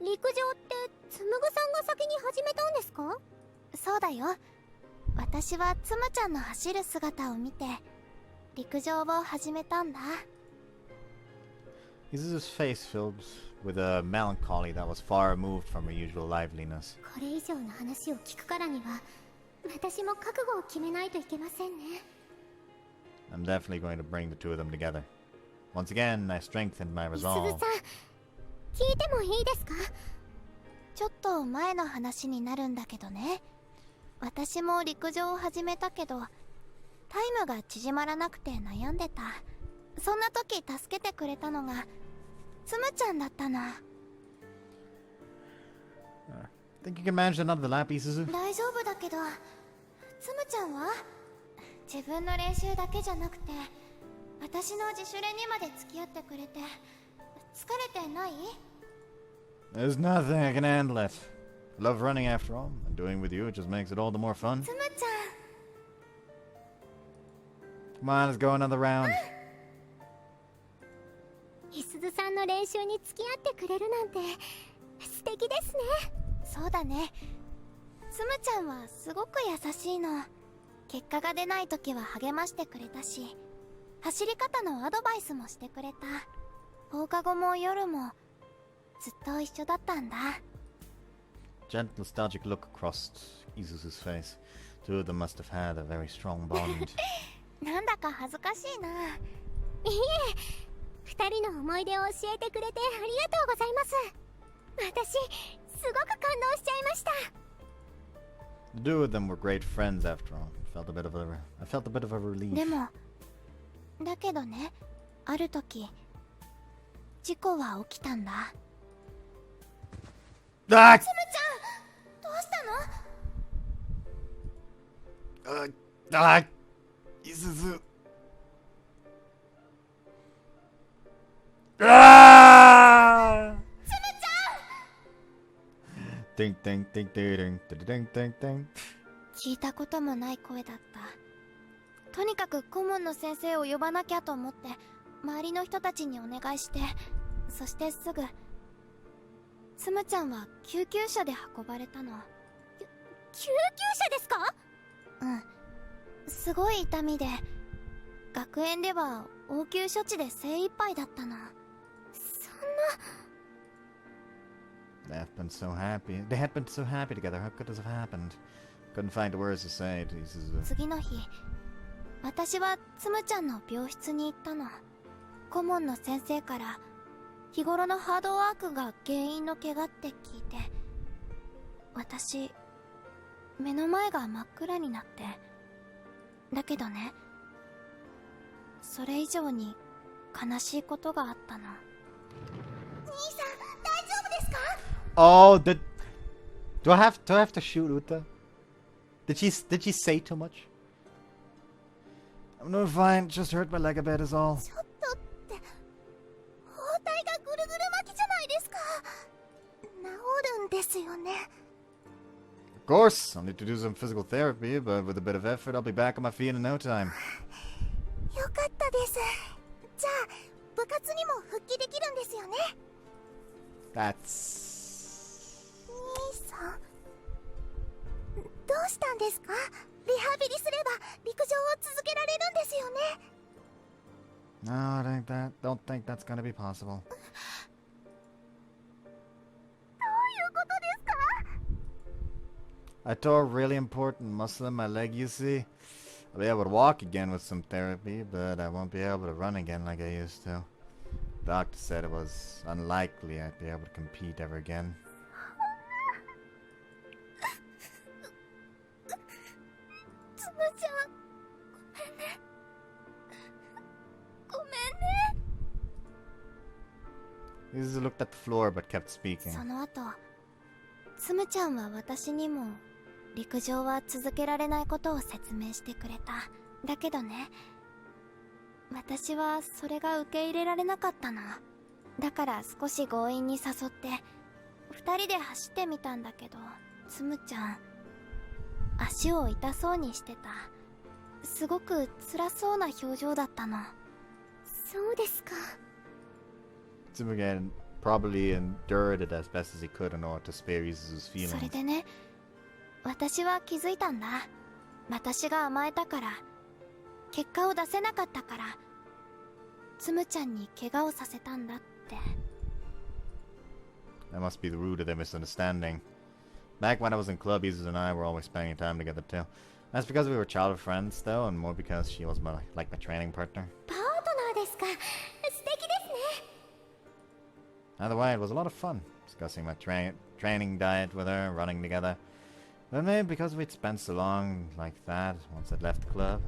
陸上ってつむぐさんが先に始めたんですか？そうだよ。私はつむちゃんの走る姿を見て陸上を始めたんだ。 Isuzu's face filled with a melancholy that was far removed from her usual liveliness. これ以上の話を聞くからには私も覚悟を決めないといけませんね。 I'm definitely going to bring the two of them together. Once again, I strengthened my いすぐ resolve. さん、聞いてもいいですか？ちょっと前の話になるんだけどね、私も陸上を始めたけどタイムが縮まらなくて悩んでた。そんな時助けてくれたのがつむちゃんだったの。 Think you can manage another lap, Isuzu? 大丈夫だけど、つむちゃんは自分の練習だけじゃなくて私の自主練にまで付き合ってくれて疲れてない？ There's nothing I can handle it. I love running after all, and doing with you it just makes it all the more fun. つむちゃん、 Come on, let's go another round. いすずさんの練習に付き合ってくれるなんて素敵ですね。そうだね、つむちゃんはすごく優しいの。結果が出ない時は励ましてくれたし、走り方のアドバイスもしてくれた。放課後も夜もずっと一緒だったんだ。 Gentle, nostalgic look crossed Isuzu's face. Two of them must have had a very strong bond. なんだか恥ずかしいな。いえ、二人の思い出を教えてくれてありがとうございます。私、すごく感動しちゃいました。 The two of them were great friends after all. I felt a bit of a relief. でも、だけどね、ある時、事故は起きたんだ。 Ah! つむちゃん、どうしたの？ Isuzu. Ah! つむちゃん！ Ding ding ding ding ding ding ding ding. 聞いたこともない声だった。とにかく顧問の先生を呼ばなきゃと思って周りの人たちにお願いして、そしてすぐつむちゃんは救急車で運ばれたの。救急車ですか？うん、すごい痛みで学園では応急処置で精一杯だったの。そんな。 They had been so happy. They had been so happy together. How could this have happened? Couldn't find the words to say to Isuzu. 次の日、私はつむちゃんの病室に行ったの。顧問の先生から日頃のハードワークが原因の怪我って聞いて、私目の前が真っ暗になって。だけどね、それ以上に悲しいことがあったの。兄さん、大丈夫ですか？ Oh, do I have to shoot Uta? Did she say too much? I'm doing fine. Just hurt my leg a bit is all. ちょっとって、包帯がぐるぐる巻きじゃないですか。治るんですよね。 Of course, I'll need to do some physical therapy, but with a bit of effort, I'll be back on my feet in no time. よかったです。じゃあ部活にも復帰できるんですよね。 That's... 兄さん、どうしたんですか？リハビリすれば陸上を続けられるんですよね。 No, don't think that's gonna be possible. どういうことですか？ I tore a really important muscle in my leg, you see. I'll be able to walk again with some therapy, but I won't be able to run again like I used to. The doctor said it was unlikely I'd be able to compete ever again. つむちゃん、ごめんね。ごめんね。 Isuzu looked at the floor but kept speaking. その後、つむちゃんは私にも陸上は続けられないことを説明してくれた。だけどね、私はそれが受け入れられなかったの。だから少し強引に誘って二人で走ってみたんだけど、つむちゃん足を痛そうにしてた。すごく辛そうな表情だったの。そうですか。 Tsumugen probably endured it as best as he could in order to spare Isuzu's それ feelings. でね、私は気づいたんだ。私が甘えたから、結果を出せなかったから、つむちゃんに怪我をさせたんだって。 That must be the root of their misunderstanding. Back when I was in club, Isuzu and I were always spending time together too. That's because we were childhood friends, though, and more because she was my training partner. パートナーですか。素敵ですね。 Either way, it was a lot of fun discussing my training diet with her, running together. But maybe because we'd spent so long like that once I'd left the club,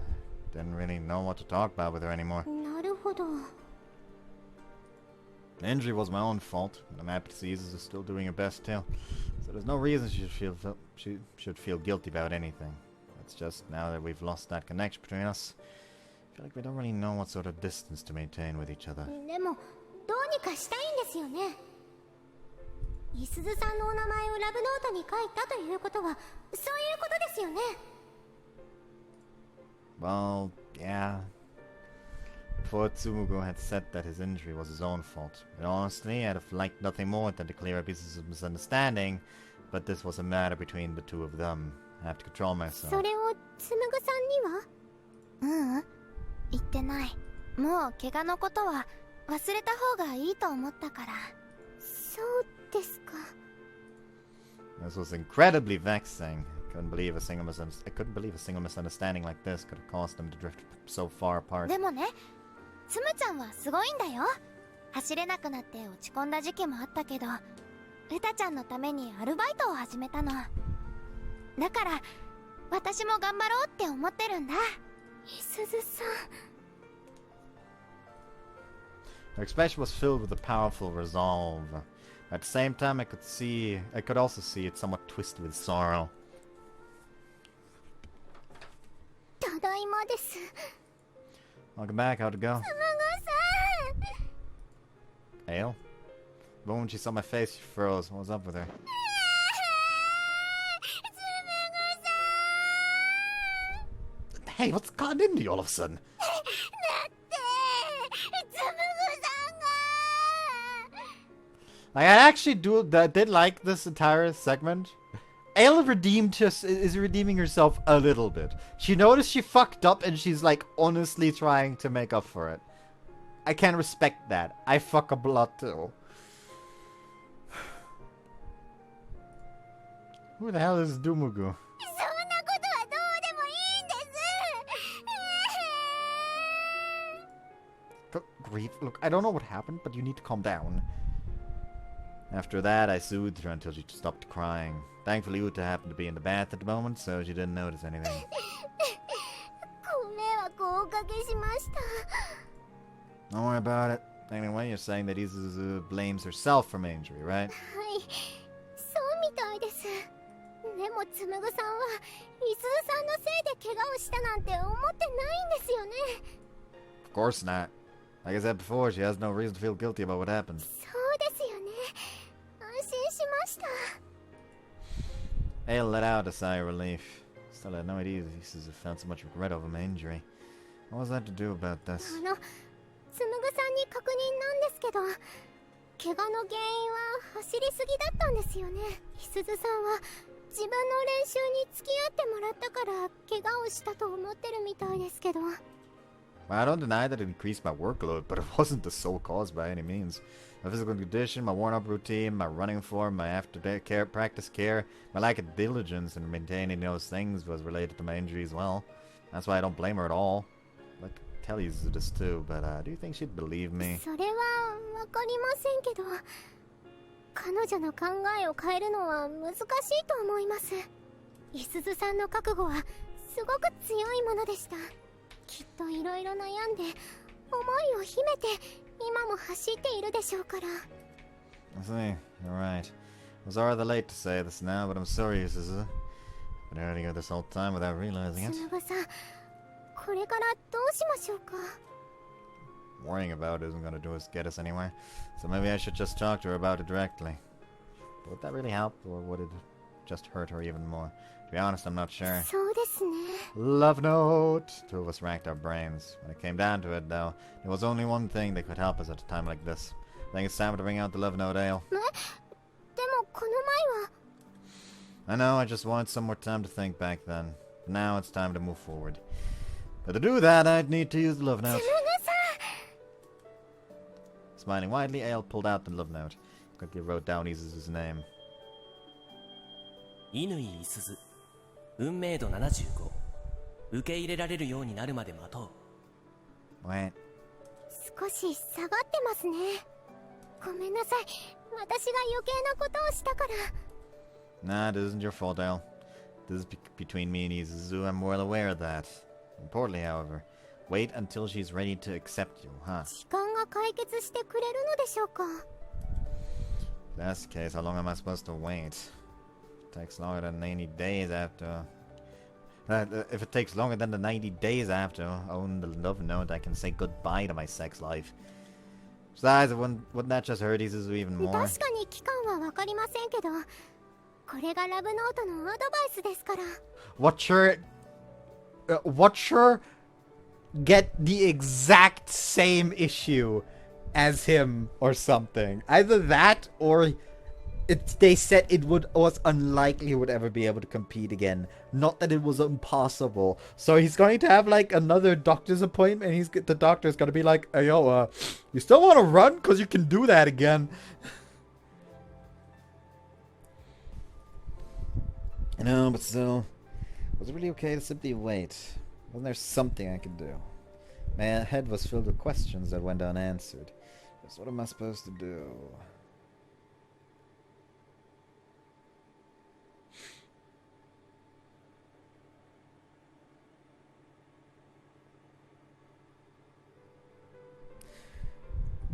didn't really know what to talk about with her anymore. なるほど。 The injury was my own fault, and I'm happy to see Isuzu still doing her best too. So there's no reason she should feel guilty about anything. It's just now that we've lost that connection between us, I feel like we don't really know what sort of distance to maintain with each other. でもどうにかしたいんですよね。いすずさんのお名前をラブノートに書いたということはそういうことですよね。 Well, yeah. Before Tsumugo had said that his injury was his own fault. And honestly, I'd have liked nothing more than to clear up Isuzu's misunderstanding, but this was a matter between the two of them. I have to control myself. それをつむぐさんには？言ってない。もう怪我のことは忘れた方がいいと思ったから。そうですか。 This was incredibly vexing. I couldn't believe a single misunderstanding like this could have caused them to drift so far apart. でもね、つむちゃんはすごいんだよ。走れなくなって落ち込んだ時期もあったけど、うたちゃんのためにアルバイトを始めたの。だから私も頑張ろうって思ってるんだ。いすずさん。 Her expression was filled with a powerful resolve. At the same time, I could also see it somewhat twisted with sorrow. ただいまです。 Welcome back, how'd it go? つむぐさん。 Ale? The moment she saw my face, she froze. What was up with her? つむぐさん。 Hey, what's gotten into you all of a sudden? だってつむぐさんが。 Like, I actually did like this entire segment. Ayla is redeeming herself a little bit. She noticed she fucked up and she's like honestly trying to make up for it. I can respect that. I fuck up a lot too. Who the hell is Dumugu? そんなことはどうでもいいんです。 Good grief. Look, I don't know what happened, but you need to calm down. After that, I soothed her until she stopped crying. Thankfully, Uta happened to be in the bath at the moment, so she didn't notice anything. ご迷惑をおかけしました。 Don't worry about it. Anyway, you're saying that Isuzu blames herself for my injury, right? はい、そうみたいです。でもつむぐさんはいすずさんのせいで怪我をしたなんて思ってないんですよね。 Of course not. Like I said before, she has no reason to feel guilty about what happened. そうですよね。安心しました。 Hale let out a sigh of relief. Still had no idea that Isuzu felt so much regret over my injury. What was that to do about this? つむぐさんに確認なんですけど、怪我の原因は走りすぎだったんですよね。いすずさんは自分の練習に付き合ってもらったから怪我をしたと思ってるみたいですけど。 Well, I don't deny that it increased my workload, but it wasn't the sole cause by any means. My physical condition, my worn-up routine, my running form, my practice care, my lack of diligence in maintaining those things was related to my injury as well. That's why I don't blame her at all. I could tell you this too, but do you think she'd believe me? それはわかりませんけど、彼女の考えを変えるのは難しいと思います。いすずさんの覚悟はすごく強いものでした。きっといろいろ悩んで思いを秘めて今も走っているでしょうから。 I see. You're right. I was rather late to say this now, but I'm sorry, Isuzu. Been hurting her this whole time without realizing it. つむぐさん、これからどうしましょうか。 Worrying about it isn't going to get us anywhere, so maybe I should just talk to her about it directly. But would that really help, or would it just hurt her even more? Do be honest, I'm not sure. そうですね。 Love note! Two of us racked our brains. When it came down to it, though, there was only one thing that could help us at a time like this. I think it's time to bring out the Love Note Ale. でもこの前は I know, I just wanted some more time to think back then. But now it's time to move forward. But to do that, I'd need to use the Love Note. つむぐさ Smiling widely, Ale pulled out the Love Note. Quickly wrote down Isuzu's name. 乾いすず運命度75受け入れられるようになるまで待とう Wait. 少し下がってますね。ごめんなさい。私が余計なことをしたから。 Nah, it isn't your fault, Ale. This is between me and Isuzu. I'm well aware of that. Importantly, however, wait until she's ready to accept you, huh? 時間が解決してくれるのでしょうか。 If that's the case, how long am I supposed to wait? It takes longer than 90 days after... if it takes longer than the 90 days after owning the Love Note, I can say goodbye to my sex life. Besides, wouldn't that just hurt Isuzu even more? 確かに期間はわかりませんけど、これがラブノートのアドバイスですから。 Watch her get the exact same issue as him or something. Either that or they said it was unlikely he would ever be able to compete again. Not that it was impossible. So he's going to have like another doctor's appointment. And the doctor's going to be like, hey, yo, you still want to run? Because you can do that again. I know, but still, was it really okay to simply wait? Wasn't there something I could do? My head was filled with questions that went unanswered. Just what am I supposed to do?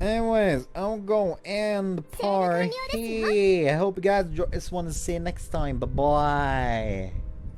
Anyways, I'm going to end the part here. I hope you guys enjoyed this one and see you next time. Bye-bye.